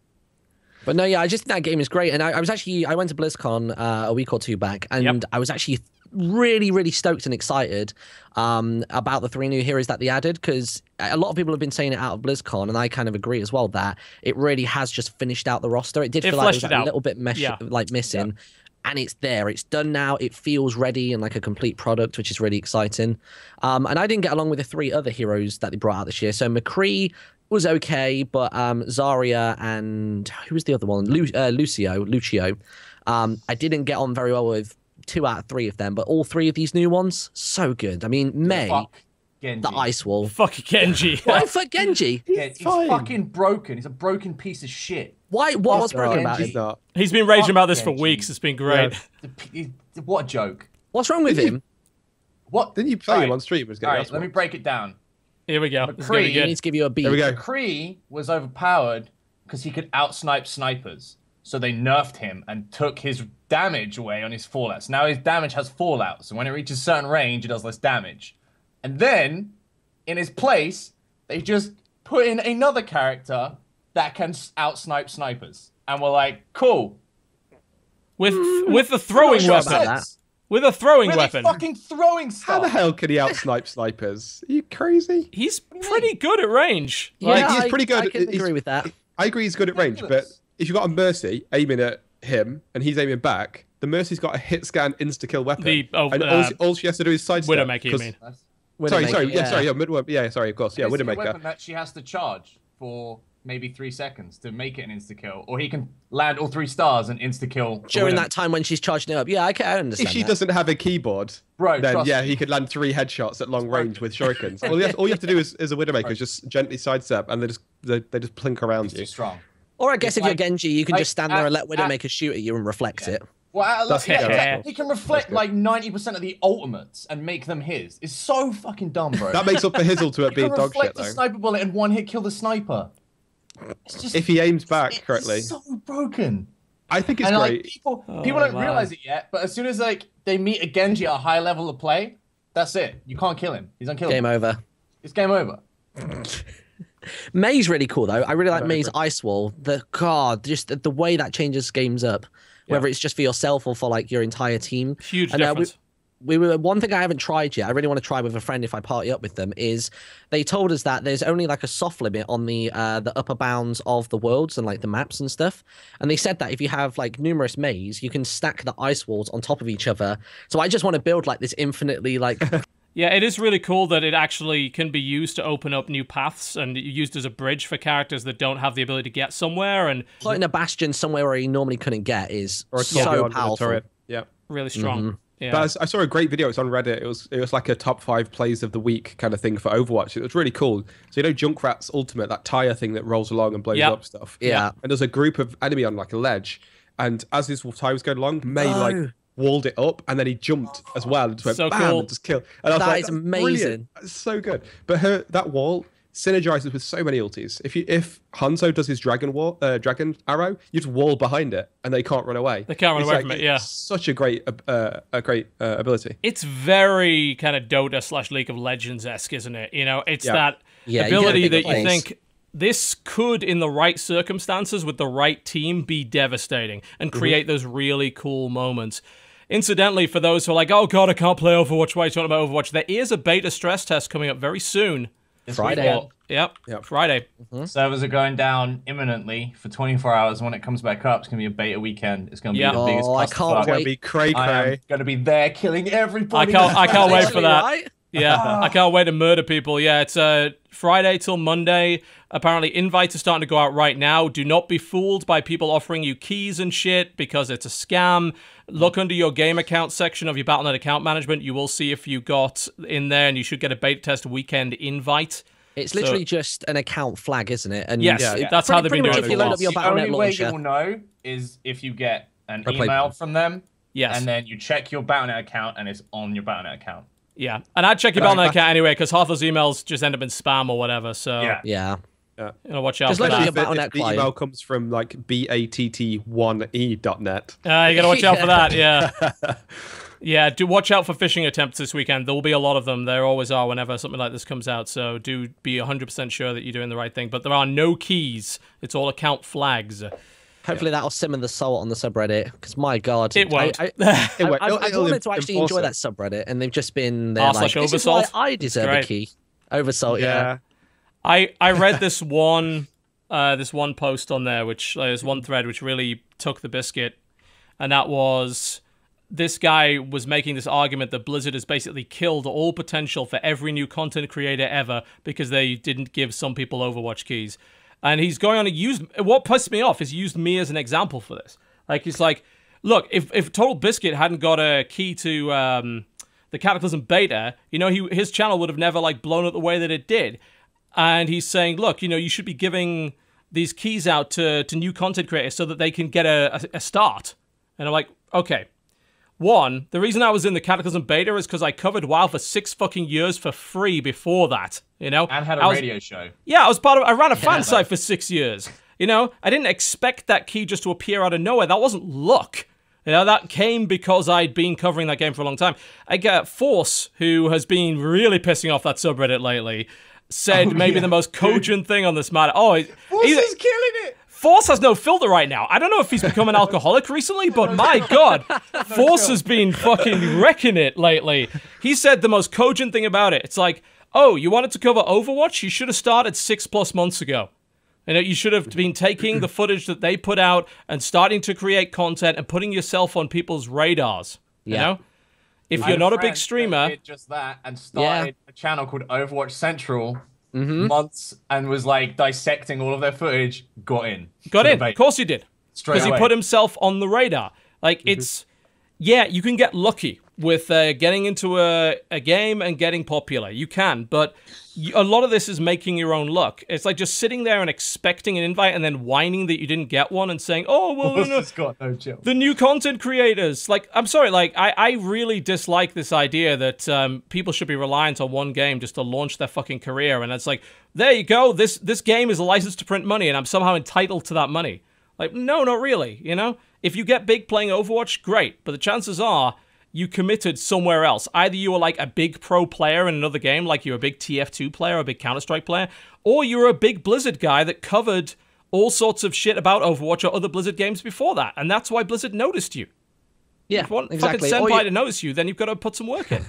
But no, yeah, I just think that game is great. And I went to BlizzCon a week or two back, and I was actually really stoked and excited about the 3 new heroes that they added, because a lot of people have been saying it out of BlizzCon, and I kind of agree as well that it really has just finished out the roster. It did feel like it was a little bit missing. Yeah. And it's there. It's done now. It feels ready and like a complete product, which is really exciting. And I didn't get along with the 3 other heroes that they brought out this year. So McCree was okay, but Zarya and who was the other one? Lucio. I didn't get on very well with 2 out of 3 of them, but all 3 of these new ones, so good. I mean, Mei, the Ice Wall. Fuck Genji. Why fuck Genji? He's fucking broken. He's a broken piece of shit. Why? What's broken about He's it? not. He's been raging about this for weeks. It's been great. Yeah. What a joke. What's wrong with him? What? Didn't you play him on stream? All right, let me break it down. Here we go. It's gonna be McCree, good. He needs to give you a beat. There we go. McCree was overpowered because he could outsnipe snipers. So they nerfed him and took his damage away on his fallouts. Now his damage has fallout. So when it reaches a certain range, it does less damage. And then, in his place, they just put in another character that can outsnipe snipers. And we're like, cool. With the throwing weapon. With a throwing weapon. Fucking throwing stuff. How the hell can he outsnipe snipers? Are you crazy? He's pretty good at range. Yeah, he's pretty good. I can agree with that. I agree he's good at range, but if you've got a Mercy aiming at him and he's aiming back, the Mercy's got a hit scan insta-kill weapon. And all she has to do is sidestep. Widowmaker, you mean? Sorry, of course. Yeah, Widowmaker. Weapon that she has to charge for maybe 3 seconds to make it an insta-kill. Or he can land all 3 stars and insta-kill. During that time when she's charging it up. Yeah, I understand If she doesn't have a keyboard, then he could land 3 headshots at long range with shurikens. all you have to do is a Widowmaker is just gently sidestep and they just plink around you. Too strong. Or I guess if you're Genji, you can just stand there and let Widowmaker shoot at you and reflect it. Well, he can reflect like 90% of the ultimates and make them his. It's so fucking dumb, bro. That makes up for his ultimate being dog shit, reflect though. a sniper bullet and 1-hit kill the sniper. It's just, if he aims back correctly. It's so broken. I think it's and, great. Like, people don't realize it yet, but as soon as like they meet a Genji at a high level of play, that's it. You can't kill him. He's unkillable. Game over. It's game over. May's really cool though. I really like May's Ice Wall. Just the way that changes games up, whether it's just for yourself or for like your entire team. Huge difference. One thing I haven't tried yet, I really want to try with a friend if I party up with them, is they told us that there's only like a soft limit on the upper bounds of the worlds and like the maps and stuff. And they said that if you have like numerous Mays, you can stack the ice walls on top of each other. So I just want to build like this infinitely like... Yeah, it is really cool that it actually can be used to open up new paths and used as a bridge for characters that don't have the ability to get somewhere. And putting a bastion somewhere where you normally couldn't get is so powerful. Yeah, really strong. Mm-hmm. Yeah. But I saw a great video. It's on Reddit. It was like a top 5 plays of the week kind of thing for Overwatch. It was really cool. So Junkrat's ultimate, that tire thing that rolls along and blows up stuff. Yeah. And there's a group of enemy on like a ledge, and as his tire was going along, May like walled it up, and then he jumped as well and just went bam and just killed. And I was like, is amazing. That's so good. But that wall synergizes with so many ultis. If Hanzo does his dragon arrow, you just wall behind it and they can't run away. They can't run away from it. Yeah, such a great ability. It's very kind of Dota / League of Legends-esque, isn't it? It's that ability that you think this could, in the right circumstances with the right team, be devastating and create those really cool moments. Incidentally, for those who are like, oh god, I can't play Overwatch, why are you talking about Overwatch? There is a beta stress test coming up very soon. Friday. Yep, Friday. Servers are going down imminently for 24 hours. When it comes back up, it's going to be a beta weekend. It's going to be the biggest clusterfuck. I can't wait. It's going to be cray-cray. I'm going to be there killing everybody. I can't wait for that. Right? Yeah, I can't wait to murder people. Yeah, it's Friday till Monday. Apparently, invites are starting to go out right now. Do not be fooled by people offering you keys and shit, because it's a scam. Look under your game account section of your Battle.net account management. You will see if you got in there, and you should get a beta test weekend invite. It's literally just an account flag, isn't it? And yes, that's how they've been doing it. If you load up your the only way you will know is if you get an email from them, and then you check your Battle.net account, and it's on your Battle.net account. Yeah, and I'd check your Battle.net account anyway, because half those emails just end up in spam or whatever, so... Yeah. Watch out for that. If the email comes from, like, batt1e.net. You gotta watch out for that, yeah. Yeah, do watch out for phishing attempts this weekend. There will be a lot of them. There always are whenever something like this comes out, so do be 100% sure that you're doing the right thing. But there are no keys. It's all account flags. Hopefully that'll simmer the soul on the subreddit, because my god, it won't. I wanted to actually enjoy that subreddit, and they've just been there like, this is why I deserve a key. Oversold, yeah. I read this one post on there, which there's one thread which really took the biscuit, and that was this guy was making this argument that Blizzard has basically killed all potential for every new content creator ever because they didn't give some people Overwatch keys. And he's going on to use... What pissed me off is he used me as an example for this. Like, he's like, look, if TotalBiscuit hadn't got a key to the Cataclysm beta, his channel would have never, like, blown up the way that it did. And he's saying, look, you should be giving these keys out to new content creators so that they can get a start. And I'm like, okay. One, the reason I was in the Cataclysm beta is because I covered WoW for 6 fucking years for free before that, And had a radio show. Yeah, I ran a fan site for 6 years. I didn't expect that key just to appear out of nowhere. That wasn't luck. That came because I'd been covering that game for a long time. I get Force, who has been really pissing off that subreddit lately, said the most cogent thing on this matter. Force is killing it! Force has no filter right now. I don't know if he's become an alcoholic recently, but my god, Force has been fucking wrecking it lately. He said the most cogent thing about it. It's like, oh, you wanted to cover Overwatch? You should have started 6+ months ago. You should have been taking the footage that they put out and starting to create content and putting yourself on people's radars. You know? If you're not a big streamer... did just that and started a channel called Overwatch Central... months and was like dissecting all of their footage, got in. Of course he did. Because he put himself on the radar. Like, it's... Yeah, you can get lucky with getting into a game and getting popular. You can, but a lot of this is making your own luck. It's like just sitting there and expecting an invite and then whining that you didn't get one and saying, oh, well, got no chill. The new content creators. Like, I'm sorry, like, I really dislike this idea that people should be reliant on one game just to launch their fucking career. And it's like, there you go, this game is a license to print money and I'm somehow entitled to that money. Like, no, not really, you know? If you get big playing Overwatch, great, but the chances are you committed somewhere else. Either you were like a big pro player in another game, like you're a big TF2 player, a big Counter-Strike player, or you're a big Blizzard guy that covered all sorts of shit about Overwatch or other Blizzard games before that, and that's why Blizzard noticed you. Yeah, if you want exactly. fucking Senpai to notice you, then you've got to put some work in.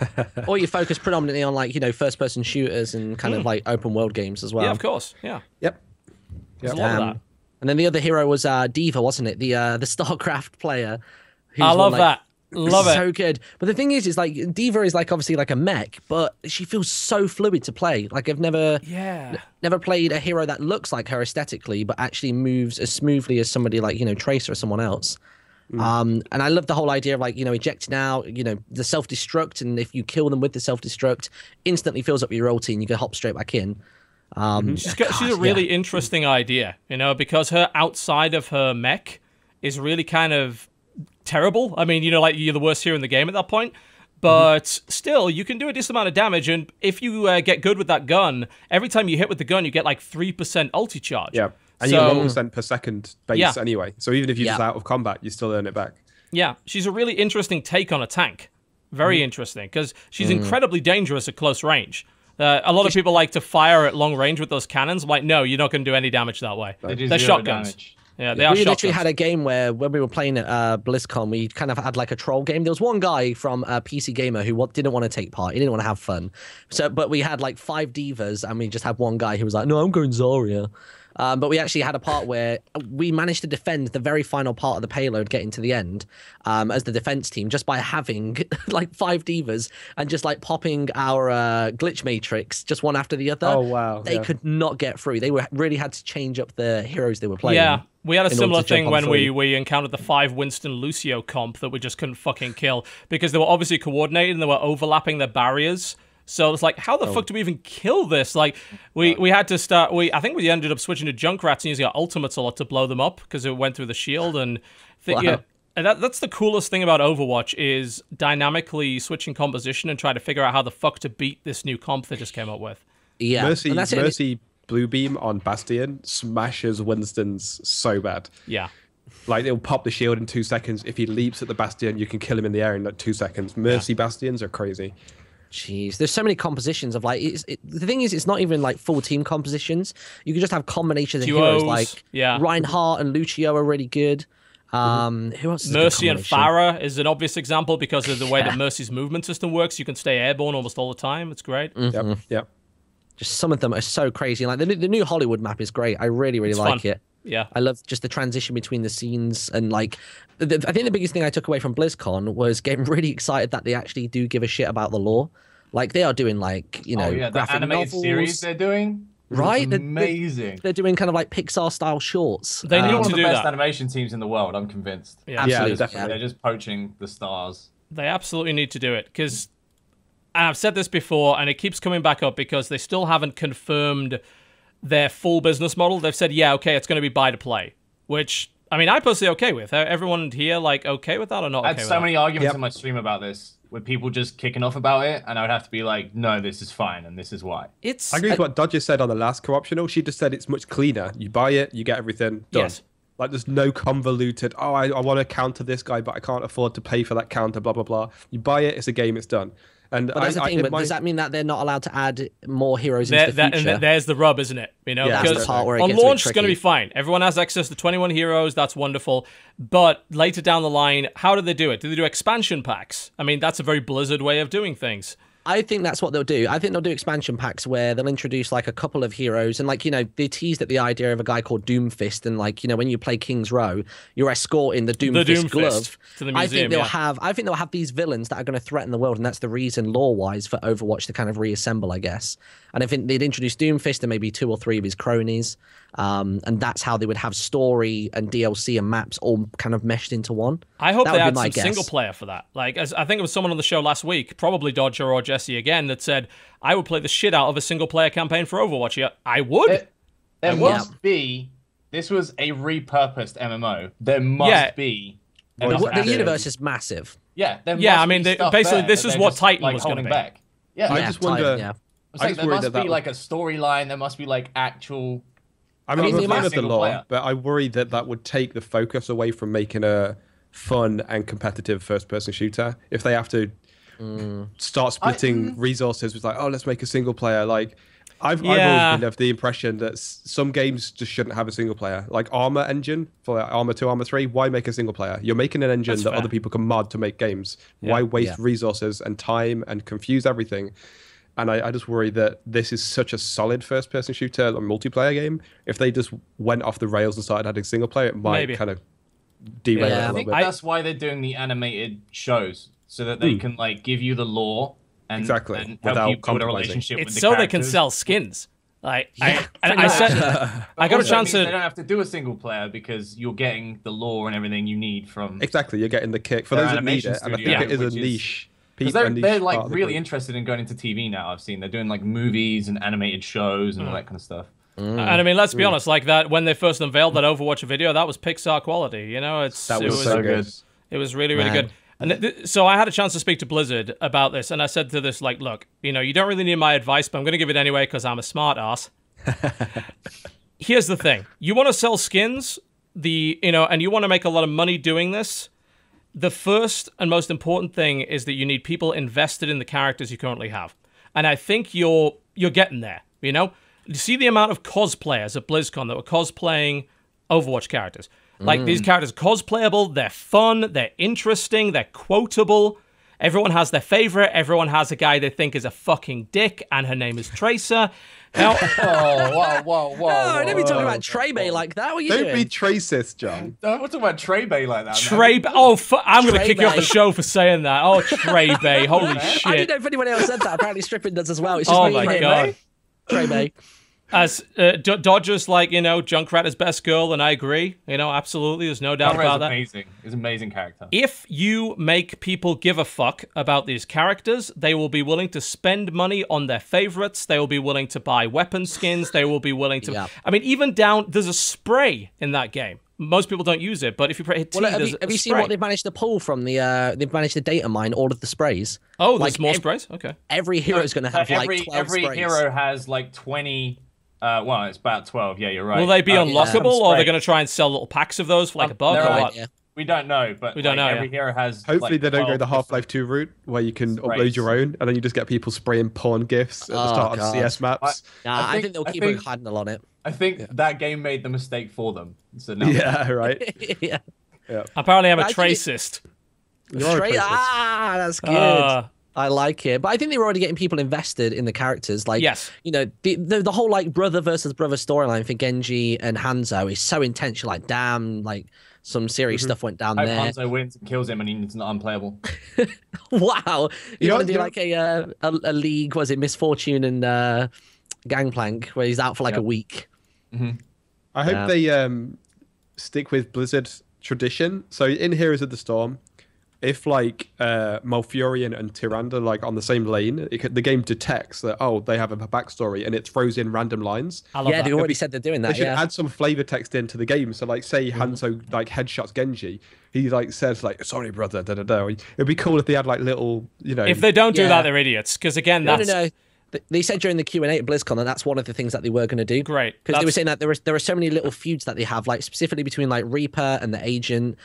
Or you focus predominantly on, like, you know, first-person shooters and kind of like open-world games as well. Yeah, of course. Yeah. Yep. There's a lot of that. And then the other hero was Diva, wasn't it? The StarCraft player. I love that. Love it. So good. But the thing is like Diva is like obviously like a mech, but she feels so fluid to play. Like I've never played a hero that looks like her aesthetically, but actually moves as smoothly as somebody like, you know, Tracer or someone else. And I love the whole idea of like, you know, ejecting out, you know, the self-destruct, and if you kill them with the self-destruct, instantly fills up your ulti and you can hop straight back in. She's a really interesting idea, you know, because her outside of her mech is really kind of terrible. I mean, you know, like you're the worst hero in the game at that point, but still, you can do a decent amount of damage, and if you get good with that gun, every time you hit with the gun, you get like 3% ulti charge. Yeah, and you get 1% per second base anyway, so even if you're just out of combat, you still earn it back. Yeah, she's a really interesting take on a tank. Very interesting, because she's incredibly dangerous at close range. A lot of people like to fire at long range with those cannons. I'm like, no, you're not going to do any damage that way. They're shotguns. Damage. Yeah, they are we shotguns. literally had a game where when we were playing at BlizzCon, we kind of had like a troll game. There was one guy from PC Gamer who didn't want to take part. He didn't want to have fun. But we had like 5 divas, and we just had one guy who was like, no, I'm going Zarya. But we actually had a part where we managed to defend the very final part of the payload getting to the end as the defense team just by having like 5 divas and just like popping our glitch matrix just one after the other. Oh, wow. They could not get through. They really had to change up the heroes they were playing. Yeah. We had a similar thing when we encountered the 5 Winston Lucio comp that we just couldn't fucking kill because they were obviously coordinated and they were overlapping their barriers. So it's like, how the fuck do we even kill this? Like, we had to start. I think we ended up switching to Junkrats and using our ultimates a lot to blow them up because it went through the shield. And and that's the coolest thing about Overwatch is dynamically switching composition and trying to figure out how the fuck to beat this new comp they just came up with. Yeah, Mercy Blue Beam on Bastion smashes Winston's so bad. Yeah. Like, it'll pop the shield in 2 seconds. If he leaps at the Bastion, you can kill him in the air in like 2 seconds. Mercy Bastions are crazy. Jeez, there's so many compositions of like. The thing is, it's not even like full team compositions. You can just have combinations of heroes like Reinhardt and Lucio are really good. Who else? Mercy and Pharah is an obvious example because of the way that Mercy's movement system works. You can stay airborne almost all the time. It's great. Yep. Just some of them are so crazy. Like the new Hollywood map is great. I really like it. Yeah, I love just the transition between the scenes and like. I think the biggest thing I took away from BlizzCon was getting really excited that they actually do give a shit about the lore. Like they are doing like the graphic animated novels. series they're doing. Right, amazing. They're doing kind of like Pixar style shorts. They need one to of the do best that. animation teams in the world. I'm convinced. Yeah, absolutely. Definitely. They're just poaching the stars. They absolutely need to do it because I've said this before and it keeps coming back up because they still haven't confirmed their full business model. They've said, yeah, okay, it's going to be buy to play, which I mean, I'm personally okay with. Everyone here like okay with that or not? I had so many arguments in my stream about this with people just kicking off about it, and I would have to be like, no, this is fine, and this is why. I agree with what Dodger said on the last co-optional. She just said it's much cleaner. You buy it, you get everything done. Yes. Like, there's no convoluted, I want to counter this guy, but I can't afford to pay for that counter, blah, blah, blah. You buy it, it's a game, it's done. And but that's the thing, does that mean that they're not allowed to add more heroes into the future? And there's the rub, isn't it? You know, that's the part where it on gets launch, it's going to be fine. Everyone has access to 21 heroes. That's wonderful. But later down the line, how do they do it? Do they do expansion packs? I mean, that's a very Blizzard way of doing things. I think that's what they'll do. I think they'll do expansion packs where they'll introduce like a couple of heroes and like, you know, they teased at the idea of a guy called Doomfist and like, you know, when you play King's Row, you're escorting the Doomfist glove. To the museum, I think they'll have these villains that are going to threaten the world, and that's the reason lore-wise for Overwatch to kind of reassemble, I guess. And I think they'd introduce Doomfist and maybe 2 or 3 of his cronies. And that's how they would have story and DLC and maps all kind of meshed into one. I hope they add some single player for that. Like, as I think it was someone on the show last week, probably Dodger or Jesse again, that said, I would play the shit out of a single player campaign for Overwatch. Yeah, I would. There must be. This was a repurposed MMO. There must be. The universe is massive. Yeah, there I mean, basically, this is what Titan was going to be. Back. Yeah, I just wonder. There must be like a storyline. There must be like actual I'm a fan of the lore, but I worry that that would take the focus away from making a fun and competitive first-person shooter. If they have to start splitting resources with like, oh, let's make a single player. Like, I've always been of the impression that some games just shouldn't have a single player. Like Armor engine for like Armor 2, Armor 3. Why make a single player? You're making an engine that other people can mod to make games. Why waste resources and time and confuse everything? And I just worry that this is such a solid first-person shooter, a multiplayer game. If they just went off the rails and started adding single player, it might kind of derail it a little bit. I think that's why they're doing the animated shows, so that they can like give you the lore and, and help you build a relationship with the so characters. They can sell skins. Like I said, I got a chance to. They don't have to do a single player because you're getting the lore and everything you need from. Exactly, you're getting the kick for those that need it, and I think it is a niche. Because they're like really interested in going into TV now. I've seen they're doing like movies and animated shows and all that kind of stuff. And I mean, let's be honest, like that when they first unveiled that Overwatch video, that was Pixar quality. You know, it was so good. It was really, really good. And so I had a chance to speak to Blizzard about this, and I said to this, like, look, you know, you don't really need my advice, but I'm going to give it anyway because I'm a smart ass. Here's the thing: you want to sell skins, and you want to make a lot of money doing this. The first and most important thing is that you need people invested in the characters you currently have. And I think you're getting there, you know? You see the amount of cosplayers at BlizzCon that were cosplaying Overwatch characters. Like, these characters are cosplayable, they're fun, they're interesting, they're quotable. Everyone has their favorite, everyone has a guy they think is a fucking dick, and her name is Tracer. Now, whoa. No, don't be talking about Trey like that. What are you doing? Don't be Tracist, John. Don't talk about Trey like that. I'm going to kick you off the show for saying that. Oh, Trey holy shit. I didn't know if anyone else said that. Apparently Strippin does as well. It's just my God. Trey. As Dodger's like, you know, Junkrat is best girl, and I agree. You know, absolutely. There's no doubt about that. Amazing. He's an amazing character. If you make people give a fuck about these characters, they will be willing to spend money on their favorites. They will be willing to buy weapon skins. They will be willing to... Yeah. I mean, even there's a spray in that game. Most people don't use it, but if you hit T, have you seen what they've managed to pull from the... they've managed to data mine all of the sprays. Oh, there's more sprays? Okay. Every hero is going to have like 12 Every sprays. hero has like 20... well, it's about 12. Yeah, you're right. Will they be unlockable, or are they going to try and sell little packs of those for like a buck or what? Yeah. We don't know, but every hero has. Hopefully, they don't go the Half-Life 2 route where you can upload your own, and then you just get people spraying porn gifs at the start of CS maps. I think they'll keep a handle on it. I think that game made the mistake for them. So now right. yeah. Apparently, I'm a Tracist. That's good. I like it, but I think they were already getting people invested in the characters. Like, you know, the whole like brother versus brother storyline for Genji and Hanzo is so intense. You're like, damn, like some serious stuff went down there. Hanzo wins and kills him, and he's not unplayable. Wow, you want to do like a league? Was it Misfortune and Gangplank, where he's out for like a week? I hope they stick with Blizzard tradition. So in Heroes of the Storm, if like Malfurion and Tyrande like on the same lane, the game detects that they have a backstory and it throws in random lines. They already said they're doing that. They should add some flavor text into the game. So like, say Hanzo like headshots Genji, he like says like, "Sorry, brother." Da da da. It'd be cool if they had like little, you know. If they don't do that, they're idiots. Because again, No. They said during the Q&A at BlizzCon that that's one of the things that they were going to do. Great. Because they were saying that there are so many little feuds that they have, like specifically between like Reaper and the Agent.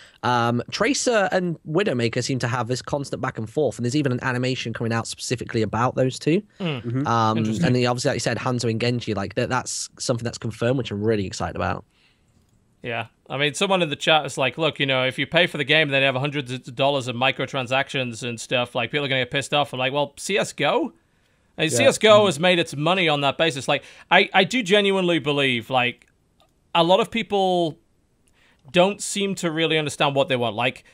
Tracer and Widowmaker seem to have this constant back and forth, and there's even an animation coming out specifically about those two. And then obviously, like you said, Hanzo and Genji, like that's something that's confirmed, which I'm really excited about. Yeah. I mean, someone in the chat is like, look, you know, if you pay for the game, then they have hundreds of dollars of microtransactions and stuff, like people are going to get pissed off. I'm like, well, CSGO? And CSGO has made its money on that basis. Like, I do genuinely believe, like, a lot of people don't seem to really understand what they want. Like,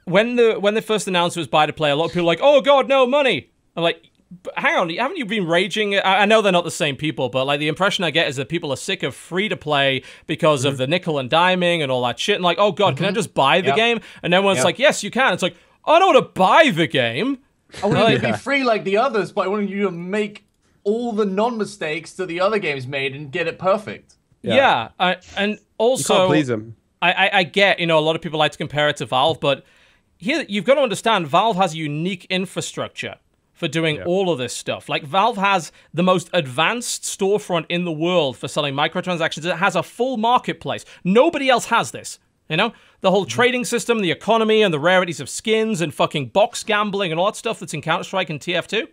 when they first announced it was buy to play, a lot of people were like, oh god, no, money. I'm like, hang on, haven't you been raging? I know they're not the same people, but like the impression I get is that people are sick of free to play because of the nickel and diming and all that shit. And like, oh god, can I just buy the game? And everyone's like, yes, you can. It's like, I don't want to buy the game. I want it to be free like the others, but I want you to make all the non-mistakes that the other games made and get it perfect. And also, you can't please them. I get, you know, a lot of people like to compare it to Valve, but here you've got to understand Valve has a unique infrastructure for doing all of this stuff. Like, Valve has the most advanced storefront in the world for selling microtransactions. It has a full marketplace. Nobody else has this, you know? The whole trading system, the economy, and the rarities of skins, and fucking box gambling, and all that stuff that's in Counter-Strike and TF2.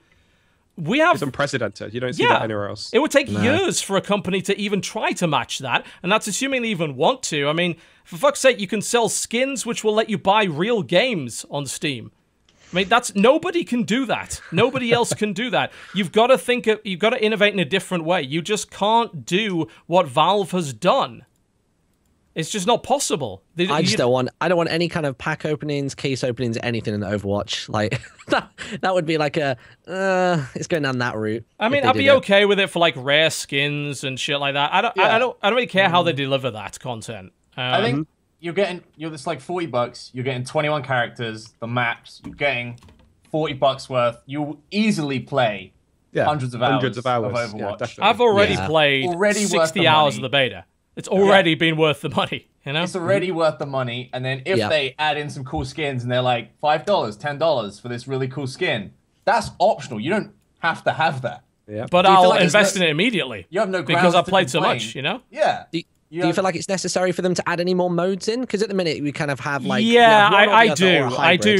It's unprecedented. You don't see that anywhere else. It would take years for a company to even try to match that, and that's assuming they even want to. I mean, for fuck's sake, you can sell skins which will let you buy real games on Steam. I mean, nobody can do that. Nobody else can do that. You've got to you've got to innovate in a different way. You just can't do what Valve has done. It's just not possible. I don't want any kind of pack openings, case openings, anything in the Overwatch. Like that would be like it's going down that route. I mean, I'd be okay with it for like rare skins and shit like that. I don't really care how they deliver that content. I think it's like $40. You're getting 21 characters, the maps. You're getting $40 worth. You easily play hundreds of hours of Overwatch. I've already played 60 hours of the beta. It's already been worth the money, you know? It's already worth the money, and then if they add in some cool skins and they're like $5, $10 for this really cool skin, that's optional. You don't have to have that. Yeah. But I'll invest in it immediately. You have no because I've played so much, you know? Yeah. Do you feel like it's necessary for them to add any more modes in? Because at the minute we kind of have like I do.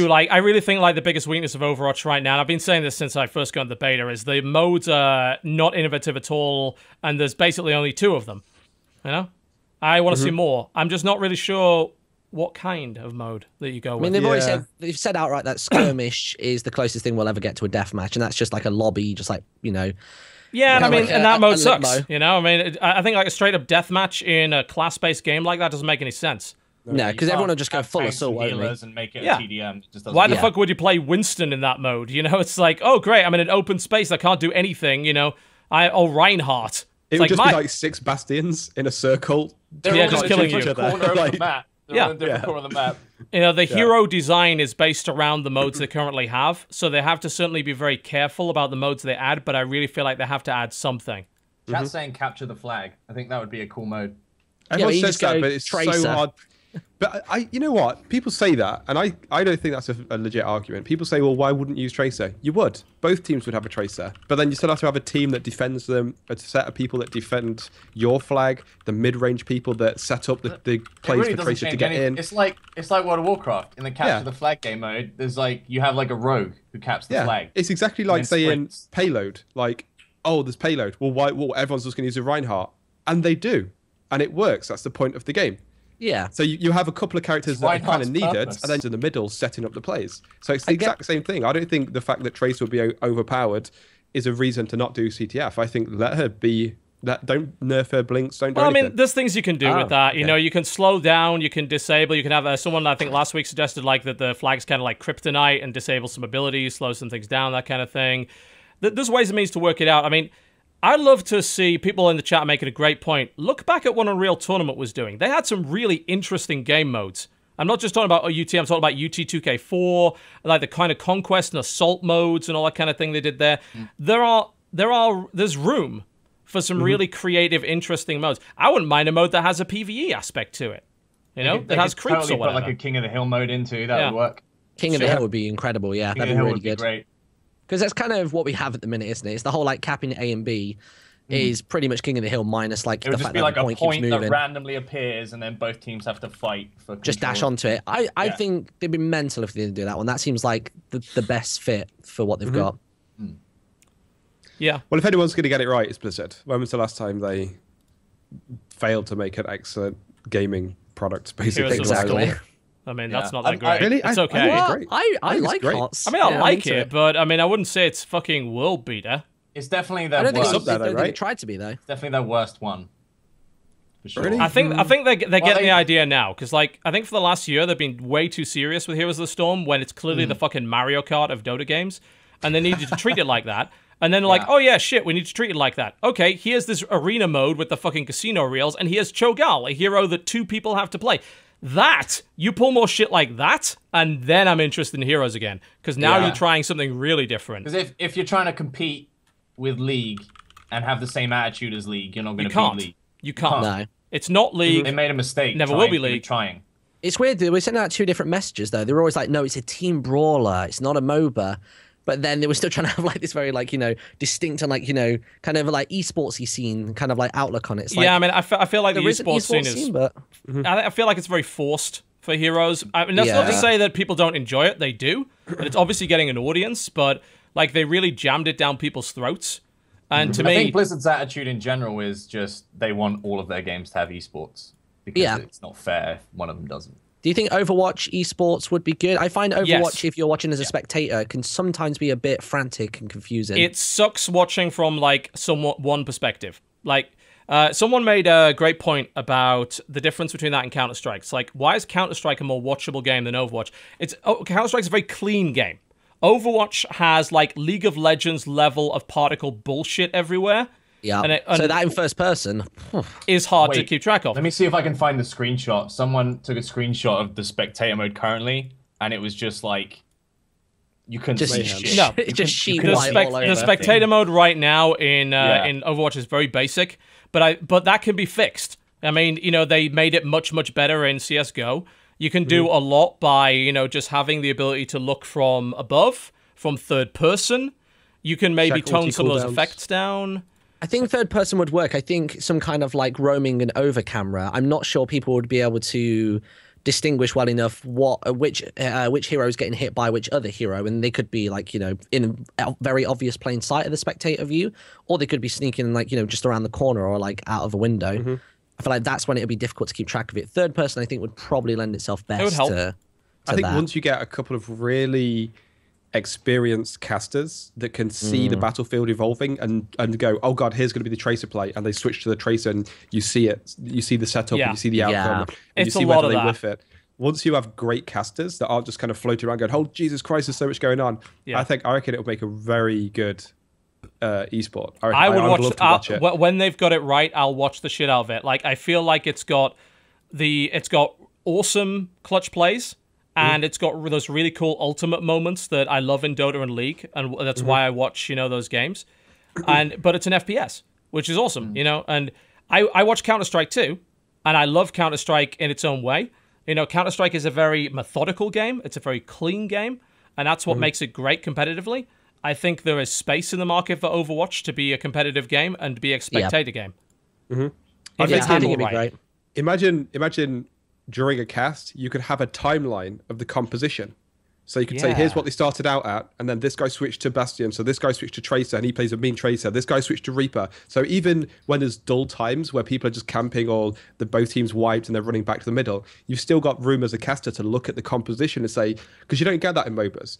Like, I really think like the biggest weakness of Overwatch right now, and I've been saying this since I first got into the beta, is the modes are not innovative at all, and there's basically only 2 of them. You know, I want to see more. I'm just not really sure what kind of mode that you go with. I mean, they've already said outright that skirmish is the closest thing we'll ever get to a deathmatch, and that's just like a lobby, just like, you know. Yeah, and I mean, and that mode sucks. You know, I mean, I think like a straight up deathmatch in a class-based game like that doesn't make any sense. No, because everyone will just go full assault and make it a TDM. Why the fuck would you play Winston in that mode? You know, it's like, oh great, I'm in an open space, I can't do anything. You know, Reinhardt. It would just be like 6 bastions in a circle. Just killing you. Corner of the map. They're in a different corner of the map. You know, the hero design is based around the modes they currently have, so they have to certainly be very careful about the modes they add, but I really feel like they have to add something. Chat's saying capture the flag. I think that would be a cool mode. Everyone says that, but it's so hard. But you know what? People say that, and I don't think that's a legit argument. People say, well, why wouldn't you use Tracer? You would. Both teams would have a Tracer. But then you still have to have a team that defends them, a set of people that defend your flag, the mid-range people that set up the plays for Tracer to get in. It's like World of Warcraft. In the capture the flag game mode, there's like, you have like a rogue who captures the flag. It's exactly like saying payload. Like, oh, there's payload. Well, why? Well, everyone's just going to use a Reinhardt. And they do. And it works. That's the point of the game. Yeah. So you have a couple of characters that are kind of needed, and then in the middle setting up the plays. So it's the exact same thing. I don't think the fact that Tracer would be overpowered is a reason to not do CTF. I think let her be. Don't nerf her blinks. Don't do anything. I mean, there's things you can do with that. You know, you can slow down. You can disable. You can have someone I think last week suggested like that the flag's kind of like kryptonite and disable some abilities, slow some things down, that kind of thing. There's ways and means to work it out. I mean, I'd love to see people in the chat making a great point. Look back at what Unreal Tournament was doing. They had some really interesting game modes. I'm not just talking about UT, I'm talking about UT 2K4, like the kind of conquest and assault modes and all that kind of thing they did there. There's room for some really creative, interesting modes. I wouldn't mind a mode that has a PvE aspect to it. You know, that has creeps totally or whatever. Put like a King of the Hill mode in too. That would work. King of the Hill would be incredible. Yeah, that'd be really good. Great. Because that's kind of what we have at the minute, isn't it? It's the whole like capping A and B is pretty much King of the Hill minus like the fact that like the point keeps moving. It would just be like a point that randomly appears and then both teams have to fight for control. Just dash onto it. I think they'd be mental if they didn't do that one. That seems like the best fit for what they've got. Yeah. Well, if anyone's going to get it right, it's Blizzard. When was the last time they failed to make an excellent gaming product, basically? Exactly. I mean, that's not that great. Really? It's okay. I like HOTS. I mean, I like it, but I mean, I wouldn't say it's fucking world beater. It's definitely their worst. I don't think it tried to be, though. It's definitely their worst one. For sure. Really? I think they're getting the idea now, because like I think for the last year they've been way too serious with Heroes of the Storm when it's clearly the fucking Mario Kart of Dota games, and they needed to treat it like that. And then like, oh yeah, shit, we need to treat it like that. Okay, here's this arena mode with the fucking casino reels, and here's Cho'Gall, a hero that 2 people have to play. That, you pull more shit like that, and then I'm interested in Heroes again. Because now you're trying something really different. Because if you're trying to compete with League and have the same attitude as League, you're not going to beat League. You can't. No. It's not League. They made a mistake. Never will be League. Trying. It's weird, dude. We're sending out 2 different messages, though. They're always like, no, it's a team brawler. It's not a MOBA. but then they were still trying to have like this very like, you know, distinct and like, you know, kind of like esportsy scene kind of like outlook on it. It's like, yeah, I mean, I feel like the esports scene is. But... I feel like it's very forced for Heroes. I mean, that's not to say that people don't enjoy it. They do, and it's obviously getting an audience, but like they really jammed it down people's throats. And to me, I think Blizzard's attitude in general is just they want all of their games to have esports because it's not fair if one of them doesn't. Do you think Overwatch esports would be good? I find Overwatch, if you're watching as a spectator, can sometimes be a bit frantic and confusing. It sucks watching from like somewhat one perspective. Like someone made a great point about the difference between that and Counter-Strike. It's like, why is Counter-Strike a more watchable game than Overwatch? Counter-Strike's a very clean game. Overwatch has like League of Legends level of particle bullshit everywhere. Yeah, so that in first person is hard to keep track of. Let me see if I can find the screenshot. Someone took a screenshot of the spectator mode currently, and it was just like you couldn't see shit. No, just sheet white all over. The spectator mode right now in Overwatch is very basic, but that can be fixed. I mean, you know, they made it much better in CS:GO. You can do a lot by, you know, just having the ability to look from above, from third person. You can maybe tone some of those effects down. I think third person would work. I think some kind of like roaming and over camera. I'm not sure people would be able to distinguish well enough which hero is getting hit by which other hero, and they could be like, you know, in a very obvious plain sight of the spectator view, or they could be sneaking like, you know, just around the corner or like out of a window. I feel like that's when it would be difficult to keep track of it. Third person, I think, would probably lend itself best. It would help. I think once you get a couple of really experienced casters that can see the battlefield evolving and go, oh god, here's going to be the tracer play, and they switch to the tracer, and you see it, you see the setup, and you see the outcome, and you see whether they whiff it. Once you have great casters that aren't just kind of floating around going, oh Jesus Christ, there's so much going on, I reckon it'll make a very good esport. I would love to watch it. When they've got it right, I'll watch the shit out of it. Like, I feel like it's got awesome clutch plays, and it's got those really cool ultimate moments that I love in Dota and League, and that's why I watch, you know, those games. But it's an FPS, which is awesome, you know. And I watch Counter-Strike too, and I love Counter-Strike in its own way. You know, Counter-Strike is a very methodical game. It's a very clean game, and that's what makes it great competitively. I think there is space in the market for Overwatch to be a competitive game and to be a spectator game. I think it'd be great. Imagine during a cast, you could have a timeline of the composition. So you could say, here's what they started out at, and then this guy switched to Bastion, so this guy switched to Tracer, and he plays a mean Tracer. This guy switched to Reaper. So even when there's dull times where people are just camping or both teams wiped and they're running back to the middle, you've still got room as a caster to look at the composition and say, because you don't get that in MOBAs.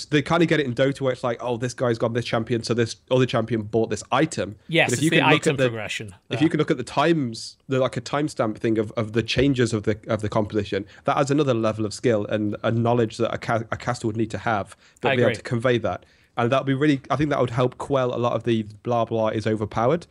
They kind of get it in Dota where it's like, oh, this guy's got this champion, so this other champion bought this item. Yes, it's the item progression. If you can look at the times, like a timestamp thing of the changes of the composition, that adds another level of skill and a knowledge that a caster would need to have to be able to convey that. And that would be really, I think that would help quell a lot of the blah blah is overpowered.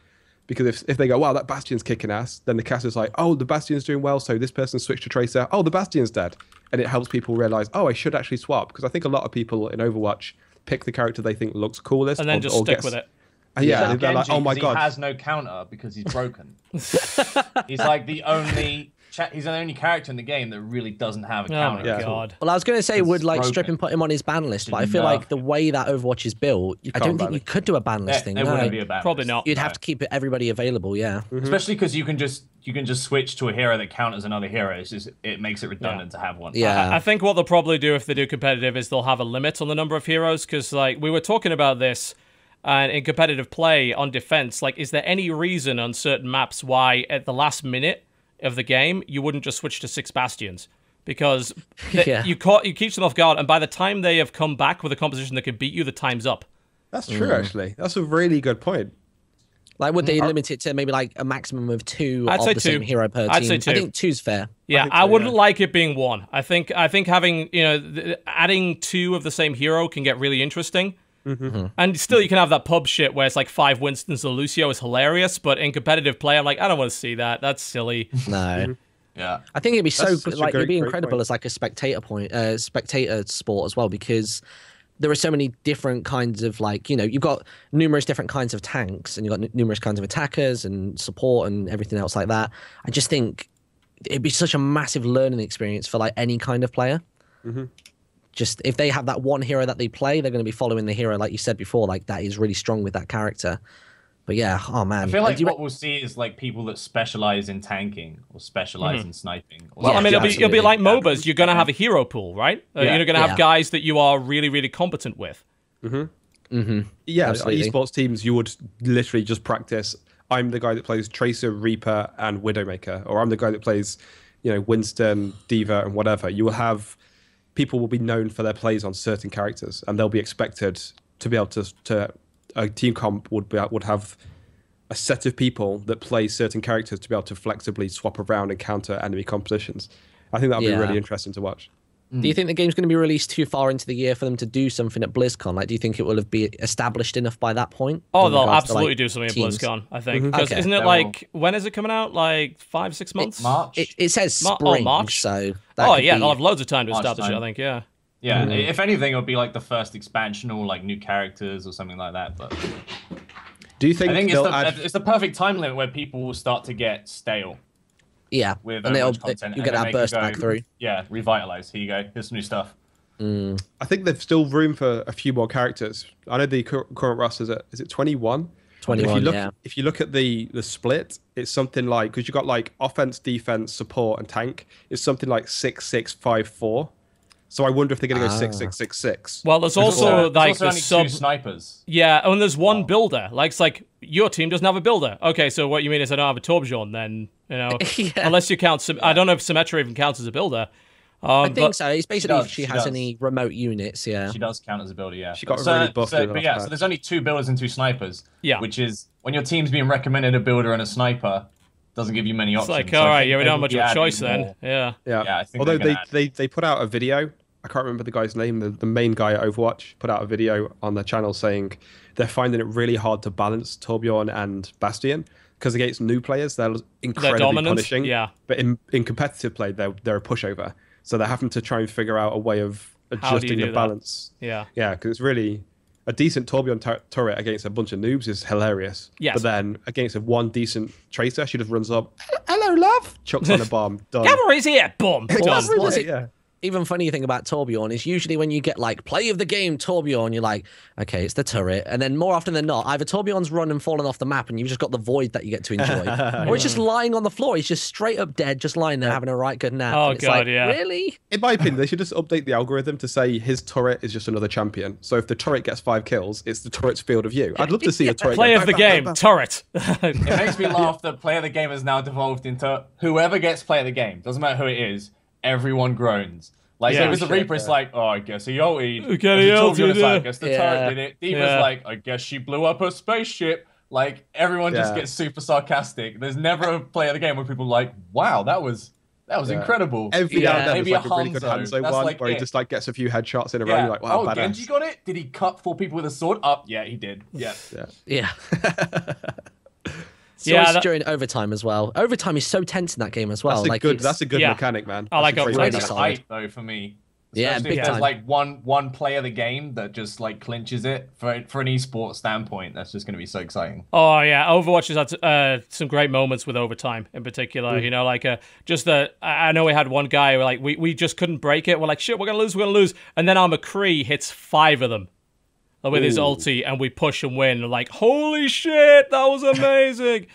Because if they go, wow, that Bastion's kicking ass, then the caster's like, oh, the Bastion's doing well, so this person switched to Tracer. Oh, the Bastion's dead. And it helps people realize, oh, I should actually swap. Because I think a lot of people in Overwatch pick the character they think looks coolest. And then just stick with it. Yeah, they're like, oh my god. He has no counter because he's broken. He's like the only... He's the only character in the game that really doesn't have a counter. Oh my god. Well, I was going to say, would like TheStrippin put him on his ban list, but I feel like the way that Overwatch is built, I don't think you could do a ban list thing. It wouldn't be a ban list. Probably not. You'd have to keep everybody available, Especially because you can just switch to a hero that counters another hero. It's just, it makes it redundant to have one. Yeah. I think what they'll probably do if they do competitive is they'll have a limit on the number of heroes, because like we were talking about this in competitive play on defense. Like, is there any reason on certain maps why at the last minute of the game you wouldn't just switch to 6 Bastions? Because you keep them off guard, and by the time they have come back with a composition that can beat you, the time's up. That's true, actually. That's a really good point. Like, would they limit it to maybe like a maximum of 2 of the same hero per team? I'd say 2. I think 2's fair. Yeah, I wouldn't like it being 1. I think having, you know, adding 2 of the same hero can get really interesting. And still, you can have that pub shit where it's like 5 Winstons or Lucio is hilarious, but in competitive play, I'm like, I don't want to see that. That's silly. No. Yeah. I think it'd be it'd be incredible as like a spectator sport as well, because there are so many different kinds of, like, you know, you've got numerous different kinds of tanks, and you've got numerous kinds of attackers and support and everything else like that. I just think it'd be such a massive learning experience for like any kind of player. just if they have that one hero that they play, they're going to be following the hero, like you said before, like that is really strong with that character. But yeah, oh man. I feel like what we'll see is like people that specialize in tanking or specialize in sniping. Well, I mean, it'll be like MOBAs. You're going to have a hero pool, right? You're going to have guys that you are really, really competent with. Yeah, esports teams, you would literally just practice. I'm the guy that plays Tracer, Reaper, and Widowmaker, or I'm the guy that plays, Winston, Diva, and whatever. You will have people will be known for their plays on certain characters, and they'll be expected to be able to a team comp would have a set of people that play certain characters to be able to flexibly swap around and counter enemy compositions. I think that'll be really interesting to watch. Do you think the game's going to be released too far into the year for them to do something at BlizzCon? Like, do you think it will have been established enough by that point? Oh, they'll absolutely do something at BlizzCon, I think. Because isn't it like, when is it coming out? Like 5-6 months? March? It says spring, March. So they'll have loads of time to establish it, I think, yeah. Yeah, if anything, it'll be like the first expansion or like new characters or something like that. But do you think it's the perfect time limit where people will start to get stale? Yeah, with and content, you get that burst back through. Yeah, revitalize. Here you go. Here's some new stuff. I think there's still room for a few more characters. I know the current roster is it 21? 21. If you look at the split, it's something like, because you got like offense, defense, support, and tank. It's something like 6-6-5-4. So I wonder if they're going to go 6-6-6-6. Well, there's also like the two snipers. Yeah, and there's one builder. Like, it's like your team doesn't have a builder. Okay, so what you mean is I don't have a Torbjorn then? Unless you count. I don't know if Symmetra even counts as a builder. I think so. It's basically if she has any remote units. Yeah, she does count as a builder. Yeah, she got really buffed. So there's only 2 builders and 2 snipers. Yeah, which is when your team's being recommended a builder and a sniper. Doesn't give you many options. It's like, all right, we don't have much of a choice then. Yeah. I think although they put out a video. I can't remember the guy's name. The main guy at Overwatch put out a video on their channel saying they're finding it really hard to balance Torbjorn and Bastion because against new players they're incredibly punishing. Yeah. But in competitive play they're a pushover. So they're having to try and figure out a way of adjusting the balance. Yeah. Yeah, because it's really a decent Torbjorn turret against a bunch of noobs is hilarious. Yes. But then against a one decent Tracer, she just runs up. Hello, love. Chucks on a bomb. Done. Cavalry's here. Boom. Done. Even funny thing about Torbjorn is usually when you get like play of the game Torbjorn, you're like, okay, it's the turret. And then more often than not, either Torbjorn's run and fallen off the map and you've just got the void that you get to enjoy. Or it's just lying on the floor. He's just straight up dead, just lying there having a right good nap. Oh, God, Really? In my opinion, they should just update the algorithm to say his turret is just another champion. So if the turret gets 5 kills, it's the turret's field of view. I'd love to see a turret. Play of the game, turret. It makes me laugh that play of the game has now devolved into whoever gets play of the game. Doesn't matter who it is, everyone groans. Like, so if it's a Reaper, it's like, oh, I guess he ultied. I guess the turret did it. Diva's like, I guess she blew up her spaceship. Like, everyone just gets super sarcastic. There's never a play of the game where people are like, wow, that was incredible. Every now and then there's like a really good Hanzo one like where he just like gets a few headshots in a row. You're like, wow, badass. Genji got it? Did he cut 4 people with a sword? Yeah, he did. Yeah. It's during overtime as well. Overtime is so tense in that game as well. That's a good mechanic, man. I like overtime. It's hype though for me. Especially if there's like one play of the game that just like clinches it for an esports standpoint. That's just going to be so exciting. Oh yeah, Overwatch has had some great moments with overtime in particular. You know, like I know we had one guy where like we just couldn't break it. We're like, shit, we're gonna lose, and then our McCree hits 5 of them with his ulti, and we push and win. Like, holy shit, that was amazing.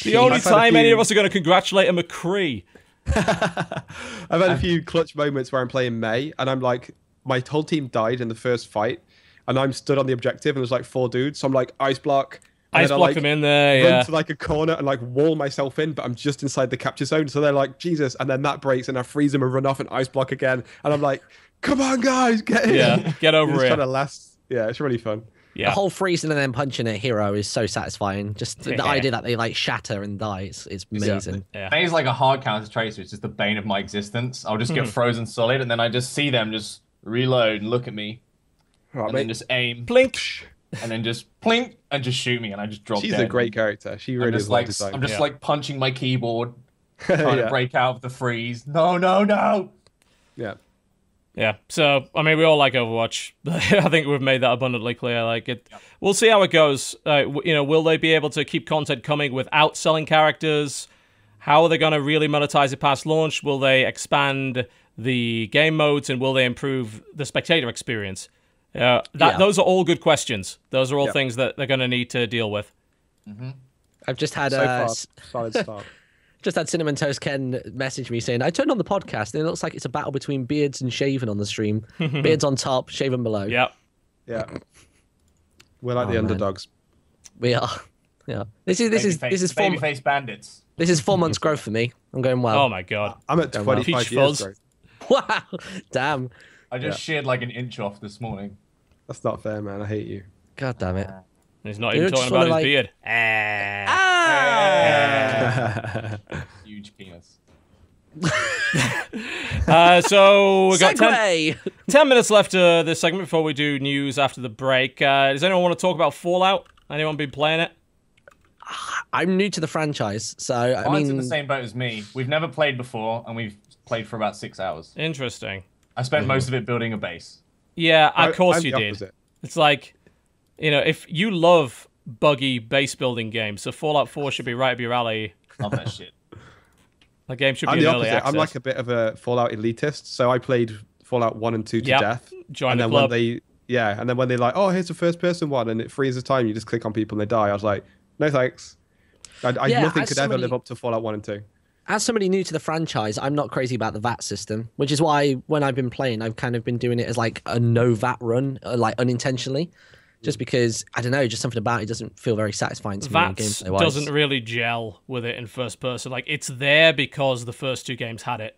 The only time any of us are going to congratulate a McCree. I've had a few clutch moments where I'm playing Mei, and I'm like, my whole team died in the first fight, and I'm stood on the objective, and there's like 4 dudes, so I'm like, ice block. Ice block them in there, run to like a corner and like wall myself in, but I'm just inside the capture zone, so they're like, Jesus, and then that breaks, and I freeze them and run off and ice block again, and I'm like, come on, guys, get in. Yeah, get over it. Trying to last. Yeah, it's really fun. Yeah. The whole freezing and then punching a hero is so satisfying. Just the idea that they like shatter and die is amazing. Yeah. Mei's like a hard counter tracer. It's just the bane of my existence. I'll just get frozen solid, and then I just see them just reload and look at me, then just aim, plink, and then just plink and just shoot me, and I just drop. She's a great character. She really is. I'm just like punching my keyboard, trying to break out of the freeze. No. Yeah. Yeah, so, I mean, we all like Overwatch. I think we've made that abundantly clear. Like, we'll see how it goes. Will they be able to keep content coming without selling characters? How are they going to really monetize it past launch? Will they expand the game modes, and will they improve the spectator experience? Those are all good questions. Those are all things that they're going to need to deal with. I've just had solid start. Just had Cinnamon Toast Ken message me saying, I turned on the podcast and it looks like it's a battle between Beards and Shaven on the stream. Beards on top, Shaven below. Yep. Yeah. We're like the underdogs. We are. Yeah. This is babyface bandits. This is 4 months growth for me. I'm going well. Oh my god. I'm at 25 years growth. Wow. Damn. I just sheared like an inch off this morning. That's not fair, man. I hate you. God damn it. He's not even talking about his beard. Huge penis. So we got 10 minutes left this segment before we do news after the break. Does anyone want to talk about Fallout? Anyone been playing it? I'm new to the franchise, so Mine's in the same boat as me. We've never played before, and we've played for about 6 hours. Interesting. I spent most of it building a base. Yeah, of course you did. It's like, if you love buggy base building games, so Fallout 4 should be right up your alley. Love that shit. That game should be in early access. I'm like a bit of a Fallout elitist, so I played Fallout 1 and 2 to death. Join the club. And then when they're like, oh, here's the first person one, and it freezes time, you just click on people and they die. I was like, no thanks. Nothing could ever live up to Fallout 1 and 2. As somebody new to the franchise, I'm not crazy about the VAT system, which is why when I've been playing, I've kind of been doing it as like a no VAT run, like unintentionally. Just because, I don't know, just something about it doesn't feel very satisfying to me. VAT doesn't really gel with it in first person. Like, it's there because the first 2 games had it.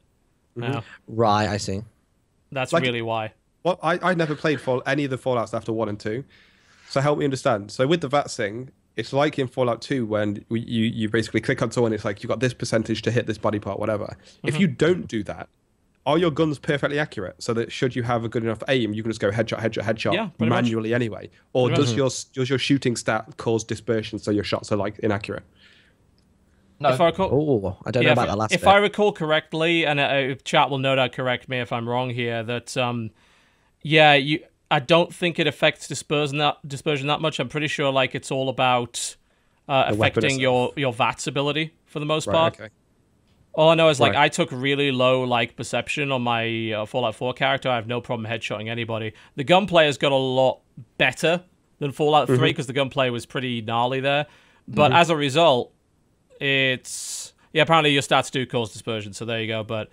Right, I see. That's really why. Well, I never played any of the Fallouts after 1 and 2. So help me understand. So with the VAT thing, it's like in Fallout 2 when you basically click on someone, it's like you've got this percentage to hit this body part, whatever. If you don't do that, are your guns perfectly accurate? So that should you have a good enough aim, you can just go headshot manually anyway? Or does your shooting stat cause dispersion so your shots are like inaccurate? No. If I recall, I don't know about that last bit. If I recall correctly, and chat will no doubt correct me if I'm wrong here, that I don't think it affects dispersion that much. I'm pretty sure like it's all about affecting your VATS ability for the most part. Okay. All I know is like I took really low like perception on my Fallout 4 character. I have no problem headshotting anybody. The gunplay's got a lot better than Fallout 3 because the gunplay was pretty gnarly there. But as a result, it's apparently your stats do cause dispersion. So there you go. But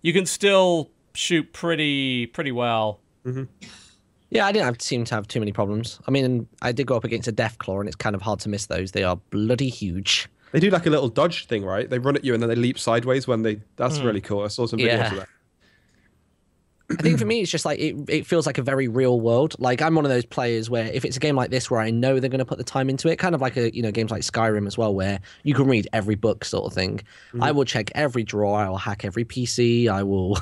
you can still shoot pretty well. Yeah, I didn't seem to have too many problems. I mean, I did go up against a Deathclaw, and it's kind of hard to miss those. They are bloody huge. They do like a little dodge thing, right? They run at you and then they leap sideways when they... That's really cool. I saw some videos of that. I think for me, it's just like, it feels like a very real world. Like, I'm one of those players where if it's a game like this where I know they're going to put the time into it, kind of like games like Skyrim as well, where you can read every book sort of thing. I will check every drawer. I will hack every PC. I will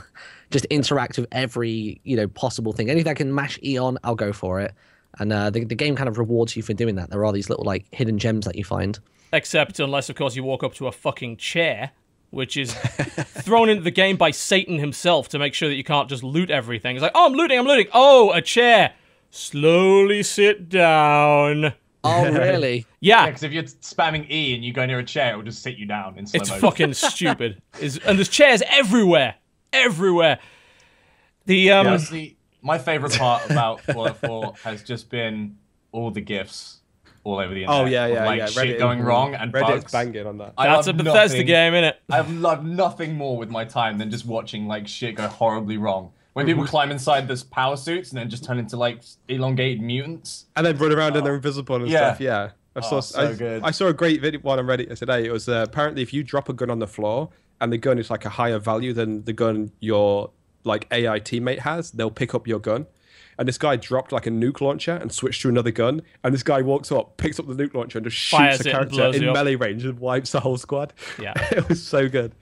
just interact with every, possible thing. Anything I can mash E on, I'll go for it. And the game kind of rewards you for doing that. There are these little, like, hidden gems that you find. Except unless, of course, you walk up to a fucking chair, which is thrown into the game by Satan himself to make sure that you can't just loot everything. It's like, oh, I'm looting. Oh, a chair. Slowly sit down. Oh, really? Yeah. Because if you're spamming E and you go near a chair, it will just sit you down in slow motion. It's fucking stupid. And there's chairs everywhere. Everywhere. Honestly, my favorite part about Fallout 4 has just been all the GIFs all over the internet. Oh, yeah. Shit going wrong and Reddit's bugs. banging on that. That's a Bethesda game, innit? I love nothing more with my time than just watching like shit go horribly wrong. When people climb inside this power suits and then just turn into like elongated mutants. And then run around and they're invisible and stuff, yeah. Good. I saw a great video on Reddit today. It was apparently if you drop a gun on the floor and the gun is like a higher value than the gun your like AI teammate has, they'll pick up your gun. And this guy dropped like a nuke launcher and switched to another gun. And this guy walks up, picks up the nuke launcher and just shoots the character in melee range and wipes the whole squad. Yeah. It was so good.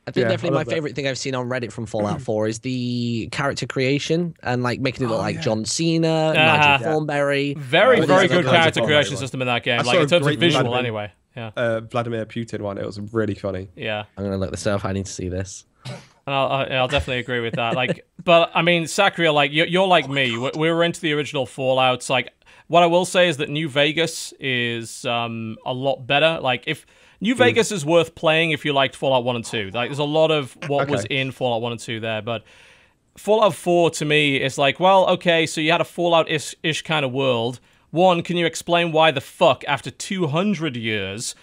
I think definitely my favorite thing I've seen on Reddit from Fallout 4 is the character creation and like making it look like John Cena, Nigel Thornberry. Very good character creation system in that game. Like in terms of visual anyway. Yeah. Vladimir Putin one. It was really funny. Yeah. I'm going to look this up. I need to see this. And I'll definitely agree with that. Like, but I mean, Sacriel, like you're like me. We were into the original Fallouts. Like, what I will say is that New Vegas is a lot better. Like, if New Vegas is worth playing if you liked Fallout 1 and 2. Like, there's a lot of what was in Fallout 1 and 2 there, but Fallout 4 to me is like, well, okay, so you had a Fallout-ish kind of world. One, can you explain why the fuck, after 200 years,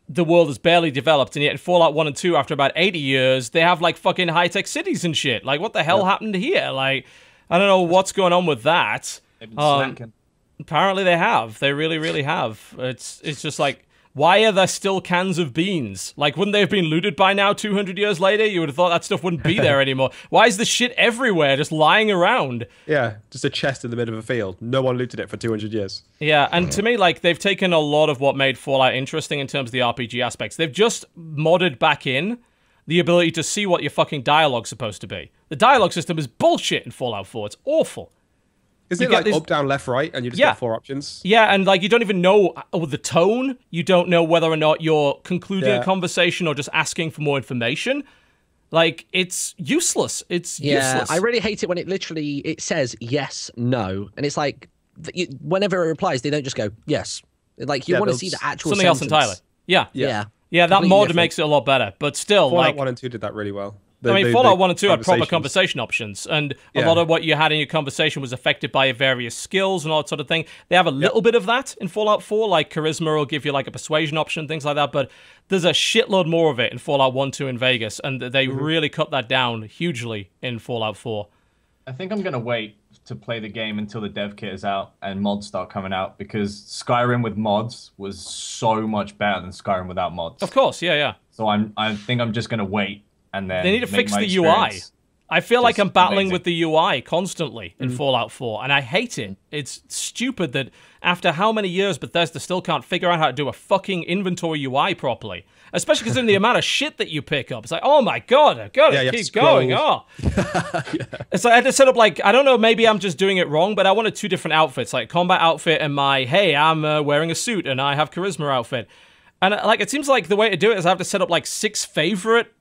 the world is barely developed, and yet in Fallout 1 and 2, after about 80 years, they have, like, fucking high-tech cities and shit. Like, what the hell happened here? Like, I don't know what's going on with that. They've been slacking. Apparently they have. They really, really have. It's just like, why are there still cans of beans? Like, wouldn't they have been looted by now 200 years later? You would have thought that stuff wouldn't be there anymore. Why is the shit everywhere, just lying around? Yeah, just a chest in the middle of a field. No one looted it for 200 years. Yeah, and to me, like, they've taken a lot of what made Fallout interesting in terms of the RPG aspects. They've just modded back in the ability to see what your fucking dialogue's supposed to be. The dialogue system is bullshit in Fallout 4. It's awful. Isn't it like up, down, left, right, and you just get 4 options? Yeah, and like you don't even know the tone. You don't know whether or not you're concluding a conversation or just asking for more information. Like, it's useless. It's useless. I really hate it when it says yes, no, and it's like whenever it replies, they don't just go yes. Like, you want to see the actual something else entirely. Yeah, that mod makes it a lot better, but still, Fallout like 1 and 2 did that really well. Fallout 1 and 2 had proper conversation options, and a lot of what you had in your conversation was affected by your various skills and all that sort of thing. They have a little bit of that in Fallout 4, like charisma will give you like a persuasion option, things like that, but there's a shitload more of it in Fallout 1, 2, and Vegas, and they really cut that down hugely in Fallout 4. I think I'm going to wait to play the game until the dev kit is out and mods start coming out, because Skyrim with mods was so much better than Skyrim without mods. Of course, yeah. So I think I'm just going to wait. And then they need to fix the UI. I feel like I'm battling with the UI constantly in Fallout 4, and I hate it. It's stupid that after how many years Bethesda still can't figure out how to do a fucking inventory UI properly. Especially because in the amount of shit that you pick up. It's like, oh my god, I've got to keep going. Oh. It's like I had to set up, like, I don't know, maybe I'm just doing it wrong, but I wanted 2 different outfits, like combat outfit and my, hey, I'm wearing a suit and I have charisma outfit. And like, it seems like the way to do it is I have to set up like 6 favorite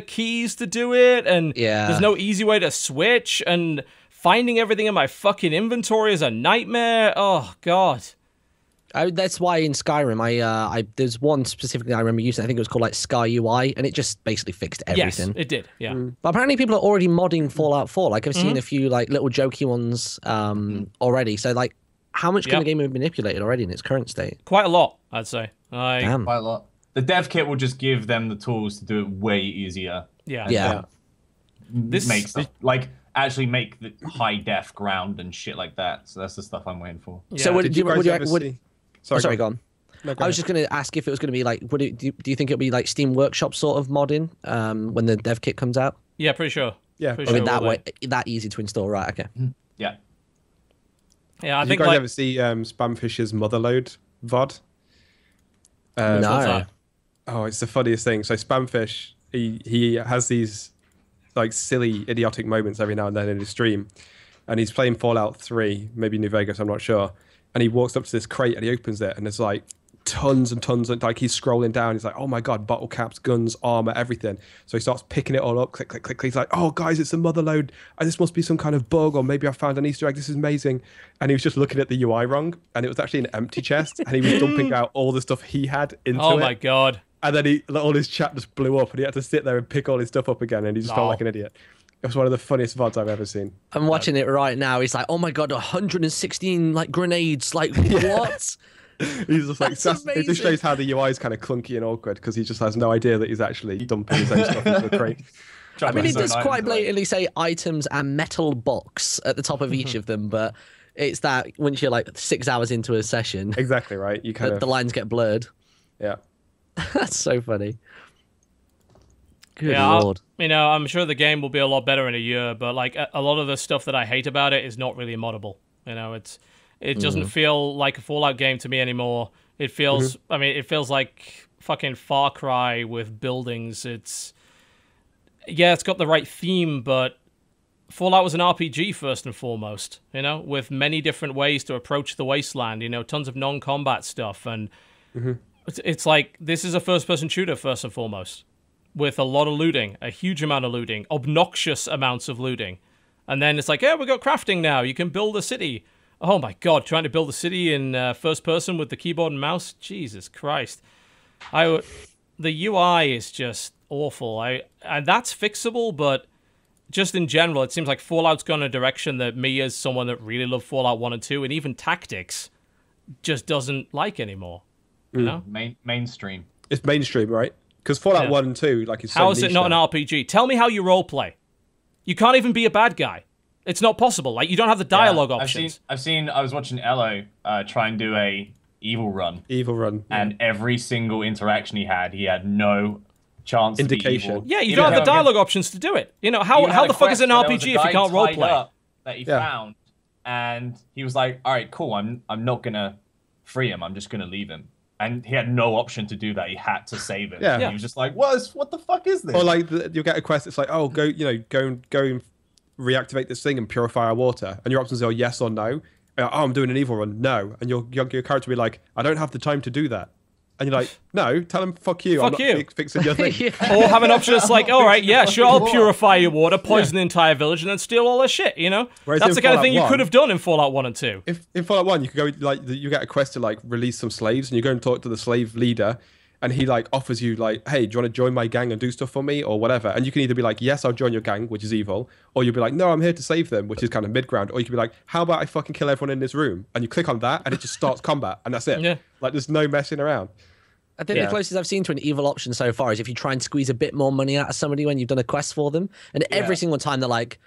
keys to do it, and there's no easy way to switch, and finding everything in my fucking inventory is a nightmare. Oh god. That's why in Skyrim, there's one specifically I remember using. I think it was called like Sky UI, and it just basically fixed everything. Yes, it did. Yeah. But apparently people are already modding Fallout 4. Like, I've seen a few like little jokey ones already. So like, how much can the game have been manipulated already in its current state? Quite a lot, I'd say. Damn. Quite a lot. The dev kit will just give them the tools to do it way easier. Yeah. This makes like actually make the high def ground and shit like that. So that's the stuff I'm waiting for. Yeah. So would you Sorry, go on. No, go I was just going to ask if it was going to be like, do you think it'll be like Steam Workshop sort of modding when the dev kit comes out? Yeah, pretty sure. Yeah, pretty sure that way, that easy to install, right? Okay. Yeah. Yeah, I Did think you guys like ever see Spamfish's Motherload VOD? No. Oh, it's the funniest thing. So Spamfish, he has these like silly, idiotic moments every now and then in his stream, and he's playing Fallout 3, maybe New Vegas, I'm not sure. And he walks up to this crate and he opens it, and there's like tons and tons of, like, he's scrolling down. He's like, oh my god, bottle caps, guns, armor, everything. So he starts picking it all up, click, click, click. He's like, oh guys, it's a Motherload. This must be some kind of bug, or maybe I found an Easter egg. This is amazing. And he was just looking at the UI wrong, and it was actually an empty chest, and he was dumping out all the stuff he had into it. Oh my god. And then all his chat just blew up, and he had to sit there and pick all his stuff up again, and he just felt like an idiot. It was one of the funniest VODs I've ever seen. I'm watching it right now. He's like, oh my god, 116 like grenades. Like, what? He's just like, it just shows how the UI is kind of clunky and awkward, because he just has no idea that he's actually dumping his own stuff into a crate. I mean, it does quite blatantly say items and metal box at the top of each of them, but it's that once you're like 6 hours into a session, exactly right, you kind of the lines get blurred. Yeah. That's so funny. Good Lord. I'm sure the game will be a lot better in a year, but like a lot of the stuff that I hate about it is not really moddable. It doesn't feel like a Fallout game to me anymore. It feels, it feels like fucking Far Cry with buildings. It's got the right theme, but Fallout was an RPG first and foremost, with many different ways to approach the wasteland, tons of non-combat stuff, and it's like, this is a first-person shooter first and foremost, with a lot of looting, a huge amount of looting, obnoxious amounts of looting. And then it's like, yeah, we got crafting now. You can build a city. Oh my god, trying to build a city in first person with the keyboard and mouse? Jesus Christ. The UI is just awful. And that's fixable, but just in general, it seems like Fallout's gone a direction that me, as someone that really loved Fallout 1 and 2, and even Tactics, just doesn't like anymore. You know? Mainstream. It's mainstream, right? Because Fallout 1 and 2, like, is so how is it niche not now. an RPG? Tell me how you roleplay. You can't even be a bad guy. It's not possible. Like, you don't have the dialogue options. I was watching Elo try and do a evil run. And every single interaction he had no chance indication. To be evil. Yeah, you don't have the dialogue options to do it. You know, how the fuck is it an RPG if you can't roleplay? That he found, and he was like, all right, cool, I'm not gonna free him, I'm just gonna leave him. And he had no option to do that. He had to save him. Yeah. He was just like, what the fuck is this? Or like, you'll get a quest, it's like, oh, go and reactivate this thing and purify our water. And your options are yes or no. Oh, I'm doing an evil run. No. And your character will be like, I don't have the time to do that. And you're like, no, tell him, fuck you. Fuck I'm not fixing your thing. Or have an option that's like, all right, yeah, sure, I'll purify your water, poison the entire village, and then steal all their shit, you know? Whereas that's the kind of thing you Fallout could have done in Fallout 1 and 2. If in Fallout 1, you could go, like, you get a quest to, like, release some slaves, and you go and talk to the slave leader, and he, like, offers you, like, hey, do you want to join my gang and do stuff for me, or whatever? And you can either be like, yes, I'll join your gang, which is evil, or you'll be like, no, I'm here to save them, which is kind of mid-ground, or you can be like, how about I fucking kill everyone in this room? And you click on that, and it just starts combat, and that's it. Yeah. Like, there's no messing around. I think the closest I've seen to an evil option so far is if you try and squeeze a bit more money out of somebody when you've done a quest for them, and every single time they're like,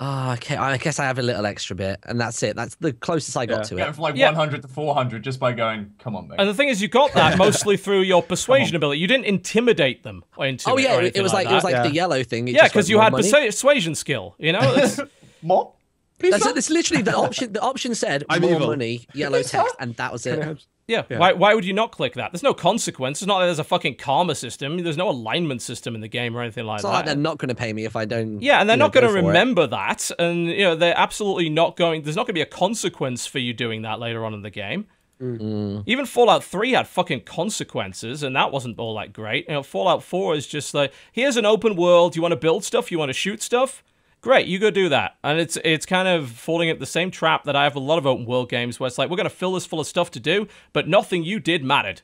oh, okay, I guess I have a little extra bit, and that's it. That's the closest I got to it. From like 100 to 400 just by going, come on, mate. And the thing is, you got that mostly through your persuasion ability. You didn't intimidate them into it was like the yellow thing. Yeah, because you had persuasion skill. You know, it's more. That's literally the option. The option said more money, yellow text, and that was it. Yeah. Why would you not click that? There's no consequence. It's not like there's a fucking karma system. There's no alignment system in the game or anything like that. It's not like they're not going to pay me if I don't. Yeah, and they're not going to remember that. And, you know, they're absolutely not going. There's not going to be a consequence for you doing that later on in the game. Even Fallout 3 had fucking consequences, and that wasn't all that great. You know, Fallout 4 is just like, here's an open world. You want to build stuff? You want to shoot stuff? Great, you go do that. And it's kind of falling into the same trap that I have a lot of open world games where it's like, we're going to fill this full of stuff to do, but nothing you did mattered.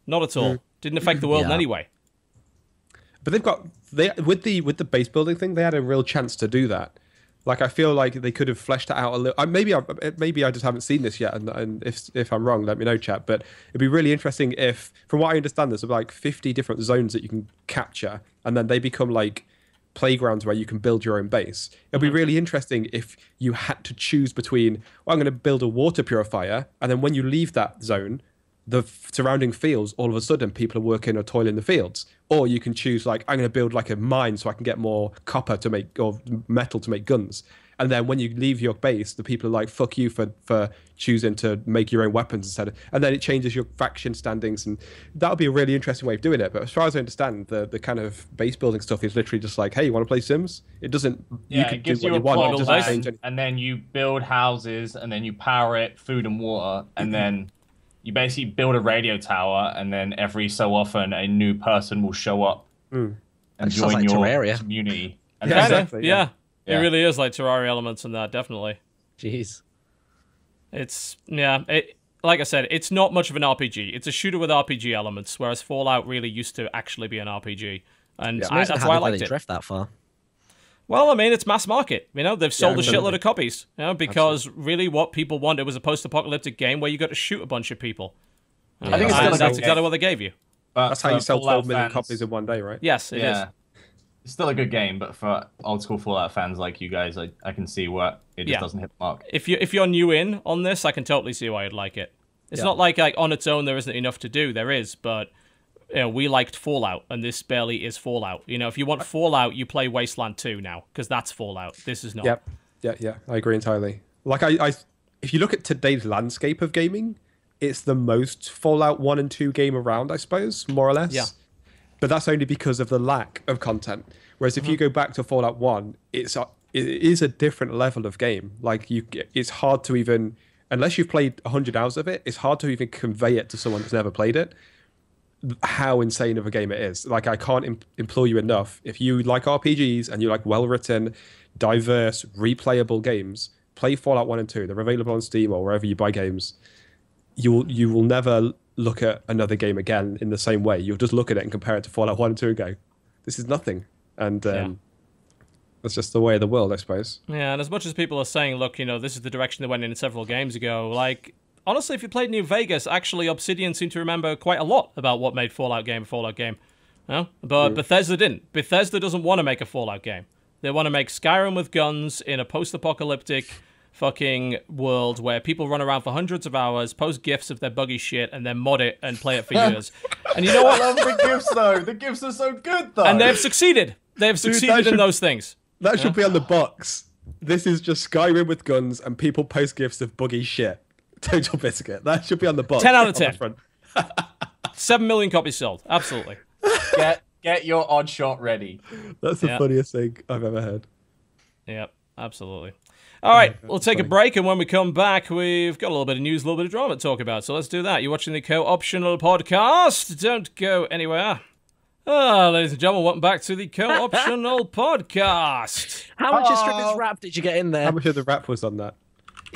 Not at all. Didn't affect the world in any way. But with the base building thing, they had a real chance to do that. Like, I feel like they could have fleshed it out a little. Maybe I just haven't seen this yet, and if I'm wrong, let me know, chat. But it'd be really interesting if, from what I understand, there's like 50 different zones that you can capture, and then they become like playgrounds where you can build your own base. It'll be really interesting if you had to choose between, well, I'm going to build a water purifier, and then when you leave that zone, the surrounding fields, all of a sudden people are working or toiling in the fields. Or you can choose, like, I'm going to build like a mine so I can get more copper to make, or metal to make guns. And then when you leave your base, the people are like, fuck you for choosing to make your own weapons instead of... And then it changes your faction standings, and that'll be a really interesting way of doing it. But as far as I understand, the kind of base building stuff is literally just like, hey, you want to play Sims? It doesn't... Yeah, you can it gives do you what a you want. plot It doesn't change land, anything. and then you build houses, and then you power it, food and water, and then you basically build a radio tower, and then every so often a new person will show up and join like your Terraria. community. And Yeah, exactly, yeah. It really is like Terraria elements in that, definitely. Jeez. It's, like I said, it's not much of an RPG. It's a shooter with RPG elements, whereas Fallout really used to actually be an RPG. And that's why I liked it. Drift that far. Well, I mean, it's mass market. You know, they've sold a shitload of copies. You know, because really what people wanted was a post-apocalyptic game where you got to shoot a bunch of people. I think it's still that's exactly what they gave you. But That's how you sell 12 million fans, copies in one day, right? Yes, it is. It's still a good game, but for old school Fallout fans like you guys, I can see where it just doesn't hit the mark. If you're new in on this, I can totally see why you'd like it. It's not like on its own there isn't enough to do. There is, but you know, we liked Fallout, and this barely is Fallout. You know, if you want Fallout, you play Wasteland 2 now, because that's Fallout. This is not. Yep. Yeah, I agree entirely. Like, if you look at today's landscape of gaming, it's the most Fallout 1 and 2 game around, I suppose, more or less. Yeah. But that's only because of the lack of content. Whereas if you go back to Fallout 1, it is a different level of game. Like, it's hard to even, unless you've played 100 hours of it, it's hard to even convey it to someone who's never played it, how insane of a game it is. Like, I can't implore you enough. If you like RPGs and you like well-written, diverse, replayable games, play Fallout 1 and 2. They're available on Steam or wherever you buy games. You will never look at another game again in the same way. You'll just look at it and compare it to Fallout 1 and 2 and go, this is nothing. And that's just the way of the world, I suppose. Yeah, and as much as people are saying, look, you know, this is the direction they went in several games ago, like, honestly, if you played New Vegas, actually Obsidian seemed to remember quite a lot about what made Fallout game a Fallout game. No? But Bethesda didn't. Bethesda doesn't want to make a Fallout game. They want to make Skyrim with guns in a post-apocalyptic fucking world where people run around for hundreds of hours, post GIFs of their buggy shit, and then mod it and play it for years. And you know what? I love the GIFs, though. The GIFs are so good, though. And they have succeeded. They have succeeded in those things. That should be on the box. This is just Skyrim with guns and people post GIFs of buggy shit. TotalBiscuit. That should be on the box. 10 out of 10. 7 million copies sold. Absolutely. Get your Oddshot ready. That's the funniest thing I've ever heard. Yep, absolutely. All right, we'll take a break, and when we come back, we've got a little bit of news, a little bit of drama to talk about. So let's do that. You're watching the Co-Optional Podcast. Don't go anywhere. Ladies and gentlemen, welcome back to the Co-Optional Podcast. How much of Strippin's rap did you get in there? How much of the rap was on that?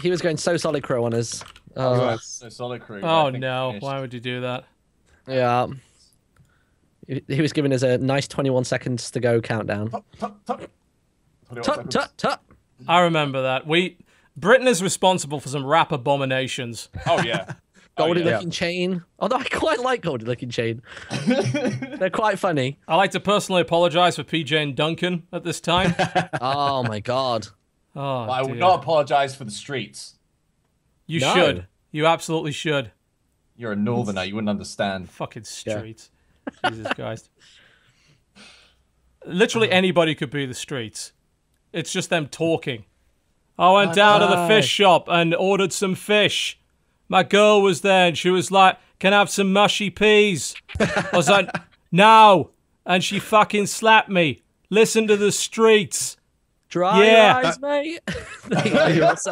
He was going so solid crow on us. So solid crew. Oh, no. Why would you do that? Yeah. He was giving us a nice 21 seconds to go countdown. Tut. I remember that. Britain is responsible for some rap abominations. Oh, yeah. Goldie Looking Chain. Although I quite like Goldie Looking Chain. They're quite funny. I like to personally apologize for PJ and Duncan at this time. Oh, my God. Oh, I would not apologize for the streets. You should. You absolutely should. You're a northerner. You wouldn't understand. Fucking streets. Yeah. Jesus Christ. Literally anybody could be the streets. It's just them talking. I went down to the fish shop and ordered some fish. My girl was there and she was like, can I have some mushy peas? I was like, no. And she fucking slapped me. Listen to the streets. Dry your eyes, mate. Just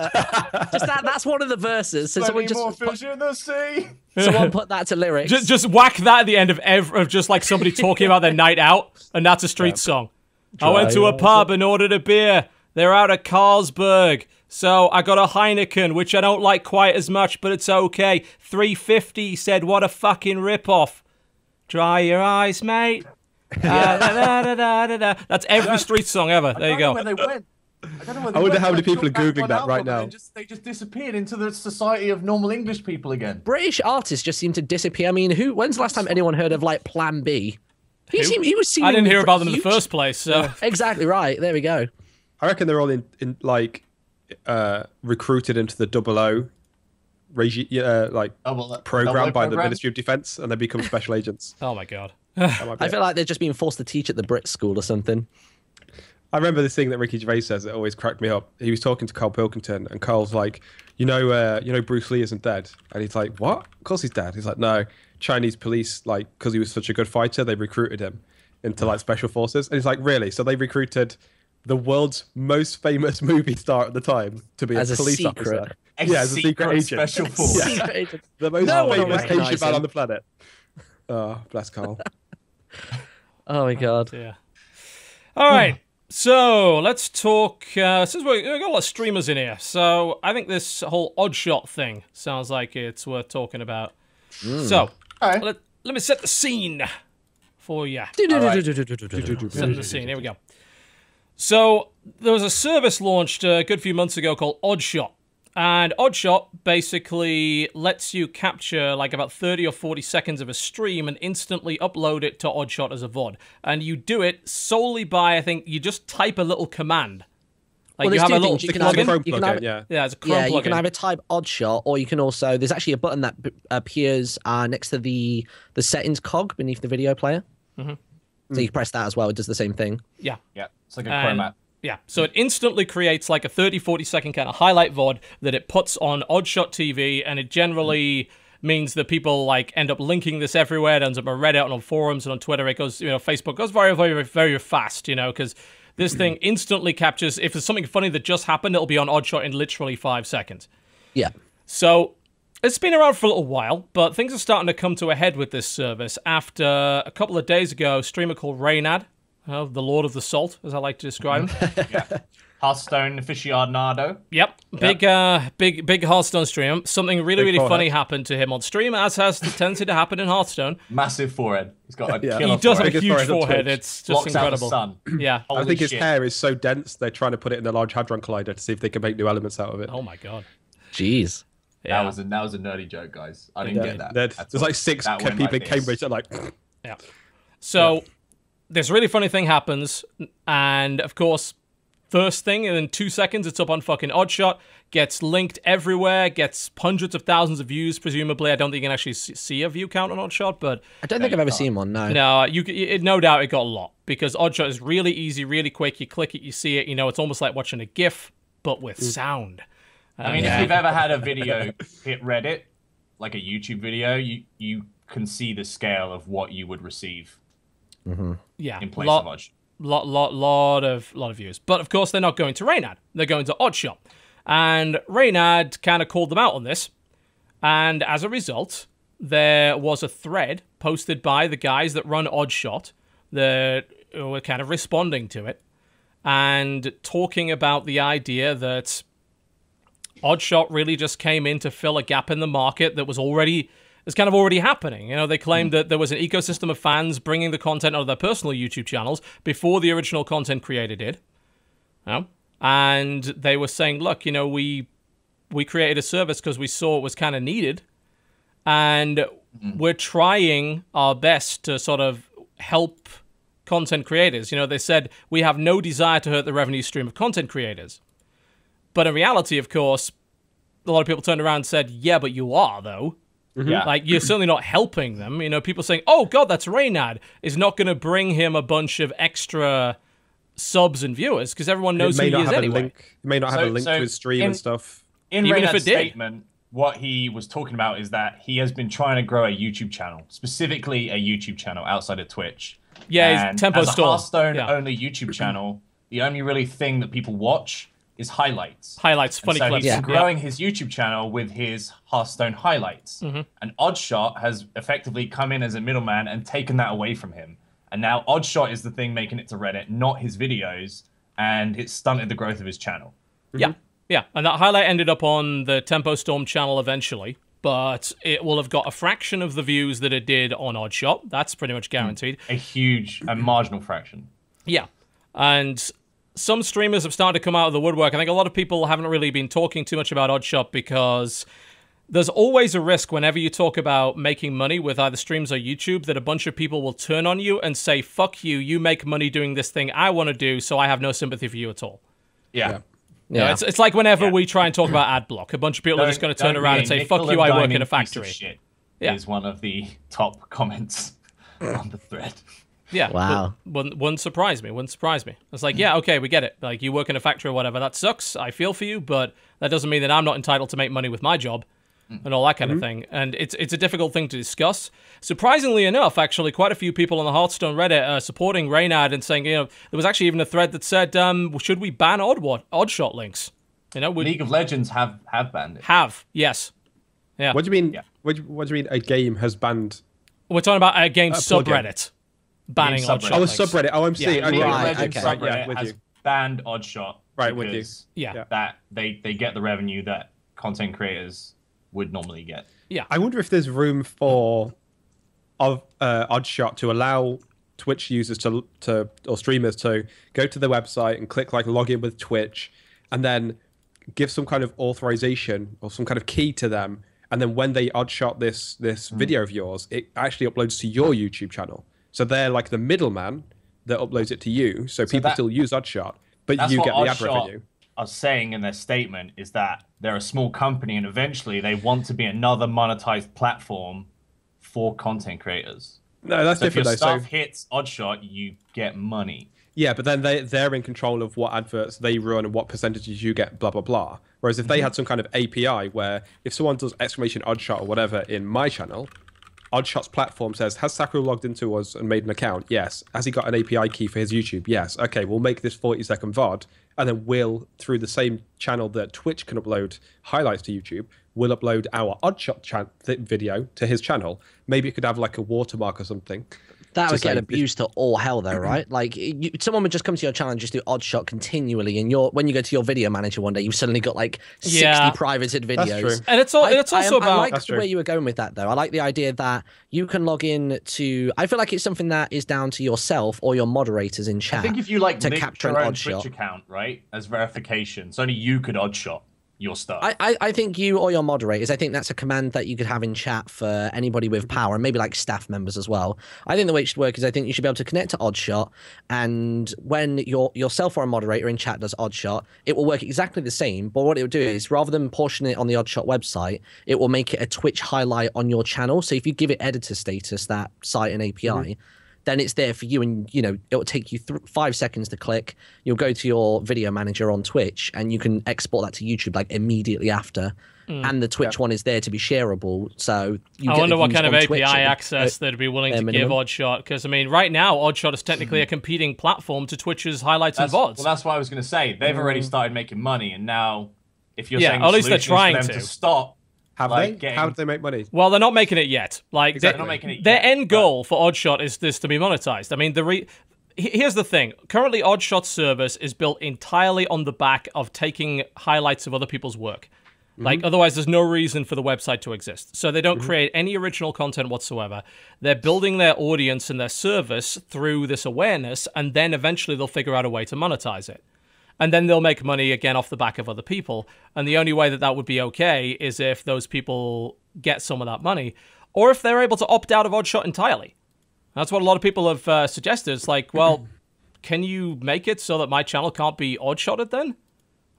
that's one of the verses. So someone just fish in the sea. Someone put that to lyrics. Just whack that at the end of just like somebody talking about their night out, and that's a street song. I went to a pub and ordered a beer. They're out of Carlsberg. So I got a Heineken, which I don't like quite as much, but it's okay. 350 said, what a fucking rip-off. Dry your eyes, mate. That's every street song ever. There you go. Where they went. I wonder how many people are Googling that right now. They just disappeared into the society of normal English people again. British artists just seem to disappear. I mean, when's the last time anyone heard of, like, Plan B? He was seen I didn't hear about them in the first place, so... Exactly right. There we go. I reckon they're all in recruited into the 00 program by the Ministry of Defence, and they become special agents. Oh my God. I feel like they're just being forced to teach at the Brit school or something. I remember this thing that Ricky Gervais says that always cracked me up. He was talking to Carl Pilkington, and Carl's like, you know Bruce Lee isn't dead, and he's like, what? Of course he's dead. He's like, no, Chinese police, like, because he was such a good fighter, they recruited him into like special forces, and he's like, really? So they recruited the world's most famous movie star at the time to be a police officer. As a secret agent. Special force. The most famous Asian man on the planet. Oh, bless Carl. Oh my God. Yeah. All right. So let's talk. Since we've got a lot of streamers in here, so I think this whole Oddshot thing sounds like it's worth talking about. So let me set the scene for you. Setting the scene. Here we go. So there was a service launched a good few months ago called Oddshot. And Oddshot basically lets you capture like about 30 or 40 seconds of a stream and instantly upload it to Oddshot as a VOD. And you do it solely by, I think, you just type a little command. Like you have a little plugin. Yeah, it's a Chrome plugin. You can either type Oddshot, or you can also, there's actually a button that appears next to the settings cog beneath the video player. So you press that as well, it does the same thing. Yeah. It's like a Chrome app. Yeah, so it instantly creates like a 30, 40 second kind of highlight VOD that it puts on Oddshot TV, and it generally means that people like end up linking this everywhere. It ends up on Reddit and on forums and on Twitter. It goes, Facebook goes very, very, very fast, because this thing instantly captures, if there's something funny that just happened, it'll be on Oddshot in literally 5 seconds. Yeah. So it's been around for a little while, but things are starting to come to a head with this service after a couple of days ago, a streamer called Reynad, the Lord of the Salt, as I like to describe him. Hearthstone aficionado. Yep, big Hearthstone stream. Something really funny happened to him on stream, as has the tendency to happen in Hearthstone. Massive forehead. He's got a killer He does have forehead. a huge forehead. It's just Blocks incredible. Out the sun. Yeah, I think his hair is so dense they're trying to put it in a Large Hadron Collider to see if they can make new elements out of it. Oh my god. Jeez. Yeah. That was a nerdy joke, guys. I didn't get that. There's like 6 people in Cambridge that are like. Yeah. So this really funny thing happens, and of course, first thing, and in 2 seconds, it's up on fucking Oddshot, gets linked everywhere, gets hundreds of thousands of views, presumably. I don't think you can actually see a view count on Oddshot, but... I don't think I've ever seen one, no. No, no doubt it got a lot, because Oddshot is really easy, really quick. You click it, you see it, it's almost like watching a GIF, but with sound. I mean, if you've ever had a video hit Reddit, like a YouTube video, you can see the scale of what you would receive. Yeah. In place of Oddshot. Lot of views. But of course, they're not going to Reynad. They're going to Oddshot. And Reynad kind of called them out on this. And as a result, there was a thread posted by the guys that run Oddshot that were kind of responding to it and talking about the idea that Oddshot really just came in to fill a gap in the market that was already happening. They claimed that there was an ecosystem of fans bringing the content out of their personal YouTube channels before the original content creator did. And they were saying, look, we created a service because we saw it was kind of needed. And we're trying our best to sort of help content creators. They said, we have no desire to hurt the revenue stream of content creators. But in reality, of course, a lot of people turned around and said, yeah, but you are, though. Yeah. Like, you're certainly not helping them. People saying, oh, God, that's Reynad, is not going to bring him a bunch of extra subs and viewers, because everyone knows who he is anyway. It may not have a link to his stream and stuff. In Reynad's statement, what he was talking about is that he has been trying to grow a YouTube channel, specifically a YouTube channel outside of Twitch. Yeah, his Tempo As a Storm. Hearthstone-only YouTube channel, the only really thing that people watch is highlights. Funny clips. He's growing his YouTube channel with his Hearthstone highlights. And Oddshot has effectively come in as a middleman and taken that away from him. And now Oddshot is the thing making it to Reddit, not his videos, and it's stunted the growth of his channel. Yeah. And that highlight ended up on the Tempo Storm channel eventually, but it will have got a fraction of the views that it did on Oddshot. That's pretty much guaranteed. A marginal fraction. Yeah. And some streamers have started to come out of the woodwork. I think a lot of people haven't really been talking too much about Oddshot because there's always a risk whenever you talk about making money with either streams or YouTube that a bunch of people will turn on you and say, fuck you, you make money doing this thing I want to do, so I have no sympathy for you at all. Yeah. It's like whenever we try and talk about ad block, a bunch of people are just going to turn around and say, fuck you, I work in a factory. Shit is one of the top comments on the thread. Yeah. Wow. Wouldn't surprise me. It's like, yeah, okay, we get it. Like, you work in a factory or whatever. That sucks. I feel for you, but that doesn't mean that I'm not entitled to make money with my job and all that kind of thing. And it's a difficult thing to discuss. Surprisingly enough, actually, quite a few people on the Hearthstone Reddit are supporting Reynad and saying, there was actually even a thread that said, should we ban Oddshot links? League of Legends have banned it. Yes. Yeah. What do you mean? What do you mean a game has banned? We're talking about a game subreddit. Banning Oddshot. Oh, a subreddit. Oh, I'm seeing. League of Right, Legends okay. subreddit has banned Oddshot. Right, with you. Yeah. That they get the revenue that content creators would normally get. Yeah. I wonder if there's room for Oddshot to allow Twitch users to or streamers to go to the website and click like login with Twitch, and then give some kind of authorization or some kind of key to them, and then when they Oddshot this video of yours, it actually uploads to your YouTube channel. So they're like the middleman that uploads it to you. So people still use Oddshot, but you get the ad revenue. Are saying in their statement is that they're a small company and eventually they want to be another monetized platform for content creators. No, that's different. If your stuff hits Oddshot, you get money. Yeah, but then they're in control of what adverts they run and what percentages you get, blah, blah, blah. Whereas if they had some kind of API where if someone does exclamation Oddshot or whatever in my channel, Oddshot's platform says, has Sacriel logged into us and made an account? Yes. Has he got an API key for his YouTube? Yes. Okay, we'll make this 40-second VOD, and then we'll, through the same channel that Twitch can upload highlights to YouTube, we'll upload our Oddshot video to his channel. Maybe it could have like a watermark or something. That would get abused to all hell, though, right? Like, someone would just come to your channel and just do Oddshot continually, and when you go to your video manager one day, you've suddenly got like 60 privated videos. That's true. And it's also about. I like the way you were going with that, though. I like the idea that you can log in to. I feel like it's something that is down to yourself or your moderators in chat. I think if you like to capture an Oddshot Twitch account, right, as verification, so only you could Oddshot your stuff. I think you or your moderators, I think that's a command that you could have in chat for anybody with power, and maybe like staff members as well. I think the way it should work is I think you should be able to connect to Oddshot, and when yourself or a moderator in chat does Oddshot, it will work exactly the same, but what it will do is rather than portion it on the Oddshot website, it will make it a Twitch highlight on your channel. So if you give it editor status, that site and API, then it's there for you, and it will take you 5 seconds to click. You'll go to your video manager on Twitch, and you can export that to YouTube like immediately after. And the Twitch one is there to be shareable. So I wonder what kind of API access they'd be willing to give Oddshot, because I mean, right now Oddshot is technically a competing platform to Twitch's highlights and VODs. Well, that's what I was going to say. They've already started making money, and now if you're saying at least they're trying to stop. Have they? How did they make money? Well, they're not making it yet. Like they're not making it yet. Their end goal for Oddshot is this to be monetized. I mean, here's the thing. Currently, Oddshot's service is built entirely on the back of taking highlights of other people's work. Like, otherwise, there's no reason for the website to exist. So they don't create any original content whatsoever. They're building their audience and their service through this awareness, and then eventually they'll figure out a way to monetize it. And then they'll make money again off the back of other people. And the only way that that would be okay is if those people get some of that money, or if they're able to opt out of Oddshot entirely. That's what a lot of people have suggested. It's like, well, can you make it so that my channel can't be Oddshotted then?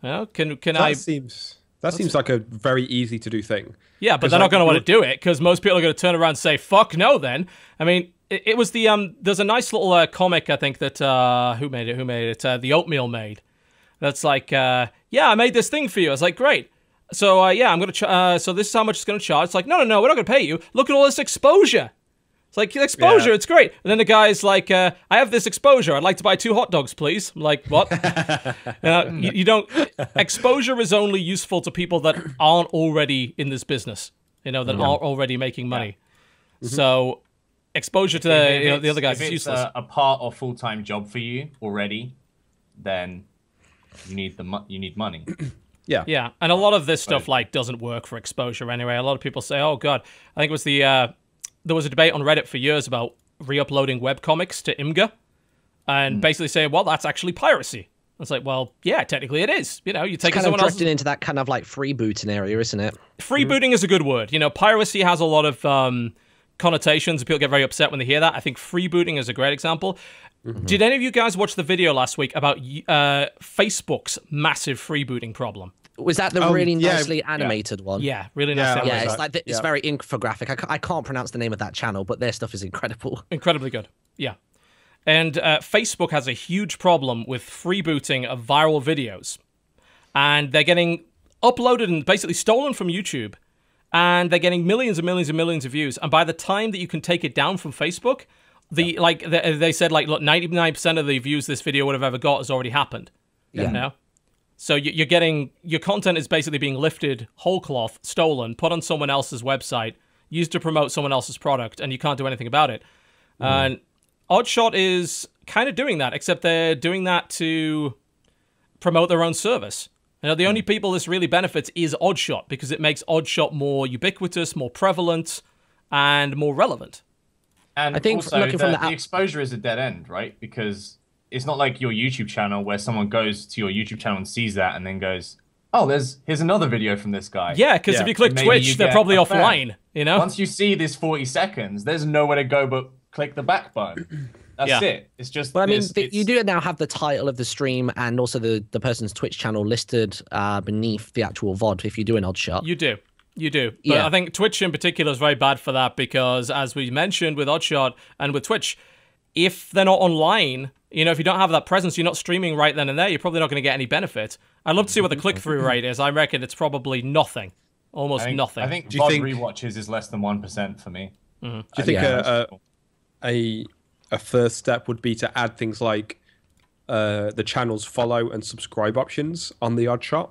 That seems like a very easy to do thing. Yeah, but they're not going to want to do it, because most people are going to turn around and say, fuck no then. I mean, it was the, there's a nice little comic, I think, that, who made it? The Oatmeal made. That's like, yeah, I made this thing for you. I was like, great. So, yeah, I'm going to, so this is how much it's going to charge. It's like, no, we're not going to pay you. Look at all this exposure. It's like, exposure, it's great. And then the guy's like, I have this exposure. I'd like to buy 2 hot dogs, please. I'm like, what? You don't, exposure is only useful to people that aren't already in this business, that aren't already making money. So, exposure to the other guys is useless. If it's a part or full-time job for you already, then you need money. Yeah, and a lot of this stuff doesn't work for exposure anyway. A lot of people say, "Oh God," I think it was there was a debate on Reddit for years about re-uploading webcomics to Imgur, and basically saying, "Well, that's actually piracy." It's like, well, yeah, technically it is. You're taking someone else's... drifting into that kind of like freebooting area, isn't it? Freebooting is a good word. Piracy has a lot of connotations. People get very upset when they hear that. I think freebooting is a great example. Did any of you guys watch the video last week about Facebook's massive freebooting problem? Was that the really nicely animated one? Yeah, really nicely animated. Yeah, it's like it's very infographic. I can't pronounce the name of that channel, but their stuff is incredible. Incredibly good. Yeah. And Facebook has a huge problem with freebooting of viral videos. And they're getting uploaded and basically stolen from YouTube. And they're getting millions and millions and millions of views. And by the time that you can take it down from Facebook... they said, look, 99% of the views this video would have ever got has already happened. So you're getting, your content is basically being lifted whole cloth, stolen, put on someone else's website, used to promote someone else's product, and you can't do anything about it. And Oddshot is kind of doing that, except they're doing that to promote their own service. The only people this really benefits is Oddshot, because it makes Oddshot more ubiquitous, more prevalent, and more relevant. And I think also, the exposure is a dead end, right? Because it's not like your YouTube channel where someone goes to your YouTube channel and sees that and then goes, oh, here's another video from this guy. Yeah, because if you click Twitch, they're probably offline, Once you see this 40 seconds, there's nowhere to go but click the back button. That's it. It's just... Well, I mean, you do now have the title of the stream and also the person's Twitch channel listed beneath the actual VOD if you do an Oddshot. You do. But I think Twitch in particular is very bad for that because, as we mentioned with Oddshot and with Twitch, if they're not online, if you don't have that presence, you're not streaming right then and there, you're probably not going to get any benefit. I'd love to see what the click-through rate is. I reckon it's probably nothing. Almost nothing. I think VOD rewatches is less than 1% for me. Do you think a first step would be to add things like the channel's follow and subscribe options on the Oddshot.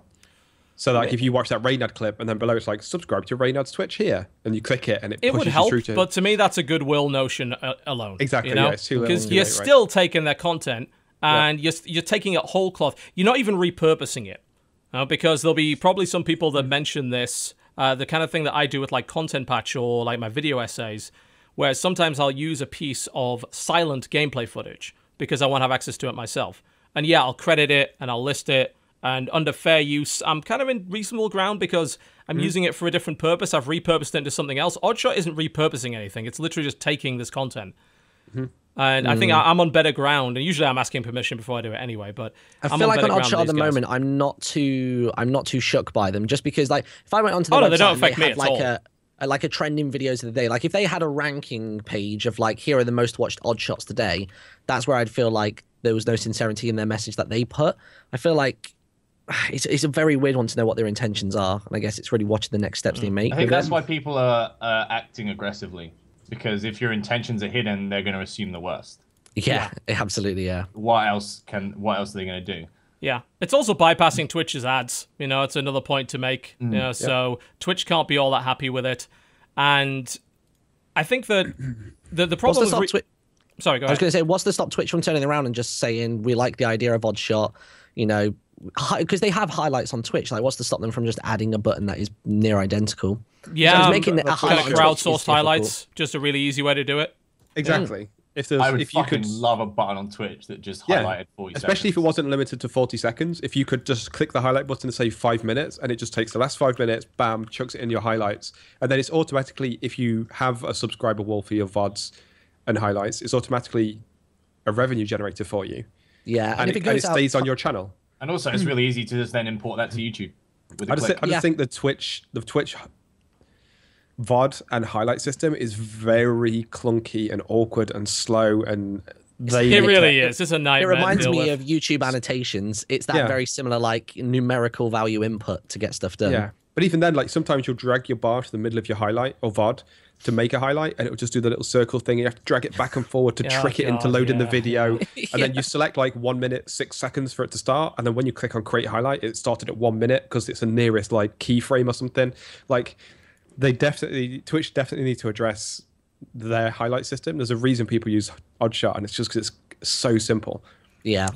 So like if you watch that Reynad clip and then below it's like subscribe to Reynad's Twitch here, and you click it and it pushes would help, you through to. But to me that's a goodwill notion alone. Exactly, you know? Yeah, it's too because you're still taking their content and you're taking it whole cloth. You're not even repurposing it, because there'll be probably some people that mention this, the kind of thing that I do with like Content Patch or like my video essays, where sometimes I'll use a piece of silent gameplay footage because I want to have access to it myself. And yeah, I'll credit it and I'll list it. And under fair use, I'm kind of in reasonable ground because I'm using it for a different purpose. I've repurposed it into something else. Oddshot isn't repurposing anything. It's literally just taking this content. And I think I'm on better ground. And usually I'm asking permission before I do it anyway. But I feel like on Oddshot at the moment, I'm not too shook by them. Just because, like, if I went onto the website they don't affect me at all. Like a trending videos of the day. Like if they had a ranking page of like, here are the most watched Oddshots today, that's where I'd feel like there was no sincerity in their message that they put. I feel like it's a very weird one to know what their intentions are, and I guess it's really watching the next steps they make. I think that's why people are acting aggressively, because if your intentions are hidden, they're going to assume the worst. Yeah, absolutely. Yeah. What else are they going to do? Yeah, it's also bypassing Twitch's ads. You know, it's another point to make. You know, so Twitch can't be all that happy with it, and I think that the problem. Sorry, go ahead. I was going to say, what's to stop Twitch from turning around and just saying we like the idea of Oddshot? You know, because they have highlights on Twitch. Like, what's to stop them from just adding a button that is near identical? Yeah, so making a kind of crowdsourced highlights, just a really easy way to do it. Exactly. I would love a button on Twitch that just highlighted 40 seconds. Especially if it wasn't limited to 40 seconds. If you could just click the highlight button and say 5 minutes, and it just takes the last 5 minutes, bam, chucks it in your highlights. And then it's automatically, if you have a subscriber wall for your VODs and highlights, it's automatically a revenue generator for you. Yeah, and it stays on your channel. And also, it's really easy to just then import that to YouTube. I just think the Twitch VOD and highlight system is very clunky and awkward and slow, and it really is. It's a nightmare. It reminds me of YouTube annotations. It's that very similar, like numerical value input to get stuff done. Yeah, but even then, like sometimes you'll drag your bar to the middle of your highlight or VOD to make a highlight, and it will just do the little circle thing. You have to drag it back and forward to trick it into loading the video, and then you select like 1 minute 6 seconds for it to start, and then when you click on create highlight, it started at 1 minute because it's the nearest like keyframe or something. Like Twitch definitely need to address their highlight system. There's a reason people use Oddshot, and it's just because it's so simple. Yeah.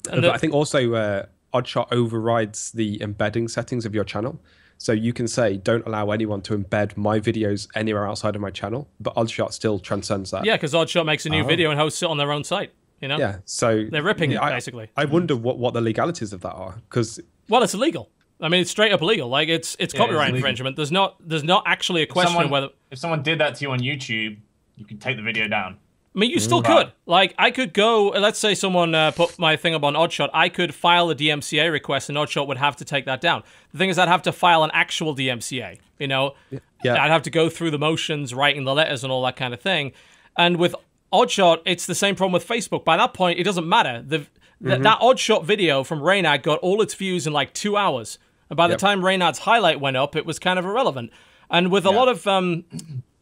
But I think also Oddshot overrides the embedding settings of your channel. So you can say, don't allow anyone to embed my videos anywhere outside of my channel, but Oddshot still transcends that. Yeah, because Oddshot makes a new video and hosts it on their own site. You know? Yeah, so they're ripping it basically. I wonder what the legalities of that are, because it's illegal. I mean, it's straight up illegal. Like it's copyright infringement. There's not actually a question whether if someone did that to you on YouTube, you could take the video down. I mean, you still could. Like, I could go, let's say someone put my thing up on Oddshot, I could file a DMCA request and Oddshot would have to take that down. The thing is, I'd have to file an actual DMCA, you know? Yeah. I'd have to go through the motions, writing the letters and all that kind of thing. And with Oddshot, it's the same problem with Facebook. By that point, it doesn't matter. That Oddshot video from Reynad got all its views in like 2 hours. And by the time Reynad's highlight went up, it was kind of irrelevant. And with a lot of...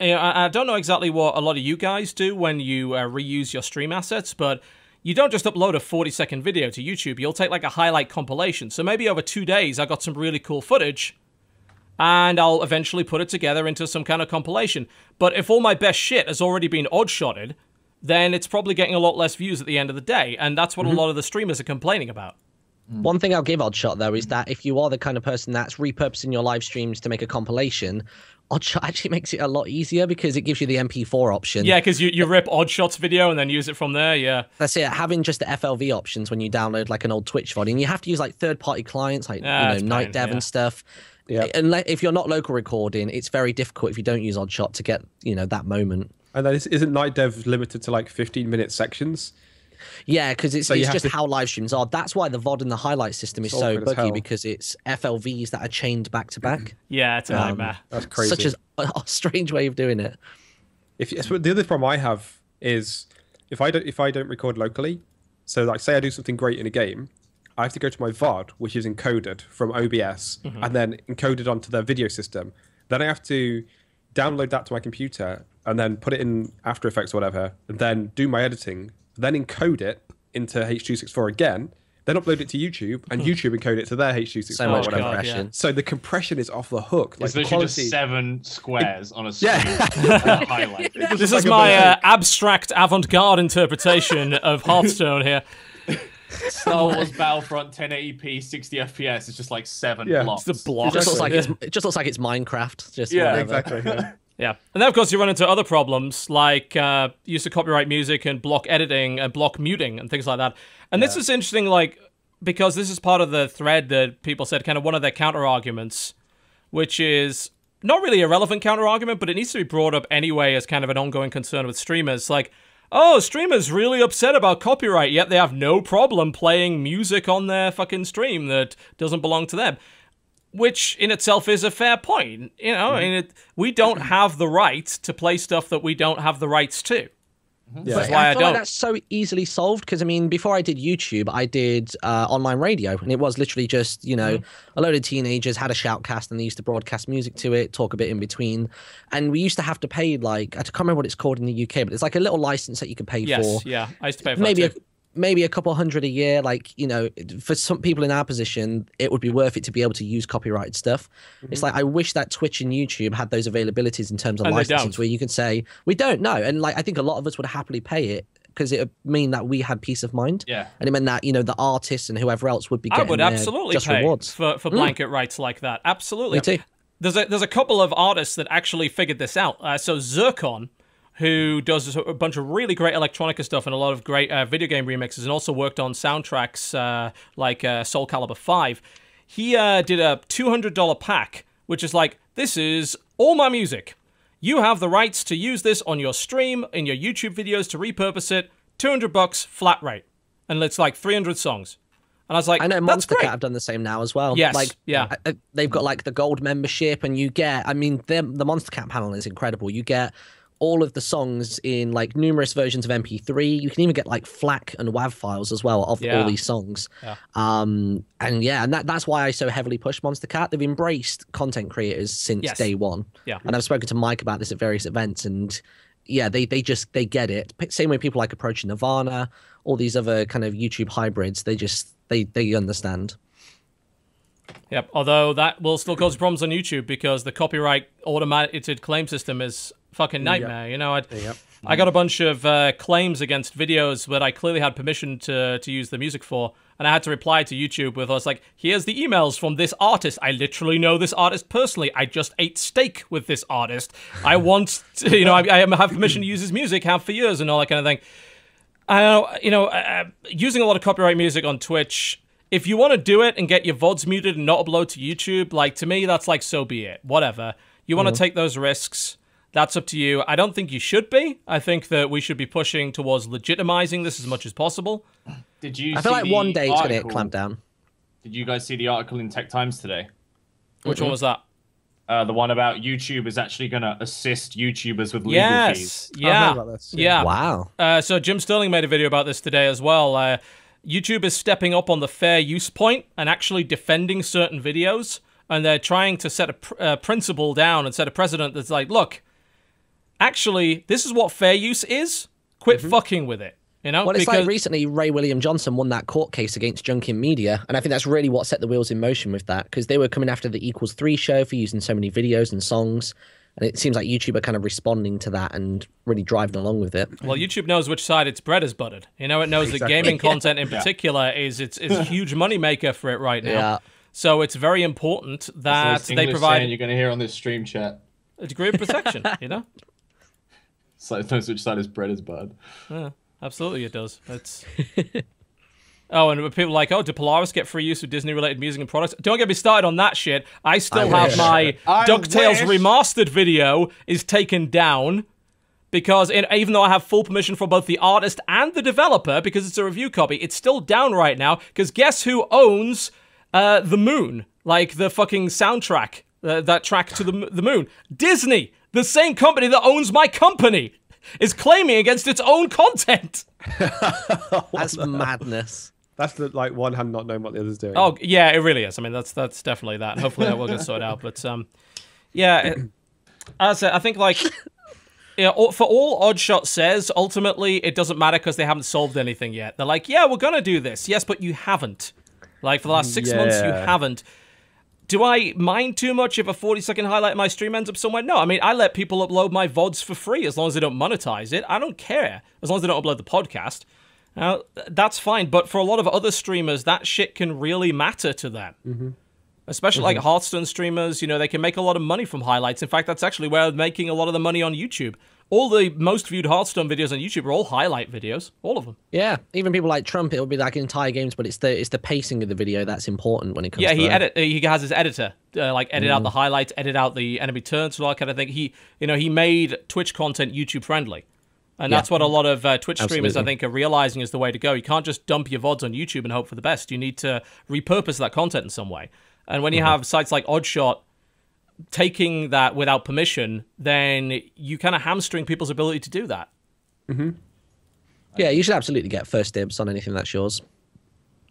I don't know exactly what a lot of you guys do when you reuse your stream assets, but you don't just upload a 40-second video to YouTube. You'll take like a highlight compilation. So maybe over 2 days, I got some really cool footage, and I'll eventually put it together into some kind of compilation. But if all my best shit has already been odd-shotted, then it's probably getting a lot less views at the end of the day, and that's what a lot of the streamers are complaining about. One thing I'll give Oddshot, though, is that if you are the kind of person that's repurposing your live streams to make a compilation, Oddshot actually makes it a lot easier because it gives you the MP4 option. Yeah, because you rip Oddshot's video and then use it from there, yeah. That's it. Having just the FLV options when you download like an old Twitch VOD, and you have to use like third-party clients like Night Dev and stuff. Yeah. And if you're not local recording, it's very difficult if you don't use Oddshot to get that moment. And then isn't Night Dev limited to like 15-minute sections? Yeah, because it's just how live streams are. That's why the VOD and the highlight system is so buggy, because it's FLVs that are chained back to back. Yeah, it's a nightmare. That's crazy. Such a strange way of doing it. The other problem I have is if I don't record locally, so like say I do something great in a game, I have to go to my VOD, which is encoded from OBS, and then encoded onto their video system. Then I have to download that to my computer and then put it in After Effects or whatever, and then do my editing, then encode it into H.264 again, then upload it to YouTube, and YouTube encode it to their H.264. So much compression. So the compression is off the hook. Like, it's literally just 7 squares on a screen. Highlight. This is my abstract avant-garde interpretation of Hearthstone here. Star Wars Battlefront 1080p 60 FPS is just like 7 blocks. It's the blocks. It just looks like it's Minecraft. Just yeah, whatever. Exactly. Yeah, and then of course you run into other problems like use of copyright music and block editing and block muting and things like that. And this is interesting, like, because this is part of the thread that people said kind of one of their counter arguments, which is not really a relevant counter argument, but it needs to be brought up anyway as kind of an ongoing concern with streamers. Like, oh, streamers really upset about copyright, yet they have no problem playing music on their fucking stream that doesn't belong to them. Which in itself is a fair point. You know, I mean, we don't have the right to play stuff that we don't have the rights to. Yeah. That's why I feel like that's so easily solved, because I mean, before I did YouTube, I did online radio, and it was literally just, you know, a load of teenagers had a shoutcast and they used to broadcast music to it, talk a bit in between, and we used to have to pay, like, I can't remember what it's called in the UK, but it's like a little license that you could pay for. Yeah, I used to pay for that too. Maybe a couple $100 a year. Like, you know, for some people in our position, it would be worth it to be able to use copyrighted stuff. It's like, I wish that Twitch and YouTube had those availabilities in terms of licenses where you can say, we don't know. And like, I think a lot of us would happily pay it because it would mean that we had peace of mind. Yeah. And it meant that, you know, the artists and whoever else would be getting I would absolutely just pay rewards. for blanket rights like that. Absolutely. Me too. There's a couple of artists that actually figured this out. So Zircon, who does a bunch of really great electronica stuff and a lot of great video game remixes, and also worked on soundtracks like Soul Calibur 5. He did a $200 pack, which is like, this is all my music. You have the rights to use this on your stream, in your YouTube videos, to repurpose it. $200 flat rate. And it's like 300 songs. And I was like, I know Monster Cat have done the same now as well. Yes, like, yeah. They've got like the gold membership, and you get, I mean, the Monster Cat panel is incredible. You get all of the songs in like numerous versions of MP3. You can even get like FLAC and WAV files as well of all these songs. Yeah. And that's why I so heavily push Monster Cat. They've embraced content creators since day one. Yeah. And I've spoken to Mike about this at various events, and yeah, they get it. Same way people like Approaching Nirvana, all these other kind of YouTube hybrids, they understand. Yep, although that will still cause problems on YouTube because the copyright automated claim system is fucking nightmare. You know, I got a bunch of claims against videos that I clearly had permission to use the music for, and I had to reply to YouTube with, I was like, here's the emails from this artist. I literally know this artist personally. I just ate steak with this artist. I want to, you know, I have permission to use his music, have for years, and all that kind of thing. Using a lot of copyright music on Twitch, if you want to do it and get your VODs muted and not upload to YouTube, like, to me, that's like, so be it. Whatever. You want to take those risks, that's up to you. I don't think you should be. I think that we should be pushing towards legitimizing this as much as possible. Did you? I feel like one day it's going to get clamped down. Did you guys see the article in Tech Times today? Which one was that? The one about YouTube is actually going to assist YouTubers with legal fees. Yeah. Wow. So Jim Sterling made a video about this today as well. YouTube is stepping up on the fair use point and actually defending certain videos, and they're trying to set a principle down and set a precedent that's like, look, actually, this is what fair use is. Quit fucking with it. You know? Well, it's like recently Ray William Johnson won that court case against Junkin Media, and I think that's really what set the wheels in motion with that, because they were coming after the Equals 3 show for using so many videos and songs. And it seems like YouTube are kind of responding to that and really driving along with it. Well, YouTube knows which side its bread is buttered. You know, it knows that gaming content in particular is it's a huge moneymaker for it right now. Yeah. So it's very important that they provide. You're going to hear on this stream chat a degree of protection. You know, so it knows which side its bread is buttered. Yeah, absolutely, it does. It's. Oh, and people are like, oh, do Polaris get free use of Disney-related music and products? Don't get me started on that shit. I still have my DuckTales Remastered video is taken down because even though I have full permission from both the artist and the developer, because it's a review copy, it's still down right now, because guess who owns The Moon? Like, the fucking soundtrack, that track to the Moon. Disney, the same company that owns my company, is claiming against its own content. That's madness. That's the one hand not knowing what the other's doing. Oh yeah, it really is. I mean, that's definitely that. Hopefully that will get sorted out. But yeah, as I said, I think like Yeah, for all Oddshot says, ultimately, it doesn't matter because they haven't solved anything yet. They're like, yeah, we're going to do this. Yes, but you haven't. Like, for the last 6 months, you haven't. Do I mind too much if a 40-second highlight of my stream ends up somewhere? No, I mean, I let people upload my VODs for free as long as they don't monetize it. I don't care, as long as they don't upload the podcast. Now, that's fine, but for a lot of other streamers, that shit can really matter to them. Especially like Hearthstone streamers, you know, they can make a lot of money from highlights. In fact, that's actually where they're making a lot of the money on YouTube. All the most viewed Hearthstone videos on YouTube are all highlight videos, all of them. Yeah, even people like Trump, it'll be like entire games, but it's the pacing of the video that's important when it comes. Yeah, to he has his editor, like edit out the highlights, edit out the enemy turns, all that kind of thing. He made Twitch content YouTube friendly. And that's what a lot of Twitch streamers, I think, are realizing is the way to go. You can't just dump your VODs on YouTube and hope for the best. You need to repurpose that content in some way. And when you have sites like Oddshot taking that without permission, then you kind of hamstring people's ability to do that. Yeah, you should absolutely get first dibs on anything that's yours.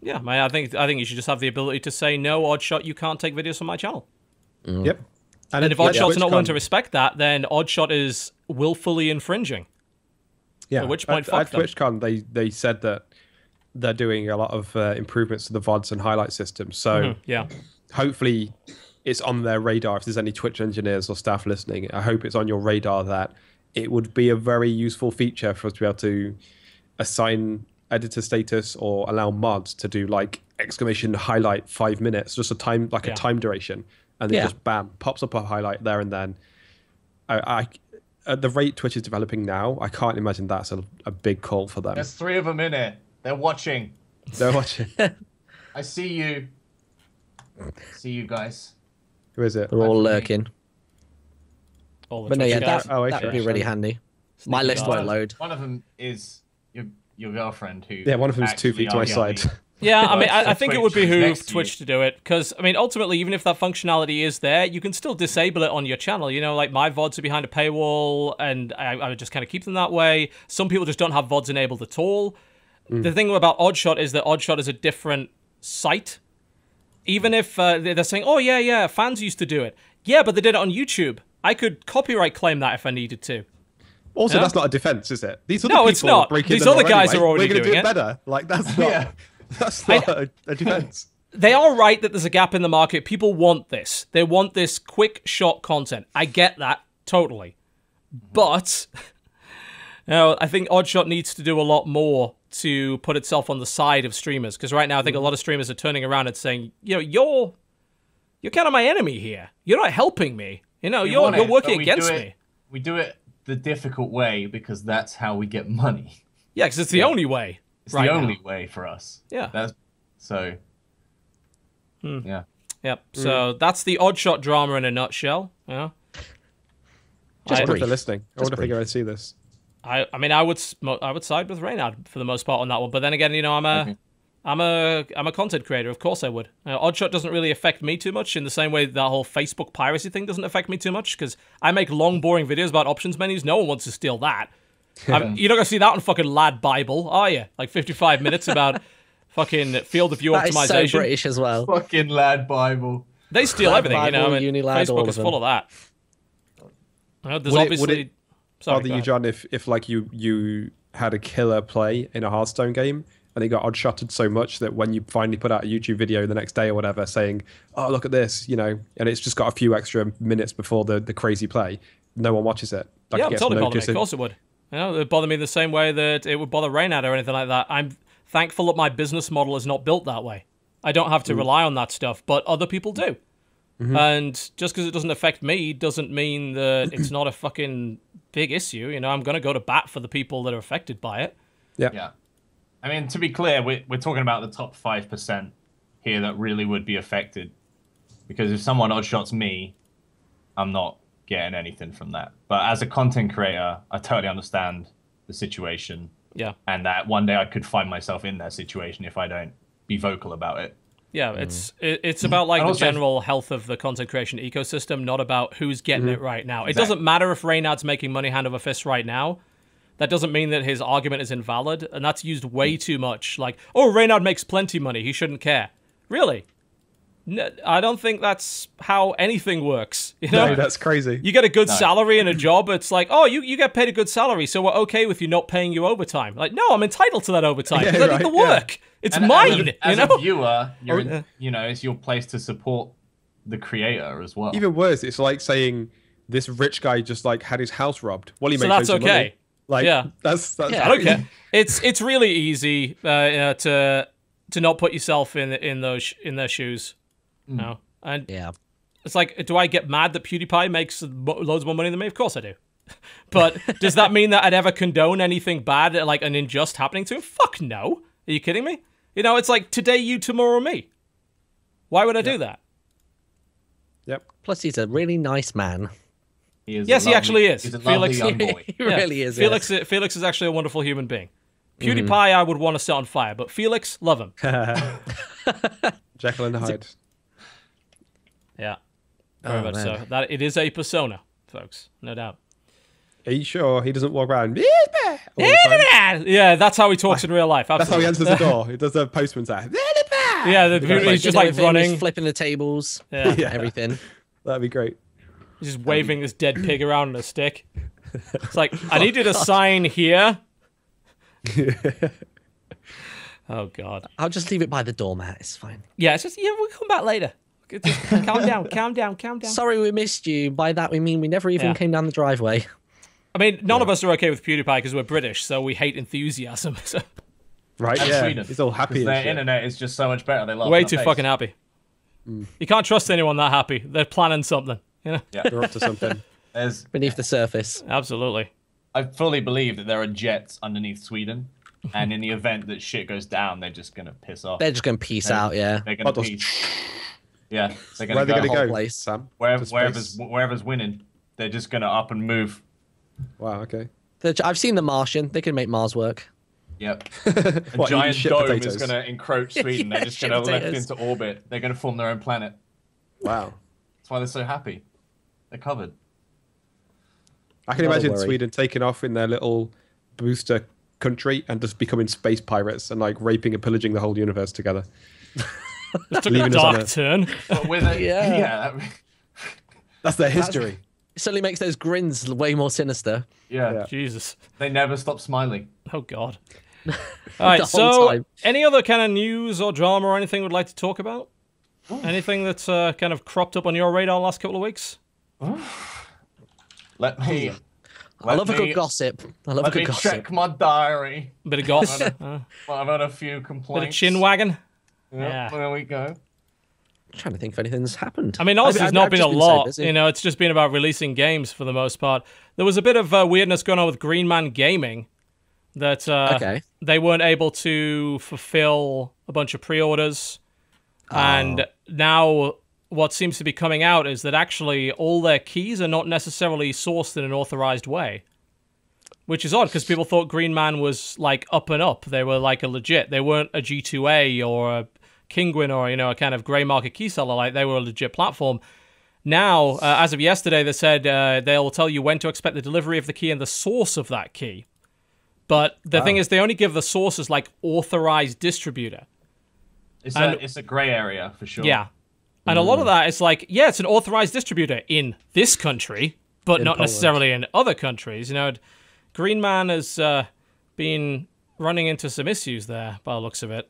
Yeah, man, I think you should just have the ability to say, no, Oddshot, you can't take videos from my channel. Yep. And if Oddshot's not willing to respect that, then Oddshot is willfully infringing. Yeah. At which point, at TwitchCon, they said that they're doing a lot of improvements to the VODs and highlight system. So hopefully it's on their radar. If there's any Twitch engineers or staff listening, I hope it's on your radar that it would be a very useful feature for us to be able to assign editor status or allow mods to do like exclamation highlight 5 minutes, just a time a time duration, and then just bam, pops up a highlight there and then. I at the rate Twitch is developing now, I can't imagine that's a big call for them. There's 3 of them in it. They're watching. They're watching. I see you. See you guys. Who is it? They're all lurking. But no, yeah, that would be really handy. My list won't load. One of them is your girlfriend who. Yeah, one of them's 2 feet to my side. Yeah, I mean, I think it would behoove Twitch to do it, because, I mean, ultimately, even if that functionality is there, you can still disable it on your channel. You know, like, my VODs are behind a paywall, and I would just kind of keep them that way. Some people just don't have VODs enabled at all. The thing about Oddshot is that Oddshot is a different site. Even if they're saying, oh, yeah, fans used to do it. Yeah, but they did it on YouTube. I could copyright claim that if I needed to. Also, that's not a defense, is it? These other people it's not. These other guys are already doing it. We're going to do it better. Like, that's not... That's not a defense. They are right that there's a gap in the market. People want this. They want this quick shot content. I get that totally. But I think Oddshot needs to do a lot more to put itself on the side of streamers. Because right now, I think a lot of streamers are turning around and saying, you know, you're kind of my enemy here. You're not helping me. You know, you're working against me. We do it the difficult way because that's how we get money. Yeah, because it's the only way. It's the only way for us. Yeah. Yeah. Yep. So that's the Oddshot drama in a nutshell. Yeah. I wonder if they're listening. I wonder if they're going to see this. I mean, I would side with Reynard for the most part on that one. But then again, you know, I'm a content creator. Of course I would. Oddshot doesn't really affect me too much in the same way that whole Facebook piracy thing doesn't affect me too much, because I make long, boring videos about options menus. No one wants to steal that. You're not going to see that on fucking Lad Bible, are you? Like 55 minutes about fucking field of view optimization. That is so British as well. Fucking Lad Bible. They steal Lad everything, Bible, you know. Unilad, Facebook is full of that. There's obviously... Would it bother you, John, if like you had a killer play in a Hearthstone game and it got odd-shotted so much that when you finally put out a YouTube video the next day or whatever saying, oh, look at this, you know, and it's just got a few extra minutes before the crazy play, no one watches it? Like, yeah, it totally bother me. Of course it would. You know, it would bother me the same way that it would bother Reynard or anything like that. I'm thankful that my business model is not built that way. I don't have to rely on that stuff, but other people do. And just because it doesn't affect me doesn't mean that it's not a fucking big issue. You know, I'm going to go to bat for the people that are affected by it. Yeah. I mean, to be clear, we're talking about the top 5% here that really would be affected. Because if someone oddshots me, I'm not getting anything from that. But as a content creator, I totally understand the situation. Yeah. And that one day I could find myself in that situation if I don't be vocal about it. Yeah, it's about like the general health of the content creation ecosystem, not about who's getting it right now. It doesn't matter if Reynard's making money hand over fist right now. That doesn't mean that his argument is invalid, and that's used way too much. Like, oh, Reynard makes plenty money, he shouldn't care. Really? No, I don't think that's how anything works. You know? No, that's crazy. You get a good salary in a job, it's like, oh, you get paid a good salary, so we're okay with you not paying you overtime. Like, no, I'm entitled to that overtime because I need the work. It's mine. As you know? a viewer, it's your place to support the creator as well. Even worse, it's like saying this rich guy just like had his house robbed. Well, he made that's loads of okay. money. Like, yeah, that's I don't care. It's really easy to not put yourself in their shoes. No, and it's like, do I get mad that PewDiePie makes loads more money than me? Of course I do. But does that mean that I'd ever condone anything bad, like an unjust happening to him? Fuck no. Are you kidding me? You know, it's like today you, tomorrow me. Why would I do that? Yep. Plus, he's a really nice man. He is he actually is. He's a Felix, young boy. He really is. Felix is actually a wonderful human being. PewDiePie, I would want to set on fire, but Felix, love him. Jekyll and Hyde. Yeah, very much so. That it is a persona, folks, no doubt. Are you sure he doesn't walk around? Yeah, that's how he talks in real life. Absolutely. That's how he answers the door. He does the postman's act. Yeah, he's just like running, he's flipping the tables, everything. That'd be great. He's just waving this dead pig around on a stick. It's like, I need you to sign here. Oh God. I'll just leave it by the doormat. It's fine. Yeah, it's just we'll come back later. Just calm down. Sorry we missed you. By that we mean we never even came down the driveway. I mean, none of us are okay with PewDiePie because we're British, so we hate enthusiasm. So. Right? And yeah. Sweden. He's all happy. Their internet is just so much better. They love way too fucking happy. You can't trust anyone that happy. They're planning something. You know? Yeah, they're up to something. There's beneath the surface. Absolutely. I fully believe that there are jets underneath Sweden, and in the event that shit goes down, they're just gonna piss off. They're just gonna peace out. Yeah. They're gonna peace. Yeah, they're gonna Where are they go gonna go, place. Sam? Wherever's winning, they're just gonna up and move. Wow. Okay. I've seen The Martian. They can make Mars work. Yep. What, A giant shit dome potatoes? is gonna encroach Sweden. They're just gonna lift into orbit. They're gonna form their own planet. Wow. That's why they're so happy. They're covered. I can imagine Sweden taking off in their little booster country and just becoming space pirates and like raping and pillaging the whole universe together. Just took a dark turn. But with it, That's their history. It certainly makes those grins way more sinister. Yeah. Jesus. They never stop smiling. Oh God. All right. So, any other kind of news or drama or anything we'd like to talk about? Anything that's kind of cropped up on your radar the last couple of weeks? Let me. I love a good gossip. Let me check my diary. A bit of gossip. I've had a few complaints. Bit of chin wagging. Yeah. There we go. I'm trying to think if anything's happened. I mean, honestly, there's not been a lot. You know, it's just been about releasing games for the most part. There was a bit of weirdness going on with Green Man Gaming that they weren't able to fulfill a bunch of pre-orders. And now what seems to be coming out is that actually all their keys are not necessarily sourced in an authorized way. Which is odd, because people thought Green Man was, like, up and up. They were, like, a legit. They weren't a G2A or a Kinguin or, you know, a kind of grey market key seller. Like, they were a legit platform. Now, as of yesterday, they said they'll tell you when to expect the delivery of the key and the source of that key. But the thing is, they only give the source as, like, authorized distributor. It's a grey area, for sure. Yeah. And a lot of that is like, yeah, it's an authorized distributor in this country, but not necessarily in other countries. You know, Green Man has been running into some issues there, by the looks of it.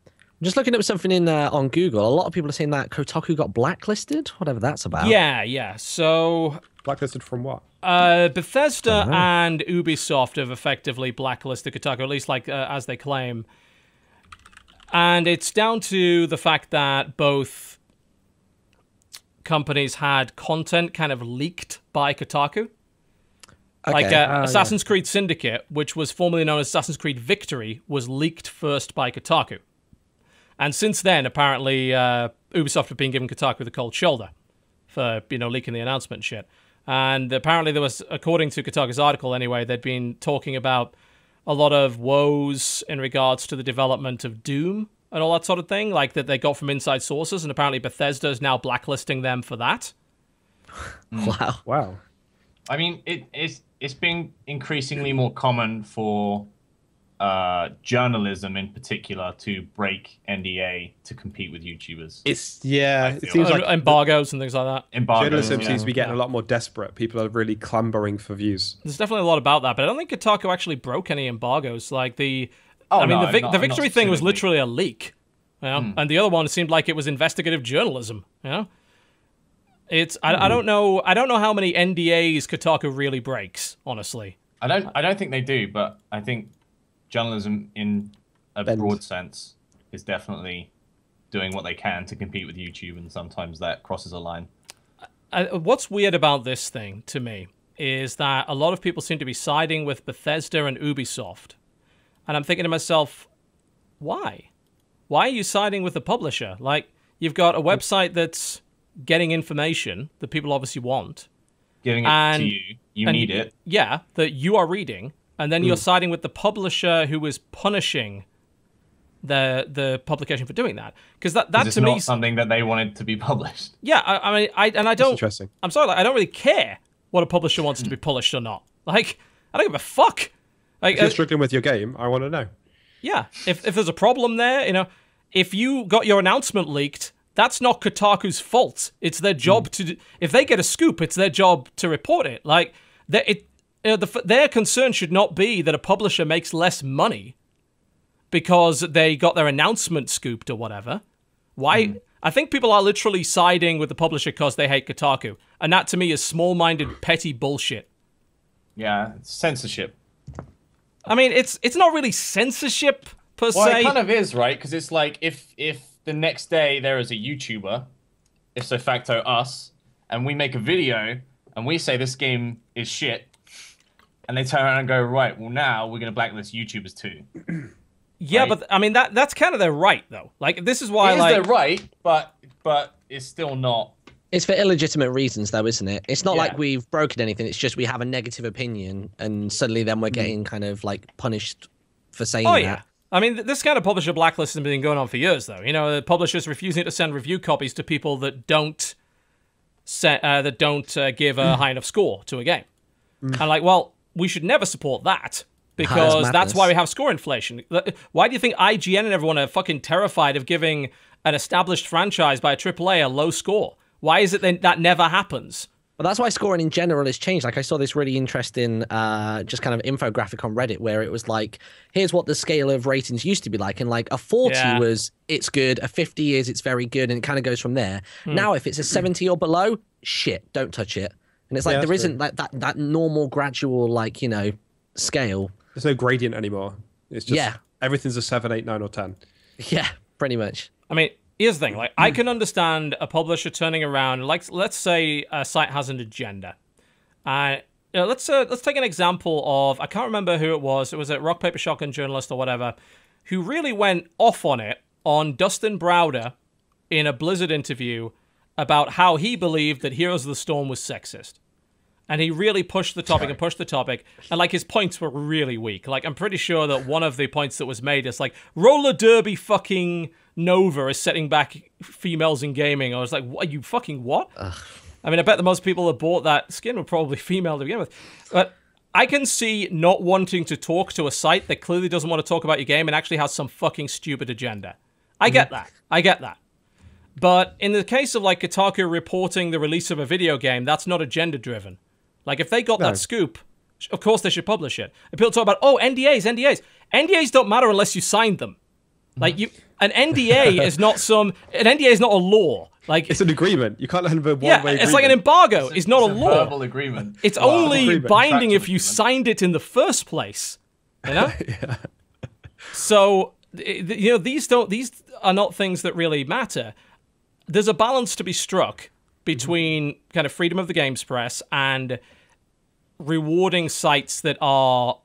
I'm just looking up something on Google. A lot of people are saying that Kotaku got blacklisted, whatever that's about. Yeah. So blacklisted from what? Bethesda and Ubisoft have effectively blacklisted Kotaku, at least like as they claim. And it's down to the fact that both companies had content kind of leaked by Kotaku. Like Assassin's Creed Syndicate, which was formerly known as Assassin's Creed Victory, was leaked first by Kotaku. And since then, apparently, Ubisoft have been giving Kotaku the cold shoulder for, you know, leaking the announcement and shit. And apparently there was, according to Kotaku's article anyway, they'd been talking about a lot of woes in regards to the development of Doom and all that sort of thing, like that they got from inside sources, and apparently Bethesda is now blacklisting them for that. Wow. I mean, it's been increasingly more common for journalism in particular to break NDA to compete with YouTubers. It seems like embargoes and things like that. Journalism seems to be getting a lot more desperate. People are really clambering for views. There's definitely a lot about that, but I don't think Kotaku actually broke any embargoes. Like the victory thing was literally a leak, you know? And the other one seemed like it was investigative journalism. You know, I don't know how many NDAs Kotaku really breaks. Honestly, I don't think they do, but I think journalism in a broad sense is definitely doing what they can to compete with YouTube, and sometimes that crosses a line. What's weird about this thing to me is that a lot of people seem to be siding with Bethesda and Ubisoft. And I'm thinking to myself, why? Why are you siding with the publisher? Like, you've got a website that's getting information that people obviously want. Giving it to you. You need it. Yeah, that you are reading. And then you're siding with the publisher who is punishing the publication for doing that. Because that to me... It's not something that they wanted to be published. Yeah, I don't... That's interesting. I'm sorry, I don't really care what a publisher wants to be published or not. Like, I don't give a fuck. Like, if you're struggling with your game, I want to know. Yeah, if there's a problem there, you know, if you got your announcement leaked, that's not Kotaku's fault. It's their job to... If they get a scoop, it's their job to report it. Like, their concern should not be that a publisher makes less money because they got their announcement scooped or whatever. Why? I think people are literally siding with the publisher because they hate Kotaku. And that, to me, is small-minded, petty bullshit. Yeah, it's censorship. I mean, it's not really censorship, per se. Well, it kind of is, right? Because it's like, if the next day there is a YouTuber, ipso facto us, and we make a video, and we say this game is shit, and they turn around and go, right, well, now we're going to blacklist YouTubers too. Yeah, right? But I mean that's kind of their right, though. Like, this is why it is their right, but it's still not. It's for illegitimate reasons, though, isn't it? It's not like we've broken anything. It's just we have a negative opinion, and suddenly then we're getting kind of like punished for saying that. Yeah. I mean, this kind of publisher blacklist has been going on for years, though. You know, the publishers refusing to send review copies to people that don't give a high enough score to a game. And like, well, we should never support that. Because that's why we have score inflation. Why do you think IGN and everyone are fucking terrified of giving an established franchise by a AAA a low score? Why is it that never happens? Well, that's why scoring in general has changed. Like, I saw this really interesting just kind of infographic on Reddit where it was like, here's what the scale of ratings used to be like. And like a 40 was, it's good. A 50 is, it's very good. And it kind of goes from there. Now, if it's a 70 or below, shit, don't touch it. And it's like, there isn't like that normal gradual, like, you know, scale. There's no gradient anymore. It's just everything's a 7, 8, 9, or 10. Yeah, pretty much. I mean, here's the thing. Like, I can understand a publisher turning around. Like, let's say a site has an agenda. Let's take an example of, I can't remember who it was. It was a Rock Paper Shotgun journalist or whatever, who really went off on it on Dustin Browder in a Blizzard interview about how he believed that Heroes of the Storm was sexist. And he really pushed the topic and pushed the topic. And, like, his points were really weak. Like, I'm pretty sure that one of the points that was made is, like, roller derby fucking Nova is setting back females in gaming. I was like, what, are you fucking what? Ugh. I mean, I bet that most people that bought that skin were probably female to begin with. But I can see not wanting to talk to a site that clearly doesn't want to talk about your game and actually has some fucking stupid agenda. I get that. I get that. But in the case of, like, Kotaku reporting the release of a video game, that's not agenda-driven. Like, if they got that scoop, of course they should publish it. And people talk about, oh, NDAs. NDAs don't matter unless you signed them. Like, an NDA is not an NDA is not a law. Like, it's an agreement. You can't have a one-way agreement. It's like an embargo. It's not a law. Verbal agreement. It's only binding if you signed it in the first place. You know? So, you know, these are not things that really matter. There's a balance to be struck between kind of freedom of the games press and rewarding sites that are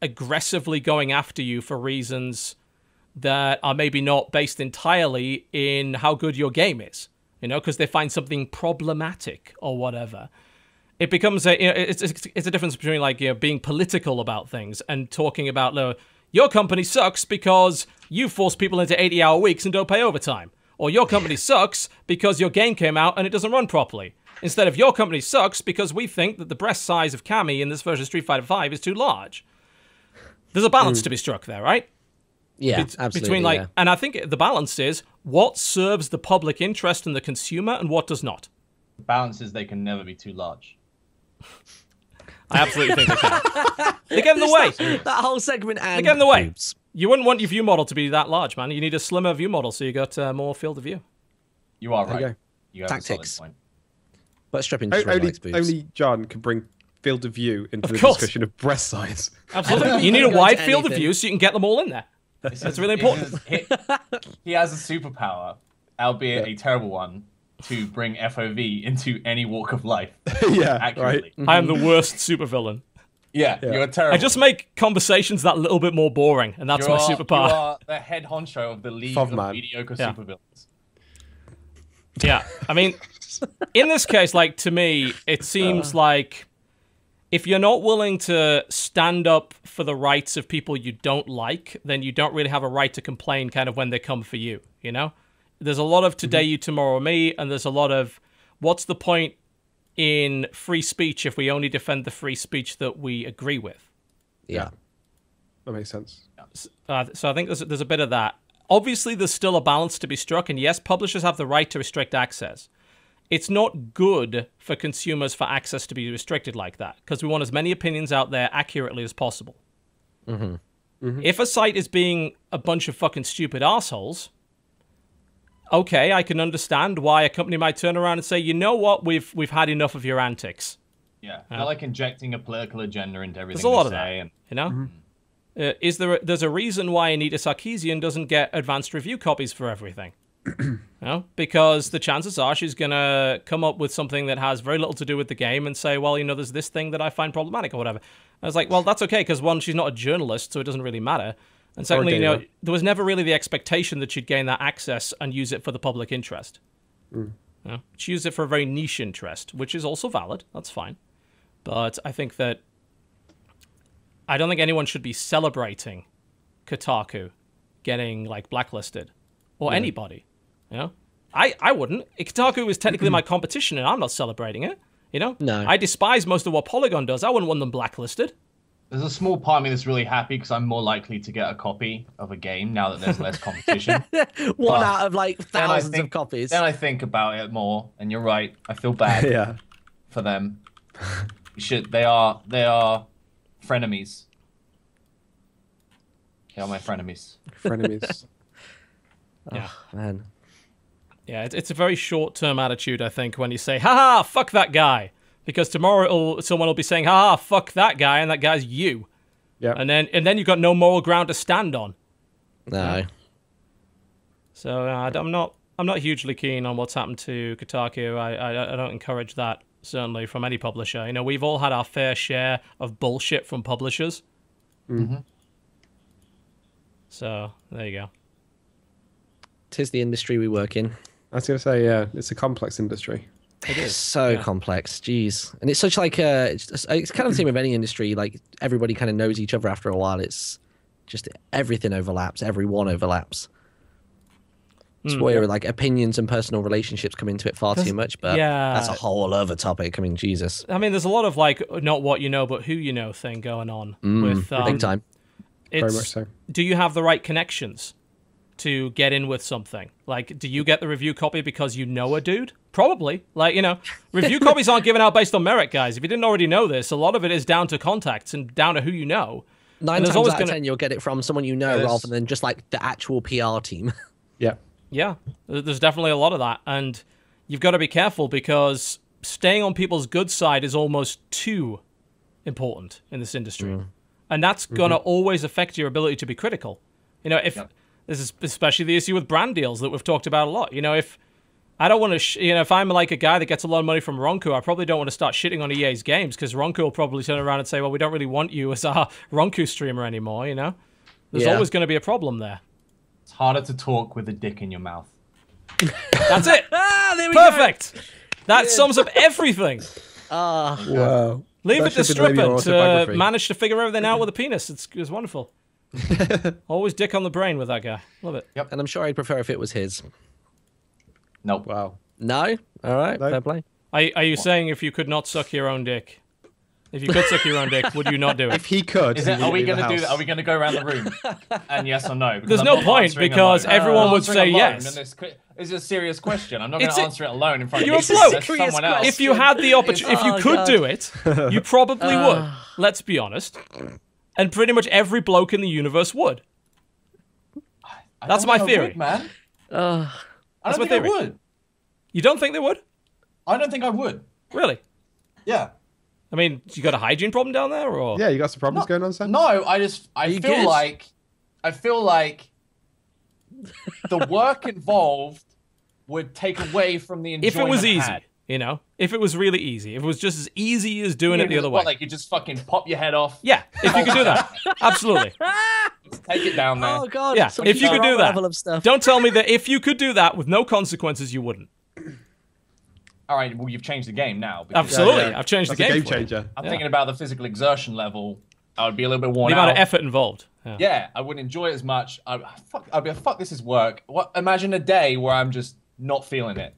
aggressively going after you for reasons that are maybe not based entirely in how good your game is, you know, because they find something problematic or whatever. It becomes it's a difference between, like, you know, being political about things and talking about, your company sucks because you force people into 80-hour weeks and don't pay overtime. Or your company sucks because your game came out and it doesn't run properly. Instead of your company sucks because we think that the breast size of Cammy in this version of Street Fighter V is too large. There's a balance to be struck there, right? Yeah, absolutely. Between and I think the balance is what serves the public interest and the consumer, and what does not. The balance is they can never be too large. I absolutely think they can. They get in the way. That whole segment and they get in the way. Boobs. You wouldn't want your view model to be that large, man. You need a slimmer view model so you got more field of view. You are right. You have Tactics. a solid point. But Strippin just really likes boobs. Only John can bring field of view into the discussion of breast size. Absolutely. You need a wide field of view so you can get them all in there. That's really important. He has a superpower, albeit a terrible one, to bring FOV into any walk of life. Accurately. Right. I am the worst supervillain. Yeah, you're terrible. I just make conversations that little bit more boring, and that's my superpower. You are the head honcho of the league of mediocre supervillains. Yeah, I mean, in this case, like, to me, it seems like if you're not willing to stand up for the rights of people you don't like, then you don't really have a right to complain kind of when they come for you, you know? There's a lot of today you, tomorrow me, and there's a lot of what's the point in free speech if we only defend the free speech that we agree with? Yeah. That makes sense. So I think there's a bit of that. Obviously, there's still a balance to be struck, and yes, publishers have the right to restrict access. It's not good for consumers for access to be restricted like that, because we want as many opinions out there accurately as possible. If a site is being a bunch of fucking stupid assholes, okay, I can understand why a company might turn around and say, you know what, we've had enough of your antics. Yeah, not like injecting a political agenda into everything. There's a lot of that, you know? There's a reason why Anita Sarkeesian doesn't get advanced review copies for everything. You know? Because the chances are she's going to come up with something that has very little to do with the game and say, well, you know, there's this thing that I find problematic or whatever. I was like, well, that's okay, because one, she's not a journalist, so it doesn't really matter. And secondly, you know, there was never really the expectation that she'd gain that access and use it for the public interest. You know? She used it for a very niche interest, which is also valid. That's fine. But I think that I don't think anyone should be celebrating Kotaku getting, like, blacklisted. Or anybody. You know? I wouldn't. Kotaku is technically my competition, and I'm not celebrating it. You know? No. I despise most of what Polygon does. I wouldn't want them blacklisted. There's a small part of me that's really happy because I'm more likely to get a copy of a game now that there's less competition. One out of like thousands of copies. Then I think about it more, and you're right. I feel bad for them. They are frenemies. They are my frenemies. Frenemies. Yeah, man. Yeah, it's a very short-term attitude, I think, when you say, "Ha ha, fuck that guy," because tomorrow someone will be saying, "Ha ha, fuck that guy," and that guy's you. Yeah. And then you've got no moral ground to stand on. No. So I'm not hugely keen on what's happened to Kotaku. I don't encourage that, certainly, from any publisher. You know, we've all had our fair share of bullshit from publishers. So there you go. 'Tis the industry we work in. I was going to say, yeah, it's a complex industry. It is so complex, jeez, and it's such like it's kind of the same with any industry. Like everybody kind of knows each other after a while. It's just everything overlaps, everyone overlaps. It's where like opinions and personal relationships come into it far too much, but that's a whole other topic. I mean, Jesus. I mean, there's a lot of like not what you know, but who you know thing going on with big time. Very much so. Do you have the right connections to get in with something? Like, do you get the review copy because you know a dude? Probably. Like, you know, review copies aren't given out based on merit, guys. If you didn't already know this, a lot of it is down to contacts and down to who you know. 9 times out of 10, you'll get it from someone you know rather than just like the actual PR team. Yeah. Yeah. There's definitely a lot of that. And you've got to be careful because staying on people's good side is almost too important in this industry. And that's going to always affect your ability to be critical. You know, if this is especially the issue with brand deals that we've talked about a lot. You know, if I don't want to, if I'm like a guy that gets a lot of money from Ronku, I probably don't want to start shitting on EA's games because Ronku will probably turn around and say, well, we don't really want you as our Ronku streamer anymore, you know? There's always going to be a problem there. It's harder to talk with a dick in your mouth. That's it. There we Perfect. Go. That sums up everything. Wow. Leave it to TheStrippin to manage to figure everything out with a penis. It's wonderful. Always dick on the brain with that guy. Love it. Yep. And I'm sure I'd prefer if it was his. Nope. Wow. No? All right. No. Fair play. Are you saying if you could not suck your own dick? If you could suck your own dick, would you not do it? If he could, are we going to do that? Are we going to go around the room and yes or no? Because there's no point because everyone would say yes. It's a serious question. I'm not going to answer it alone in front of you're you. a bloke. Someone else. If you had the opportunity, if you could do it, you probably would. Let's be honest. And pretty much every bloke in the universe would. That's my theory, would, man. That's my theory. I would. You don't think they would? I don't think I would. Really? Yeah. I mean, you got a hygiene problem down there, or? Yeah, you got some problems going on, Sam? No, I feel like the work involved would take away from the enjoyment. If it was easy, you know, if it was really easy, if it was just as easy as doing it the other way. Like you just fucking pop your head off. Yeah, if you could do that, absolutely. Take it down there. Oh god. Yeah, if you could do that. Don't tell me that if you could do that with no consequences, you wouldn't. All right, well, you've changed the game now. Absolutely, I've changed the game. Game changer. I'm thinking about the physical exertion level. I would be a little bit worn out. The amount of effort involved. Yeah, I wouldn't enjoy it as much. I'd be like, fuck, this is work. Imagine a day where I'm just not feeling it.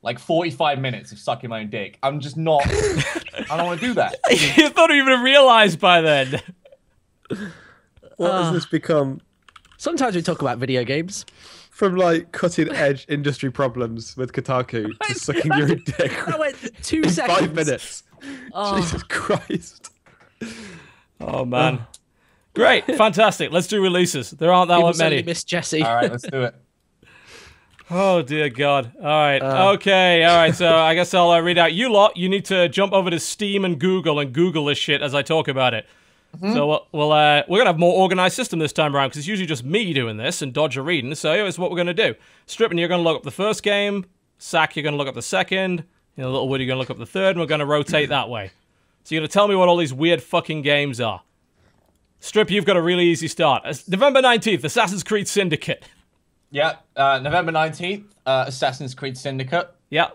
Like 45 minutes of sucking my own dick. I'm just not. I don't want to do that. You thought you even realized by then. What has this become? Sometimes we talk about video games. From like cutting edge industry problems with Kotaku to sucking your own dick. That went 2 seconds. 5 minutes. Jesus Christ. Oh man. Great, fantastic. Let's do releases. There aren't that many. Miss Jessie. All right, let's do it. Oh dear God. All right. Okay. All right. So I guess I'll read out. You lot, you need to jump over to Steam and Google this shit as I talk about it. So we're gonna have a more organized system this time around because it's usually just me doing this and Dodger reading. So here's what we're gonna do. Strippin', you're gonna look up the first game. Sack, you're gonna look up the second. Littlewood, you're gonna look up the third. And we're gonna rotate that way. So you're gonna tell me what all these weird fucking games are. Strip, you've got a really easy start. November 19th, Assassin's Creed Syndicate. Yeah, November 19th, Assassin's Creed Syndicate. Yeah,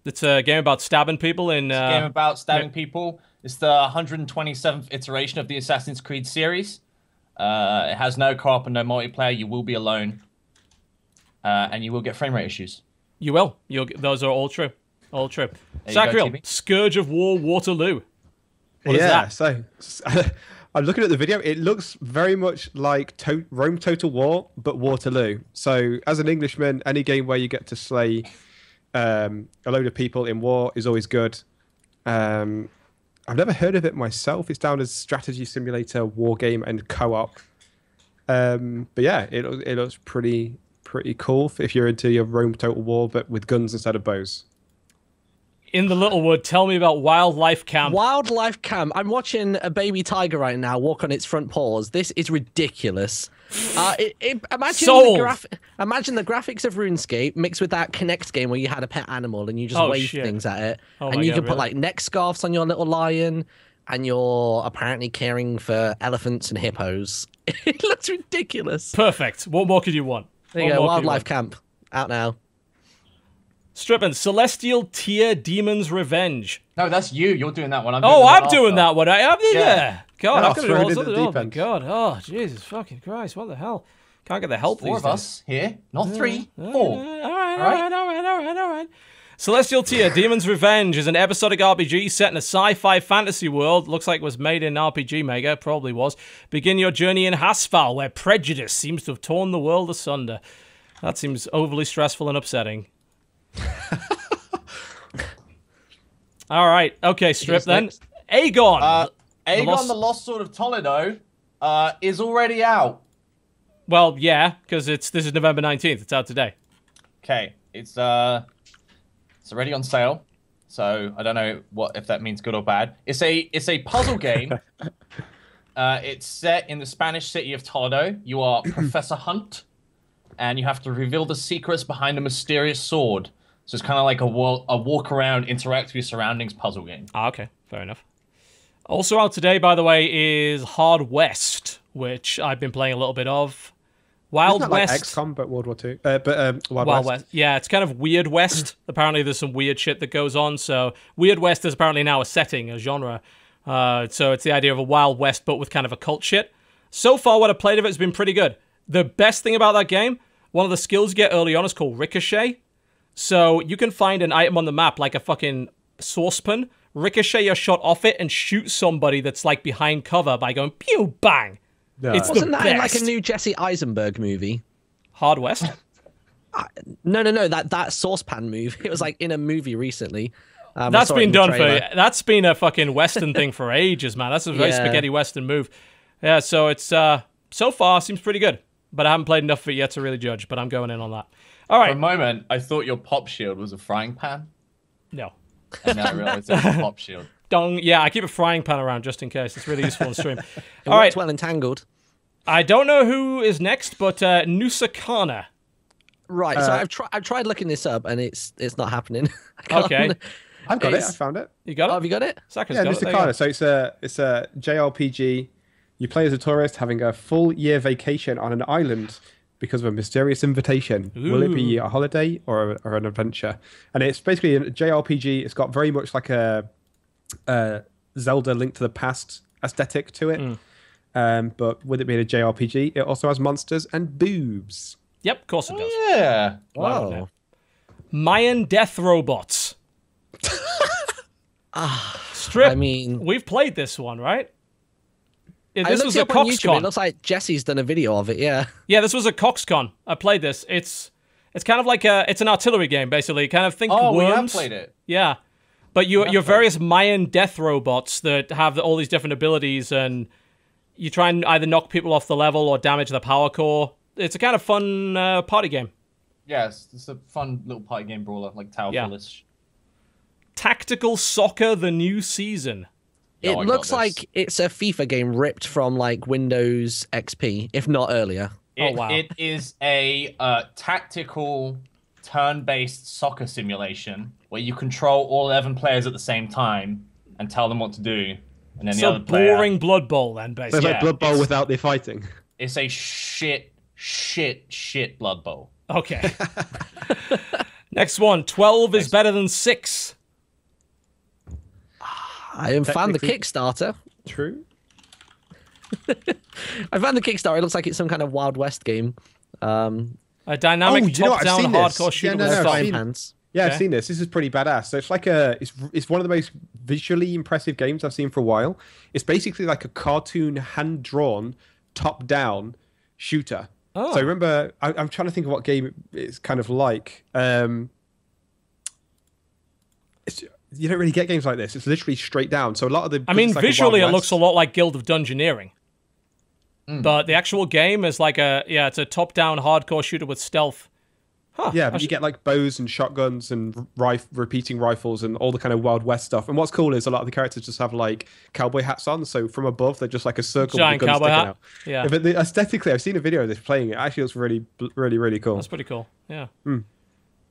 it's a game about stabbing people in... It's a game about stabbing people. It's the 127th iteration of the Assassin's Creed series. It has no co-op and no multiplayer. You will be alone. And you will get frame rate issues. You will. Those are all true. All true. Sacriel, Scourge of War, Waterloo. What is that? So... I'm looking at the video. It looks very much like Rome Total War, but Waterloo. So, as an Englishman, any game where you get to slay a load of people in war is always good. I've never heard of it myself. It's down as strategy simulator, war game, and co-op. But yeah, it looks pretty cool if you're into your Rome Total War, but with guns instead of bows. In the Littlewood, tell me about Wildlife Camp. Wildlife Camp. I'm watching a baby tiger right now walk on its front paws. This is ridiculous. Imagine the graphics of RuneScape mixed with that Connect game where you had a pet animal and you just wave things at it. And you can put like neck scarves on your little lion and you're apparently caring for elephants and hippos. It looks ridiculous. Perfect. What more could you want? There you go, Wildlife Camp. Out now. Strippin', Celestial Tier Demon's Revenge. No, that's you. You're doing that one. I'm doing that one. Yeah. God, I've got to do all sorts of... Oh, my God. Oh, Jesus fucking Christ. What the hell? Can't get the help these days. 4 of us here. Not 3. 4. All right. Celestial Tier Demon's Revenge is an episodic RPG set in a sci-fi fantasy world. Looks like it was made in RPG Maker. Probably was. Begin your journey in Hasfal, where prejudice seems to have torn the world asunder. That seems overly stressful and upsetting. All right. Okay, Strip then. Aegon. Aegon, the Lost Sword of Toledo, is already out. Well, yeah, because this is November 19th. It's out today. Okay, it's already on sale. So I don't know if that means good or bad. It's a puzzle game. It's set in the Spanish city of Toledo. You are Professor Hunt, and you have to reveal the secrets behind a mysterious sword. So it's kind of like a walk around, interact with your surroundings puzzle game. Okay, fair enough. Also out today, by the way, is Hard West, which I've been playing a little bit of. Wild Isn't that West. Like XCOM, but World War II. Wild West. Yeah, it's kind of Weird West. Apparently, there's some weird shit that goes on. So Weird West is apparently now a setting, a genre. So it's the idea of a Wild West, but with kind of occult shit. So far, what I've played of it has been pretty good. The best thing about that game, one of the skills you get early on is called Ricochet. So you can find an item on the map, like a fucking saucepan, ricochet your shot off it and shoot somebody that's like behind cover by going pew bang. No. Wasn't that in like a new Jesse Eisenberg movie? Hard West? No. That saucepan move. It was like in a movie recently. That's been done that's been a fucking Western thing for ages, man. That's a very spaghetti Western move. Yeah, so it's so far seems pretty good, but I haven't played enough of it yet to really judge. But I'm going in on that. All right. For a moment, I thought your pop shield was a frying pan. No. And then I realized it's a pop shield. Dong. Yeah, I keep a frying pan around just in case. It's really useful on stream. All right. Well entangled. I don't know who is next, but Nusakana. Right. So I've tried looking this up, and it's not happening. Okay. I've got it. I found it. You got it? Oh, have you got it? Yeah, Nusakana. So it's a JRPG. You play as a tourist having a full year vacation on an island because of a mysterious invitation. Ooh. Will it be a holiday or an adventure? And it's basically a JRPG. It's got very much like a Zelda Link to the Past aesthetic to it. But with it being a JRPG, it also has monsters and boobs. Yep, of course it does. Yeah. Wow. Mayan death robots. Strip. I mean, we've played this one, right? Yeah, I this looked was it a up on YouTube. It CoxCon. looks like Jesse's done a video of it. Yeah. Yeah, this was a CoxCon. I played this. It's kind of like it's an artillery game, basically. Kind of think Oh, worms. we have played it. Yeah, but you're various Mayan death robots that have all these different abilities, and you try and either knock people off the level or damage the power core. It's a kind of fun party game. Yes, it's a fun little party game brawler, like Tower Fall-ish. Tactical Soccer: The New Season. It looks like it's a FIFA game ripped from like Windows XP, if not earlier. Wow. It is a tactical turn-based soccer simulation where you control all 11 players at the same time and tell them what to do. And then the other player... boring Blood Bowl then, So basically. it's like Blood Bowl without the fighting. It's a shit Blood Bowl. Okay. Next one. 12 is better than 6. I have found the Kickstarter. True. I found the Kickstarter. It looks like it's some kind of Wild West game. A dynamic top-down hardcore shooter with frying pans. Yeah, I've seen this. This is pretty badass. So it's like it's one of the most visually impressive games I've seen for a while. It's basically like a cartoon, hand-drawn, top-down shooter. Oh. So remember, I'm trying to think of what game it's kind of like. You don't really get games like this. It's literally straight down. So a lot of the... I mean, visually it looks a lot like Guild of Dungeoneering. But the actual game is like it's a top-down hardcore shooter with stealth. Huh, yeah, but you get like bows and shotguns and repeating rifles and all the kind of Wild West stuff. And what's cool is a lot of the characters just have like cowboy hats on. So from above, they're just like a circle giant with the guns cowboy sticking hat. out. Yeah. But aesthetically, I've seen a video of this playing. It actually looks really, really, really cool. That's pretty cool. Yeah. All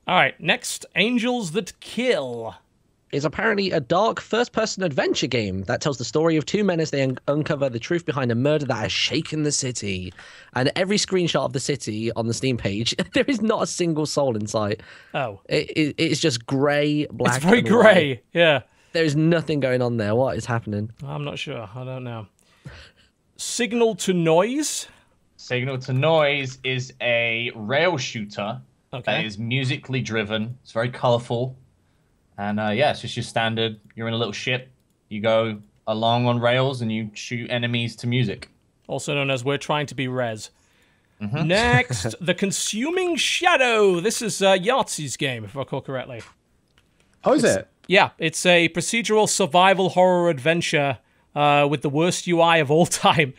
right. Next, Angels That Kill. Is apparently a dark first-person adventure game that tells the story of two men as they uncover the truth behind a murder that has shaken the city. And every screenshot of the city on the Steam page, there is not a single soul in sight. Oh. It's just grey, black, It's very and grey, white. yeah. There is nothing going on there. What is happening? I'm not sure. I don't know. Signal to Noise. Signal to Noise is a rail shooter that is musically driven. It's very colourful. And it's just your standard, you're in a little ship, you go along on rails and you shoot enemies to music. Also known as We're Trying to Be Rez. Next, The Consuming Shadow. This is Yahtzee's game, if I recall correctly. Oh, is it? Yeah, it's a procedural survival horror adventure with the worst UI of all time.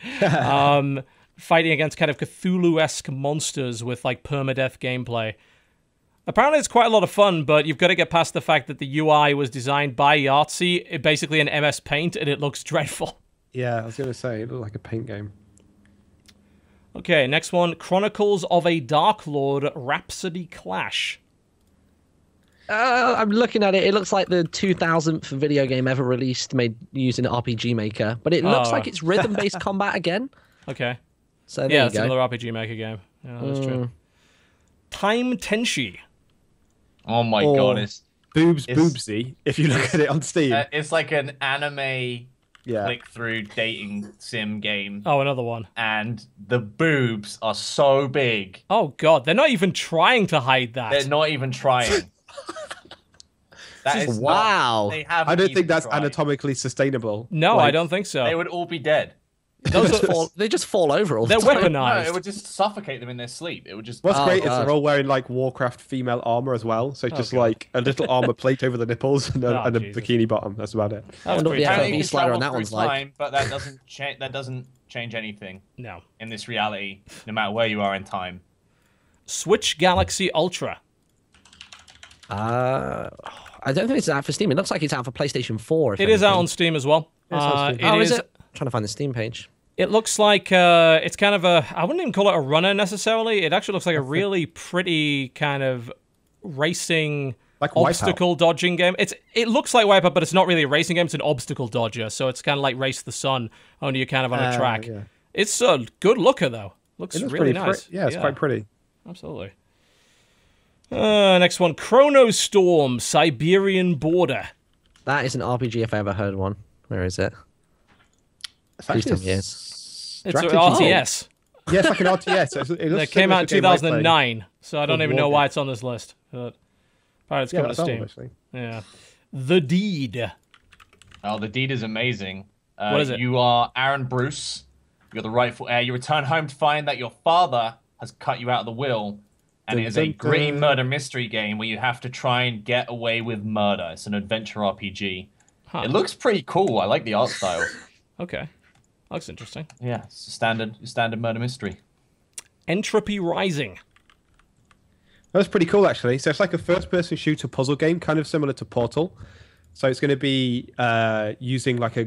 Fighting against kind of Cthulhu-esque monsters with like permadeath gameplay. Apparently it's quite a lot of fun, but you've got to get past the fact that the UI was designed by Yahtzee, basically in MS Paint, and it looks dreadful. Yeah, I was going to say, it looked like a paint game. Okay, next one. Chronicles of a Dark Lord Rhapsody Clash. I'm looking at it. It looks like the 2000th video game ever released made using RPG Maker, but it looks like it's rhythm-based combat again. Okay. So there you it's go. another RPG Maker game. Yeah, that's true. Time Tenshi. Oh my god, it's boobsy, if you look at it on Steam. It's like an anime click-through dating sim game. Oh, another one. And the boobs are so big. Oh god, they're not even trying to hide that. They're not even trying. That is wow. I don't think that's anatomically sustainable. No, I don't think so. They would all be dead. They just fall over all the time. They're weaponized. No, it would just suffocate them in their sleep. It would just. What's great is they're all wearing like Warcraft female armor as well. So just like a little armor plate over the nipples and a bikini bottom. That's about it. I wonder what the FOV slider on that one's like. But that doesn't change. That doesn't change anything. No. In this reality, no matter where you are in time. Switch Galaxy Ultra. I don't think it's out for Steam. It looks like it's out for PlayStation 4. It is out on Steam as well. Is it? I'm trying to find the Steam page. It looks like it's kind of a... I wouldn't even call it a runner necessarily. It actually looks like a really pretty kind of racing... Like obstacle dodging game. It looks like Wipeout, but it's not really a racing game. It's an obstacle dodger. So it's kind of like Race the Sun, only you're kind of on a track. Yeah. It's a good looker, though. Looks really nice. Yeah, it's quite pretty. Absolutely. Next one, Chrono Storm, Siberian Border. That is an RPG if I ever heard one. Where is it? Please tell me it's an RTS. Yeah, it's like an RTS. It came out in 2009, so I don't even know why it's on this list. But apparently it's coming to Steam. Yeah. The Deed. Oh, The Deed is amazing. What is it? You are Aaron Bruce. You're the rightful heir. You return home to find that your father has cut you out of the will. And it is a gritty murder mystery game where you have to try and get away with murder. It's an adventure RPG. Huh. It looks pretty cool. I like the art style. Okay. Looks interesting. Yeah, it's a standard murder mystery. Entropy Rising. That's pretty cool, actually. So it's like a first-person shooter puzzle game, kind of similar to Portal. So it's going to be using like a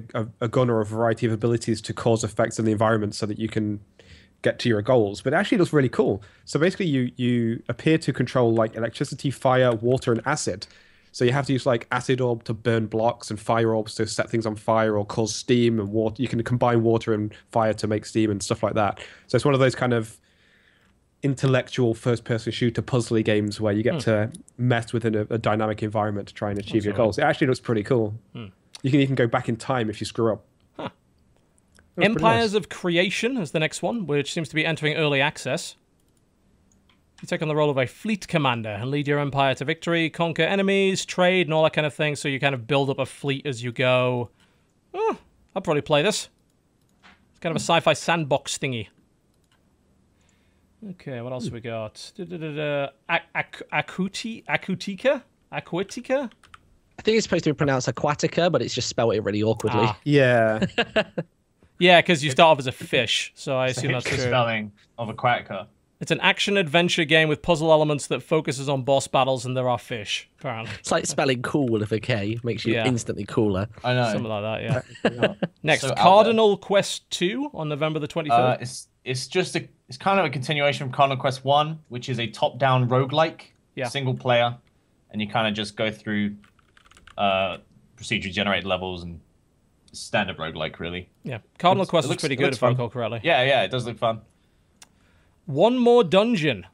gun or a variety of abilities to cause effects in the environment so that you can get to your goals. But it actually looks really cool. So basically you appear to control like electricity, fire, water, and acid. So you have to use like acid orb to burn blocks and fire orbs to set things on fire or cause steam and water. You can combine water and fire to make steam and stuff like that. So it's one of those kind of intellectual first-person shooter puzzly games where you get to mess within a dynamic environment to try and achieve your goals. It actually looks pretty cool. You can even go back in time if you screw up. Empires of Creation is the next one, which seems to be entering early access. You take on the role of a fleet commander and lead your empire to victory, conquer enemies, trade, and all that kind of thing. So you kind of build up a fleet as you go. Oh, I'll probably play this. It's kind of a sci-fi sandbox thingy. Okay, what else we got? Aquatica? I think it's supposed to be pronounced Aquatica, but it's just spelled it really awkwardly. Yeah. Yeah, because you start off as a fish, so I assume that's true. Spelling of Aquatica. It's an action-adventure game with puzzle elements that focuses on boss battles, and there are fish, apparently. It's like spelling cool with a K. Makes you instantly cooler. I know. Something like that, yeah. Next, so Cardinal Quest 2 on November the 23rd. It's kind of a continuation from Cardinal Quest 1, which is a top-down roguelike, single player, and you kind of just go through procedurally generated levels and standard roguelike, really. Yeah, Cardinal Quest is pretty good if I recall correctly. Yeah, it does look fun. One More Dungeon.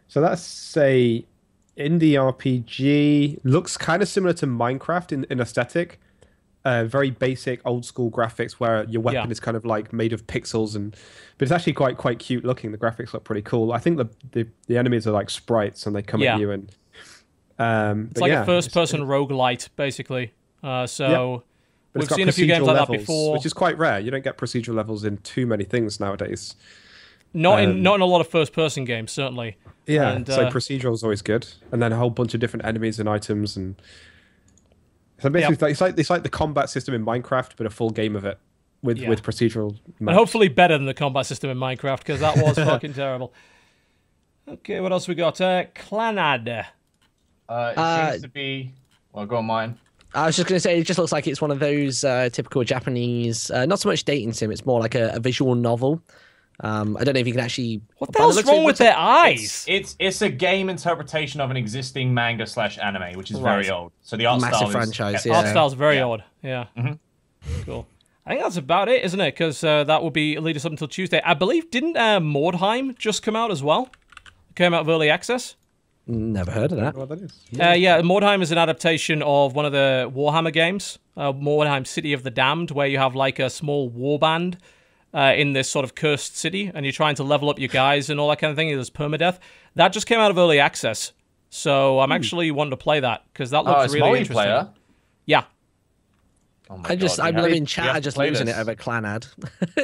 So that's a indie RPG. Looks kind of similar to Minecraft in aesthetic. Very basic old school graphics where your weapon is kind of like made of pixels, but it's actually quite cute looking. The graphics look pretty cool. I think the enemies are like sprites and they come at you and it's like a first person roguelite basically. But we've seen a few games like that before, which is quite rare. You don't get procedural levels in too many things nowadays. Not in a lot of first person games, certainly. Yeah, and, so procedural is always good, and then a whole bunch of different enemies and items and. So basically, it's like the combat system in Minecraft, but a full game of it with procedural. And hopefully better than the combat system in Minecraft, because that was fucking terrible. Okay, what else we got? Clanad. It seems to be. Well, go on, mine. I was just going to say, it just looks like it's one of those typical Japanese, not so much dating sim. It's more like a visual novel. I don't know if you can actually. What the hell's wrong with their eyes? It's a game interpretation of an existing manga / anime, which is very old. So the art style franchise. Art style's very old. Yeah. Cool. I think that's about it, isn't it? Because that will lead us up until Tuesday. I believe didn't Mordheim just come out as well? It came out of early access. Never heard of that. I don't know what that is. Yeah, Mordheim is an adaptation of one of the Warhammer games, Mordheim City of the Damned, where you have like a small warband in this sort of cursed city, and you're trying to level up your guys and all that kind of thing. There's permadeath. That just came out of early access, So I'm actually wanting to play that because that looks really interesting. Multiplayer? Yeah. Oh my God, I'm loving chat. Just losing it over Clan Ad.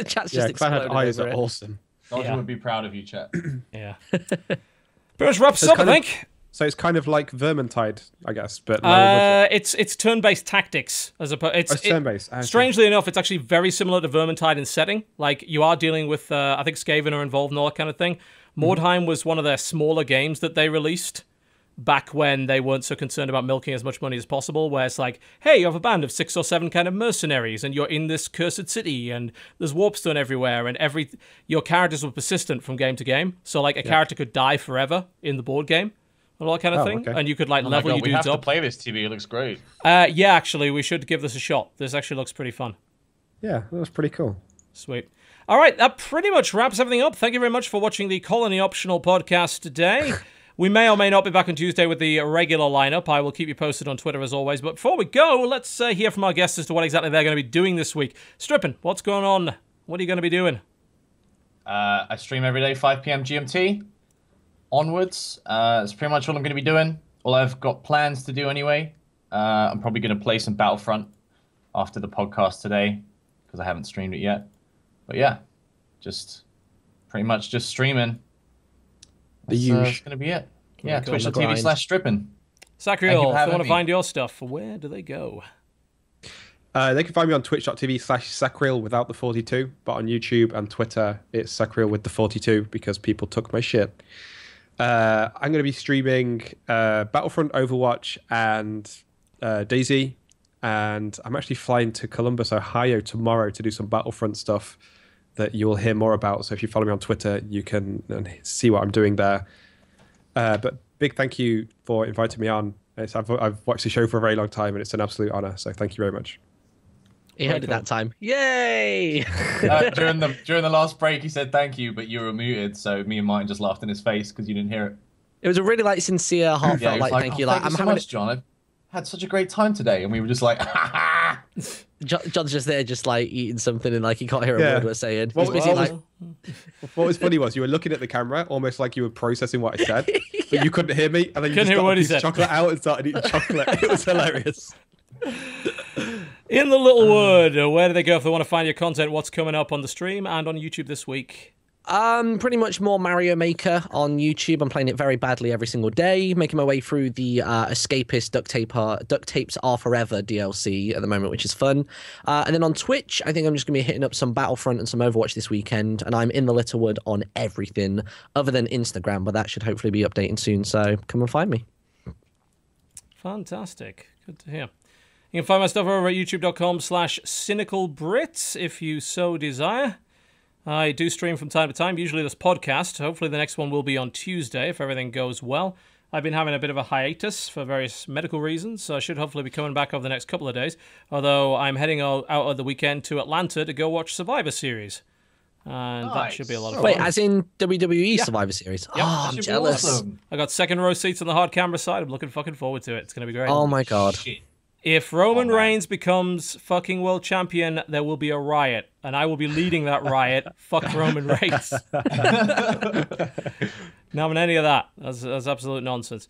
Chat's just exploded. Clan Ad eyes over are it. awesome. Dodger would be proud of you, chat. Yeah. Pretty much wraps up, I think. So it's kind of like Vermintide, I guess, but it's turn-based tactics as opposed. It's turn-based. Strangely enough, it's actually very similar to Vermintide in setting. Like you are dealing with, I think Skaven are involved and all that kind of thing. Mordheim was one of their smaller games that they released back when they weren't so concerned about milking as much money as possible, where it's like, hey, you have a band of 6 or 7 kind of mercenaries, and you're in this cursed city, and there's warpstone everywhere, and your characters were persistent from game to game. So like a character could die forever in the board game. All that kind of thing, and you could like level your dudes up. We have to play this, TV. It looks great. Yeah, actually, we should give this a shot. This actually looks pretty fun. Yeah, that was pretty cool. Sweet. All right, that pretty much wraps everything up. Thank you very much for watching the Colony Optional podcast today. We may or may not be back on Tuesday with the regular lineup. I will keep you posted on Twitter as always. But before we go, let's hear from our guests as to what exactly they're going to be doing this week. Strippin, what's going on? What are you going to be doing? I stream every day, 5 p.m. GMT. Onwards. That's pretty much all I'm going to be doing. All I've got plans to do anyway. I'm probably going to play some Battlefront after the podcast today because I haven't streamed it yet. But yeah, just pretty much just streaming. That's going to be it. Yeah, twitch.tv/strippin. Sacriel, if they want to find your stuff, where do they go? They can find me on twitch.tv/Sacriel without the 42, but on YouTube and Twitter, it's Sacriel with the 42 because people took my shit. I'm going to be streaming Battlefront, Overwatch, and DayZ, and I'm actually flying to Columbus, Ohio tomorrow to do some Battlefront stuff that you'll hear more about. So if you follow me on Twitter, you can see what I'm doing there. But big thank you for inviting me on. I've watched the show for a very long time, and it's an absolute honor. So thank you very much. He heard it that time. Yay! During the last break, he said thank you, but you were muted, so me and Martin just laughed in his face because you didn't hear it. It was a really sincere, heartfelt thank you. Thank you so much, John. I've had such a great time today, and we were just like, John's just there, just like eating something, and like he can't hear a word we're saying. What was funny was you were looking at the camera, almost like you were processing what I said, but you couldn't hear me, and then you just got a piece of chocolate out and started eating chocolate. It was hilarious. In the Littlewood, where do they go if they want to find your content? What's coming up on the stream and on YouTube this week? Pretty much more Mario Maker on YouTube. I'm playing it very badly every single day, making my way through the Escapist Duct Tapes Are Forever DLC at the moment, which is fun. And then on Twitch, I think I'm just going to be hitting up some Battlefront and some Overwatch this weekend, and I'm in the Littlewood on everything other than Instagram, but that should hopefully be updating soon, so come and find me. Fantastic. Good to hear. You can find my stuff over at youtube.com/cynicalbrits if you so desire. I do stream from time to time, usually this podcast. Hopefully the next one will be on Tuesday if everything goes well. I've been having a bit of a hiatus for various medical reasons, so I should hopefully be coming back over the next couple of days. Although I'm heading out of the weekend to Atlanta to go watch Survivor Series. And that should be a lot of fun. Wait, as in WWE Survivor Series? Yep, oh, I'm jealous. Awesome. I got second row seats on the hard camera side. I'm looking fucking forward to it. It's going to be great. Oh my God. Shit. If Roman Reigns becomes fucking world champion, there will be a riot, and I will be leading that riot. Fuck Roman Reigns. Not having any of that. That's absolute nonsense.